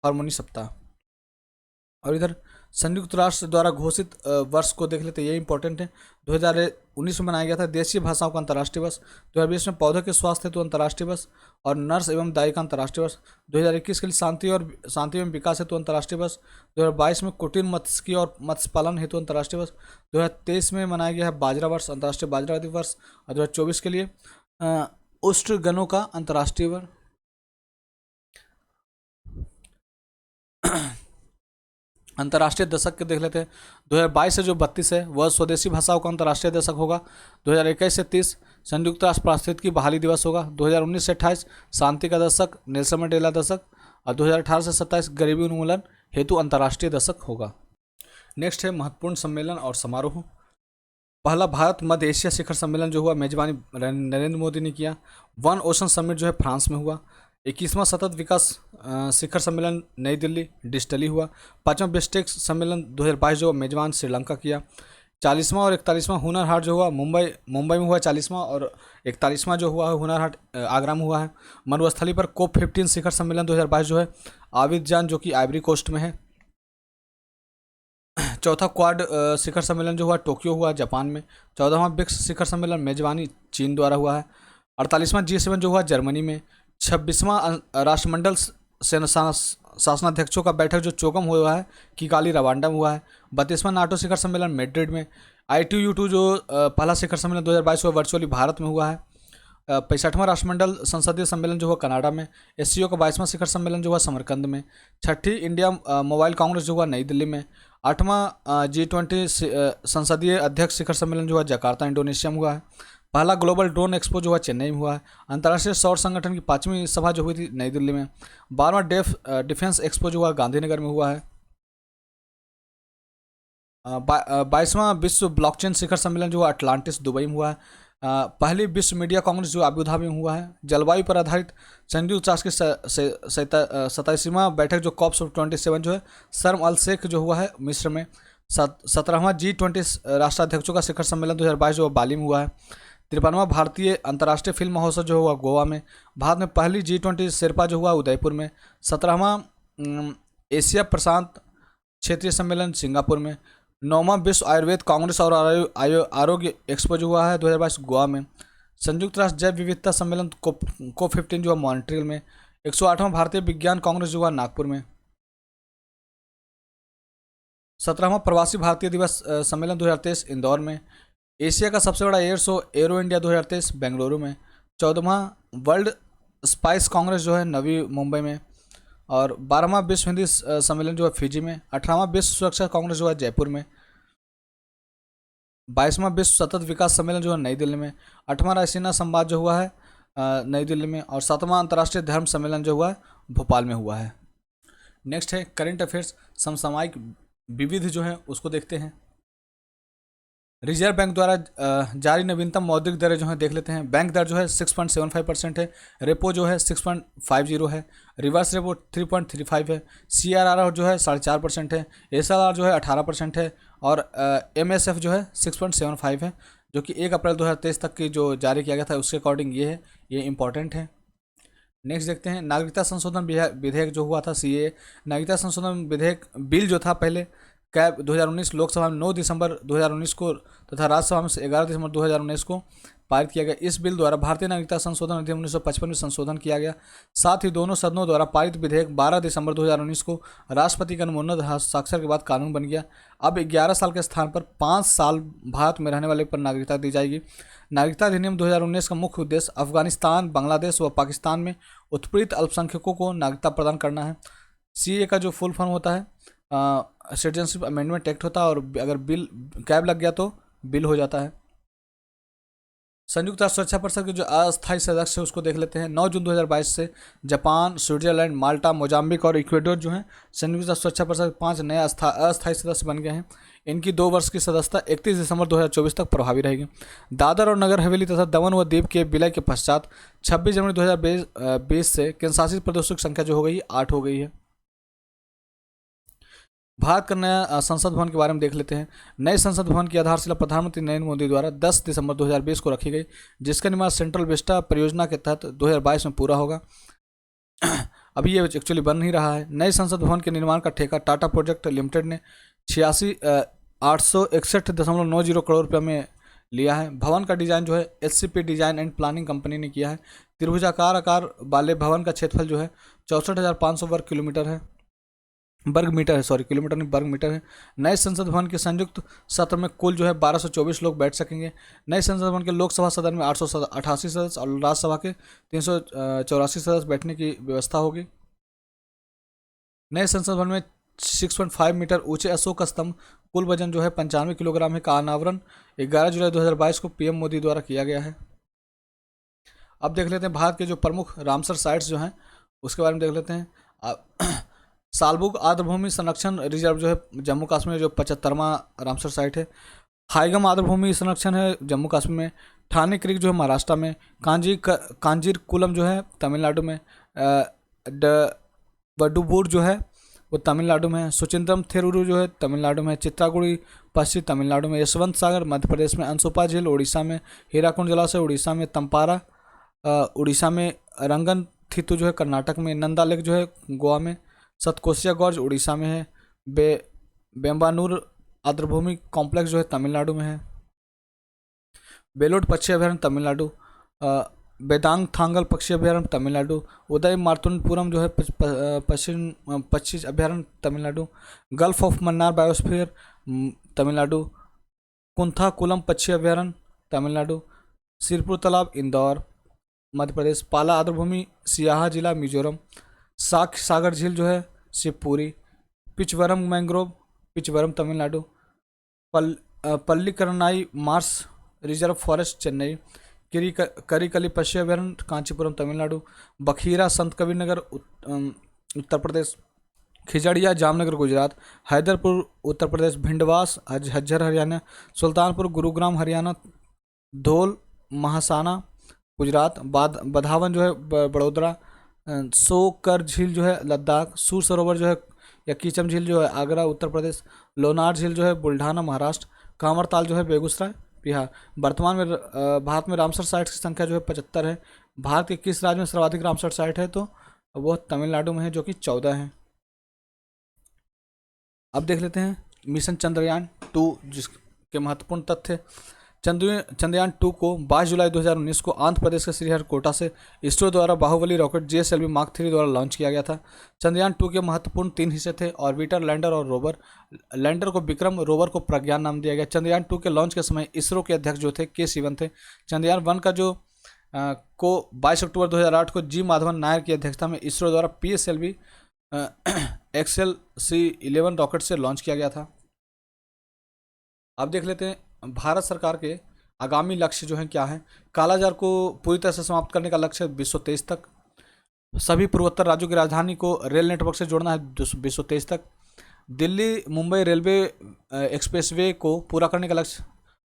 हार्मोनी सप्ताह। और इधर संयुक्त राष्ट्र द्वारा घोषित वर्ष को देख लेते हैं, ये इंपॉर्टेंट है। 2019 में मनाया गया था देशीय भाषाओं का अंतर्राष्ट्रीय वर्ष। 2020 में पौधों के स्वास्थ्य हेतु अंतर्राष्ट्रीय वर्ष और नर्स एवं दाई का अंतर्राष्ट्रीय वर्ष। 2021 के लिए शांति एवं विकास हेतु अंतर्राष्ट्रीय वर्ष। 2022 में कुटीर मत्स्यिकी और मत्स्य पालन हेतु अंतर्राष्ट्रीय वर्ष। 2023 में मनाया गया है बाजरा वर्ष, अंतर्राष्ट्रीय बाजरा दिवस। और 2024 के लिए उष्ण गणों का अंतर्राष्ट्रीय वर्ष। अंतर्राष्ट्रीय दशक के देख लेते हैं। 2022 से जो 32 है वह स्वदेशी भाषाओं का अंतर्राष्ट्रीय दशक होगा। 2021 से 30 संयुक्त राष्ट्र पारिस्थितिकी बहाली दिवस होगा। 2019 से 28 शांति का दशक, नेल्सन मंडेला दशक। और 2018 से 27 गरीबी उन्मूलन हेतु अंतर्राष्ट्रीय दशक होगा। नेक्स्ट है महत्वपूर्ण सम्मेलन और समारोह। पहला भारत मध्य एशिया शिखर सम्मेलन जो हुआ, मेजबानी नरेंद्र मोदी ने किया। वन ओशन समिट जो है फ्रांस में हुआ। 21वां सतत विकास शिखर सम्मेलन नई दिल्ली डिजिटली हुआ। 5वां बिस्टेक सम्मेलन 2022 जो मेजबान श्रीलंका किया। 40वां और 41वां हुनर हाट जो हुआ मुंबई में हुआ। 40वां और 41वां जो हुआ है हुनर हाट आगरा में हुआ है। मरुस्थली पर कोप 15 शिखर सम्मेलन 2022 जो है आबिदजान जो कि आइवरी कोस्ट में है। चौथा क्वाड शिखर सम्मेलन जो हुआ टोक्यो हुआ जापान में। 14वां ब्रिक्स शिखर सम्मेलन मेजबानी चीन द्वारा हुआ है। 48वां G7 जो हुआ जर्मनी में। 26वां राष्ट्रमंडल शासनाध्यक्षों का बैठक जो चोगम हुआ है किगाली रवांडा में हुआ है। 32वां नाटो शिखर सम्मेलन मैड्रिड में। ITU2 जो पहला शिखर सम्मेलन 2022 हुआ वर्चुअली भारत में हुआ है। 65वां राष्ट्रमंडल संसदीय सम्मेलन जो हुआ कनाडा में। SCO का 22वां शिखर सम्मेलन जो हुआ समरकंद में। 6ठी इंडिया मोबाइल कांग्रेस जो हुआ नई दिल्ली में। 8वां G20 संसदीय अध्यक्ष शिखर सम्मेलन जो हुआ जकार्ता इंडोनेशिया में हुआ है। पहला ग्लोबल ड्रोन एक्सपो जो हुआ चेन्नई में हुआ है। अंतर्राष्ट्रीय सौर संगठन की 5वीं सभा जो हुई थी नई दिल्ली में। 12वां डिफेंस एक्सपो जो हुआ गांधीनगर में हुआ है। 22वां विश्व ब्लॉकचेन शिखर सम्मेलन जो हुआ अटलांटिस दुबई में हुआ है। पहली विश्व मीडिया कांग्रेस जो अबू धाबी में हुआ है। जलवायु पर आधारित संयुक्त राष्ट्र की 27वां बैठक जो COP 27 जो है शर्म अल शेख जो हुआ है मिस्र में। 17वां G20 राष्ट्राध्यक्षों का शिखर सम्मेलन 2022 जो बाली में हुआ है। 53वां भारतीय अंतर्राष्ट्रीय फिल्म महोत्सव जो हुआ गोवा में। भारत में पहली G20 शेरपा जो हुआ उदयपुर में। 17वां एशिया प्रशांत क्षेत्रीय सम्मेलन सिंगापुर में। 9वां विश्व आयुर्वेद कांग्रेस और आरोग्य एक्सपो जो हुआ है 2022 गोवा में। संयुक्त राष्ट्र जैव विविधता सम्मेलन को 15 जो हुआ मॉन्ट्रियल में। 108वां भारतीय विज्ञान कांग्रेस जो हुआ नागपुर में। 17वां प्रवासी भारतीय दिवस सम्मेलन 2023 इंदौर में। एशिया का सबसे बड़ा air show arrow India 2023 Bengaluru में। 14वां वर्ल्ड स्पाइस कांग्रेस जो है नवी मुंबई में। और 12वां विश्व हिंदी सम्मेलन जो है फिजी में। 18वां विश्व सुरक्षा कांग्रेस जो है जयपुर में। 22वां विश्व सतत विकास सम्मेलन जो है नई दिल्ली में। 8वां रायसीना संवाद जो हुआ है नई दिल्ली में। और 7वां अंतर्राष्ट्रीय धर्म सम्मेलन जो हुआ है भोपाल में हुआ है। नेक्स्ट है करंट अफेयर्स, समसामयिक विविध जो है उसको देखते हैं। रिजर्व बैंक द्वारा जारी नवीनतम मौद्रिक दरें जो है देख लेते हैं। बैंक दर जो है 6.75% है। रेपो जो है 6.50 है। रिवर्स रेपो 3.35 है। CRR जो है 4.5% है। SLR जो है 18% है। और MSF जो है 6.75 है, जो कि 1 अप्रैल 2023 तक की जो जारी किया गया था उसके अकॉर्डिंग ये है, ये इंपॉर्टेंट है। नेक्स्ट देखते हैं नागरिकता संशोधन विधेयक जो हुआ था CAA। नागरिकता संशोधन विधेयक बिल जो था पहले कैब 2019 लोकसभा में 9 दिसंबर 2019 को तथा राज्यसभा में 11 दिसंबर 2019 को पारित किया गया। इस बिल द्वारा भारतीय नागरिकता संशोधन अधिनियम 1955 में संशोधन किया गया। साथ ही दोनों सदनों द्वारा पारित विधेयक 12 दिसंबर 2019 को राष्ट्रपति के अनुमोदन हस्ताक्षर के बाद कानून बन गया। अब 11 साल के स्थान पर 5 साल भारत में रहने वाले पर नागरिकता दी जाएगी। नागरिकता अधिनियम 2019 का मुख्य उद्देश्य अफगानिस्तान, बांग्लादेश व पाकिस्तान में उत्पीड़ित अल्पसंख्यकों को नागरिकता प्रदान करना है। CAA का जो फुल फॉर्म होता है सिटीजनशिप अमेंडमेंट एक्ट होता है, और अगर बिल कैब लग गया तो बिल हो जाता है। संयुक्त राष्ट्र सुरक्षा परिषद के जो अस्थायी सदस्य है उसको देख लेते हैं। 9 जून 2022 से जापान, स्विट्जरलैंड, माल्टा, मोजाम्बिक और इक्वेडोर जो है संयुक्त राष्ट्र सुरक्षा परिषद के 5 नए अस्थायी सदस्य बन गए हैं। इनकी 2 वर्ष की सदस्यता 31 दिसंबर 2024 तक प्रभावी रहेगी। दादर और नगर हवेली तथा दमन व दीव के विलय के पश्चात 26 जनवरी 2020 से केंद्रशासित प्रदेशों की संख्या जो हो गई 8 हो गई है। भारत का नया संसद भवन के बारे में देख लेते हैं। नए संसद भवन की आधारशिला प्रधानमंत्री नरेंद्र मोदी द्वारा 10 दिसंबर 2020 को रखी गई, जिसका निर्माण सेंट्रल विस्टा परियोजना के तहत 2022 में पूरा होगा। अभी ये एक्चुअली बन नहीं रहा है। नए संसद भवन के निर्माण का ठेका टाटा प्रोजेक्ट लिमिटेड ने 861.90 करोड़ रुपये में लिया है। भवन का डिजाइन जो है SCP design and planning company ने किया है। त्रिभुजाकार आकार वाले भवन का क्षेत्रफल जो है 64,500 वर्ग मीटर है, सॉरी किलोमीटर नहीं, वर्ग मीटर है। नए संसद भवन के संयुक्त सत्र में कुल जो है 1224 लोग बैठ सकेंगे। नए संसद भवन के लोकसभा सदन में 888 सदस्य और राज्यसभा के 384 सदस्य बैठने की व्यवस्था होगी। नए संसद भवन में 6.5 मीटर ऊंचे अशोक स्तंभ, कुल वजन जो है 95 किलोग्राम है, का अनावरण 11 जुलाई 2022 को PM मोदी द्वारा किया गया है। अब देख लेते हैं भारत के जो प्रमुख रामसर साइट्स जो हैं उसके बारे में देख लेते हैं। सालबुग आर्द्रभूमि संरक्षण रिजर्व जो है जम्मू कश्मीर में जो 75वां रामसर साइट है। हाईगम आर्द्रभूमि संरक्षण है जम्मू कश्मीर में। ठाणे क्रीक जो है महाराष्ट्र में। कांजीर कुलम जो है तमिलनाडु में। वडुबूर जो है वो तमिलनाडु में है। सुचिंद्रम थेरुरु जो है तमिलनाडु में। चित्रागुड़ी पश्चिम तमिलनाडु में। यशवंत सागर मध्य प्रदेश में। अंसुपा झील उड़ीसा में। हीराकुंड जलाशय उड़ीसा में। तंपारा उड़ीसा में। रंगन थितु जो है कर्नाटक में। नंदा लेक जो है गोवा में। सतकोसिया गॉर्ज उड़ीसा में है। बेम्बानूर आर्द्रभूमि कॉम्प्लेक्स जो है तमिलनाडु में है। बेलोड पक्षी अभयारण्य तमिलनाडु। बेदांग थांगल पक्षी अभयारण्य तमिलनाडु। उदय मार्तुनपुरम जो है पश्चिम पक्षी अभयारण्य Tamil Nadu. Gulf of Mannar biosphere Tamil Nadu. Koonthankulam पक्षी अभयारण्य तमिलनाडु। सिरपुर तालाब इंदौर मध्य प्रदेश। पाला आर्द्रभूमि सियाहा जिला मिजोरम। सागर झील जो है Shivpuri. Pichavaram mangrove Pichavaram Tamil Nadu. Pallikaranai marsh reserve forest Chennai. Karikili पक्षी अभयारण्य कांचीपुरम तमिलनाडु। बखीरा संत कबीर नगर उत्तर प्रदेश। खिजड़िया जामनगर गुजरात। हैदरपुर उत्तर प्रदेश। भिंडवास झज्जर हरियाणा। सुल्तानपुर गुरुग्राम हरियाणा। धौल महासाना गुजरात। बधावन जो है बड़ोदरा। सोकर झील जो है लद्दाख। सूर सरोवर जो है या कीचम झील जो है आगरा उत्तर प्रदेश। लोनार झील जो है बुल्ढाना महाराष्ट्र। कांवरताल जो है बेगूसराय बिहार। वर्तमान में भारत में रामसर साइट्स की संख्या जो है 75 है। भारत के किस राज्य में सर्वाधिक रामसर साइट है तो वो तमिलनाडु में है जो कि 14 है। अब देख लेते हैं मिशन चंद्रयान 2 जिसके महत्वपूर्ण तथ्य। चंद्रयान 2 को 22 जुलाई 2019 को आंध्र प्रदेश के श्रीहरिकोटा से इसरो द्वारा बाहुबली रॉकेट GSLV Mark 3 द्वारा लॉन्च किया गया था। चंद्रयान 2 के महत्वपूर्ण 3 हिस्से थे: ऑर्बिटर, लैंडर और रोवर। लैंडर को विक्रम, रोवर को प्रज्ञान नाम दिया गया। चंद्रयान 2 के लॉन्च के समय इसरो के अध्यक्ष जो थे K शिवन थे। चंद्रयान 1 का जो को 22 अक्टूबर 2008 को G माधवन नायर की अध्यक्षता में इसरो द्वारा PSLV XLC-11 रॉकेट से लॉन्च किया गया था। अब देख लेते हैं भारत सरकार के आगामी लक्ष्य जो हैं क्या है। कालाजार को पूरी तरह से समाप्त करने का लक्ष्य 2023 तक। सभी पूर्वोत्तर राज्यों की राजधानी को रेल नेटवर्क से जोड़ना है 2023 तक। दिल्ली मुंबई रेलवे एक्सप्रेसवे को पूरा करने का लक्ष्य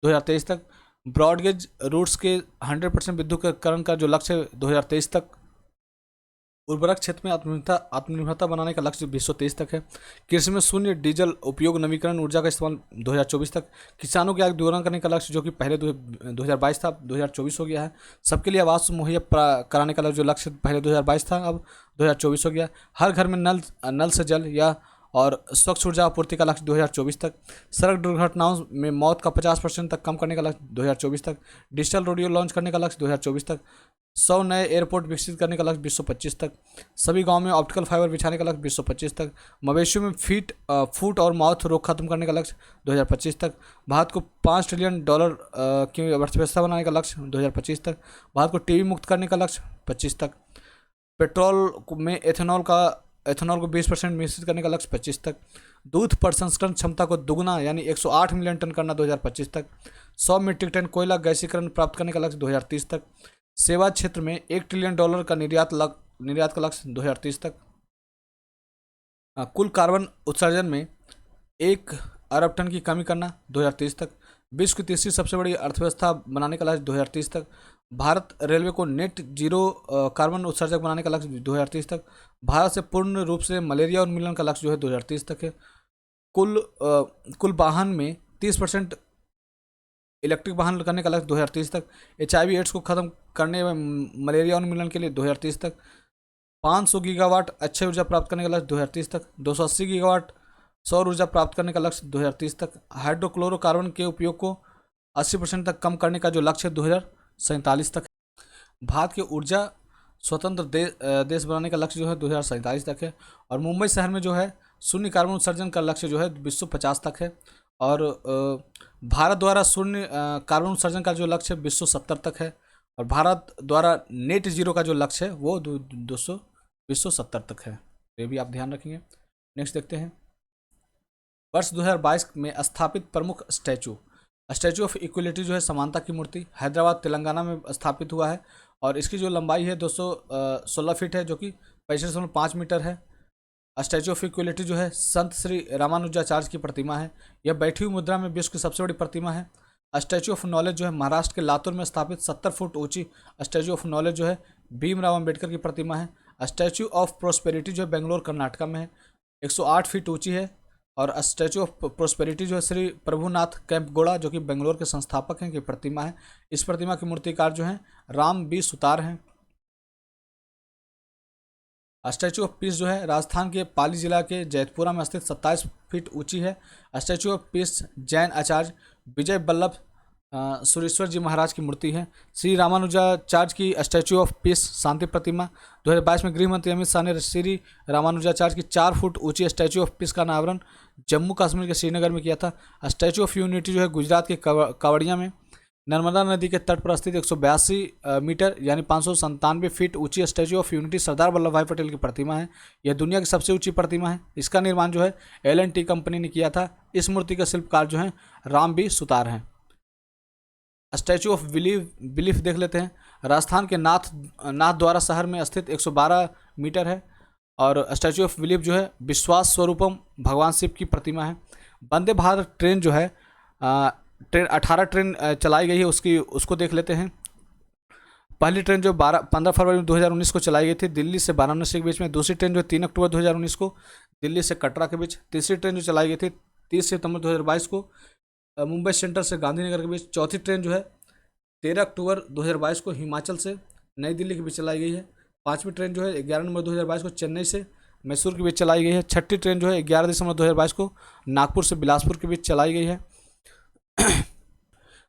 2023 तक। ब्रॉडगेज रूट्स के 100% विद्युतीकरण का जो लक्ष्य है 2023 तक। उर्वरक क्षेत्र में आत्मनिर्भरता बनाने का लक्ष्य 2023 तक है। कृषि में शून्य डीजल उपयोग, नवीकरण ऊर्जा का इस्तेमाल 2024 तक। किसानों की आय दोगुना करने का लक्ष्य जो कि पहले 2022 था 2024 हो गया है। सबके लिए आवास मुहैया कराने का जो लक्ष्य पहले 2022 था अब 2024 हो गया। हर घर में नल से जल या और स्वच्छ ऊर्जा आपूर्ति का लक्ष्य 2024 तक। सड़क दुर्घटनाओं में मौत का 50% तक कम करने का लक्ष्य 2024 तक। डिजिटल रेडियो लॉन्च करने का लक्ष्य 2024 तक। 100 नए एयरपोर्ट विकसित करने का लक्ष्य 2025 तक। सभी गांव में ऑप्टिकल फाइबर बिछाने का लक्ष्य 2025 तक। मवेशियों में फुट और माउथ रोग खत्म करने का लक्ष्य 2025 तक। भारत को $5 ट्रिलियन की अर्थव्यवस्था बनाने का लक्ष्य 2025 तक। भारत को टीबी मुक्त करने का लक्ष्य 25 तक। पेट्रोल में एथेनॉल को 20% मिश्रित करने का लक्ष्य 25 तक। दूध प्रसंस्करण क्षमता को दुगुना यानी 108 मिलियन टन करना 2025 तक। 100 मीट्रिक टन कोयला गैसीकरण प्राप्त करने का लक्ष्य 2030 तक। सेवा क्षेत्र में $1 ट्रिलियन का निर्यात का लक्ष्य 2030 तक। कुल कार्बन उत्सर्जन में 1 अरब टन की कमी करना 2030 तक। विश्व की तीसरी सबसे बड़ी अर्थव्यवस्था बनाने का लक्ष्य 2030 तक। भारत रेलवे को नेट जीरो कार्बन उत्सर्जक बनाने का लक्ष्य 2030 तक। भारत से पूर्ण रूप से मलेरिया उन्मूलन का लक्ष्य जो है 2030 तक है। कुल वाहन में 30% इलेक्ट्रिक वाहन करने का लक्ष्य 2030 तक। HIV एड्स को खत्म करने में मलेरिया उन्मूलन के लिए 2030 तक। 500 गीगावाट अक्षय ऊर्जा प्राप्त करने का लक्ष्य 2030 तक, 280 गीगावाट सौर ऊर्जा प्राप्त करने का लक्ष्य 2030 तक, हाइड्रोक्लोरोकार्बन के उपयोग को 80% तक कम करने का जो लक्ष्य है 2047 तक। भारत के ऊर्जा स्वतंत्र देश बनाने का लक्ष्य जो है 2047 तक है। और मुंबई शहर में जो है शून्य कार्बन उत्सर्जन का लक्ष्य जो है 2050 तक है। और भारत द्वारा शून्य कार्बन उत्सर्जन का जो लक्ष्य है 2070 तक है। और भारत द्वारा नेट जीरो का जो लक्ष्य है वो 2070 तक है। ये भी आप ध्यान रखेंगे। नेक्स्ट देखते हैं, वर्ष 2022 में स्थापित प्रमुख स्टैचू ऑफ इक्वलिटी जो है समानता की मूर्ति हैदराबाद तेलंगाना में स्थापित हुआ है। और इसकी जो लंबाई है 216 फीट है, जो कि 65.5 मीटर है। स्टैचू ऑफ इक्वलिटी जो है संत श्री रामानुजाचार्य की प्रतिमा है। यह बैठी हुई मुद्रा में विश्व की सबसे बड़ी प्रतिमा है। स्टैचू ऑफ नॉलेज जो है महाराष्ट्र के लातूर में स्थापित 70 फुट ऊंची स्टैचू ऑफ नॉलेज जो है भीमराव अंबेडकर की प्रतिमा है। स्टैचू ऑफ प्रोस्पेरिटी जो है बेंगलोर कर्नाटका में है, 108 फीट ऊंची है। और स्टैचू ऑफ प्रोस्पेरिटी जो है श्री प्रभुनाथ कैंपगोड़ा जो कि बेंगलोर के संस्थापक हैं की प्रतिमा है। इस प्रतिमा के मूर्तिकार जो हैं राम बी सुतार हैं। स्टैचू ऑफ पीस जो है राजस्थान के पाली जिला के जैतपुरा में स्थित 27 फीट ऊंची है। स्टैचू ऑफ पीस जैन आचार्य विजय वल्लभ सुरेश्वर जी महाराज की मूर्ति है। श्री रामानुजाचार्य की स्टैचू ऑफ पीस शांति प्रतिमा 2022 में गृह मंत्री अमित शाह ने श्री रामानुजाचार्य की 4 फुट ऊंची स्टैचू ऑफ पीस का अनावरण जम्मू कश्मीर के श्रीनगर में किया था। स्टैचू ऑफ यूनिटी जो है गुजरात के कावड़िया में नर्मदा नदी के तट पर स्थित 182 मीटर यानी 597 फीट ऊंची statue of unity Sardar Vallabh भाई पटेल की प्रतिमा है। यह दुनिया की सबसे ऊंची प्रतिमा है। इसका निर्माण जो है L&T कंपनी ने किया था। इस मूर्ति के शिल्पकार जो हैं राम बी सुतार हैं। स्टैचू ऑफ बिलीफ देख लेते हैं। राजस्थान के नाथद्वारा शहर में स्थित 112 मीटर है। और स्टैचू ऑफ बिलीफ जो है विश्वास स्वरूपम भगवान शिव की प्रतिमा है। वंदे भारत ट्रेन जो है ट्रेन 18 ट्रेन चलाई गई है, उसको देख लेते हैं। पहली ट्रेन जो 15 फरवरी 2019 को चलाई गई थी दिल्ली से वाराणसी के बीच में। दूसरी ट्रेन जो 3 अक्टूबर 2019 को दिल्ली से कटरा के बीच। तीसरी ट्रेन जो चलाई गई थी 30 सितंबर 2022 को मुंबई सेंट्रल से गांधीनगर के बीच। चौथी ट्रेन जो है 13 अक्टूबर 2022 को हिमाचल से नई दिल्ली के बीच चलाई गई है। पाँचवीं ट्रेन जो है 11 नवंबर 2022 को चेन्नई से मैसूर के बीच चलाई गई है। छठी ट्रेन जो है 11 दिसंबर 2022 को नागपुर से बिलासपुर के बीच चलाई गई है।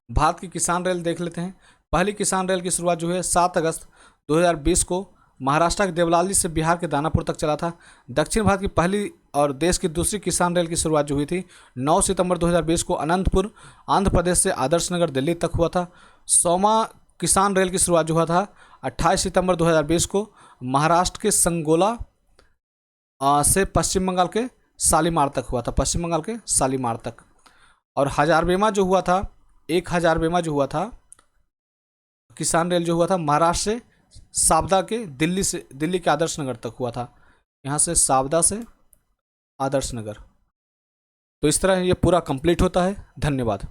भारत की किसान रेल देख लेते हैं। पहली किसान रेल की शुरुआत जो है 7 अगस्त 2020 को महाराष्ट्र के देवलाली से बिहार के दानापुर तक चला था। दक्षिण भारत की पहली और देश की दूसरी किसान रेल की शुरुआत जो हुई थी 9 सितंबर 2020 को अनंतपुर आंध्र प्रदेश से आदर्श नगर दिल्ली तक हुआ था। 100वां किसान रेल की शुरुआत जो हुआ था 28 सितंबर 2020 को महाराष्ट्र के संगोला से पश्चिम बंगाल के शालीमार तक हुआ था, पश्चिम बंगाल के शालीमार तक। और 1000वें जो हुआ था 1000वें जो हुआ था किसान रेल जो हुआ था महाराष्ट्र से सावदा के दिल्ली के आदर्श नगर तक हुआ था। यहाँ से सावदा से आदर्श नगर। तो इस तरह ये पूरा कंप्लीट होता है। धन्यवाद।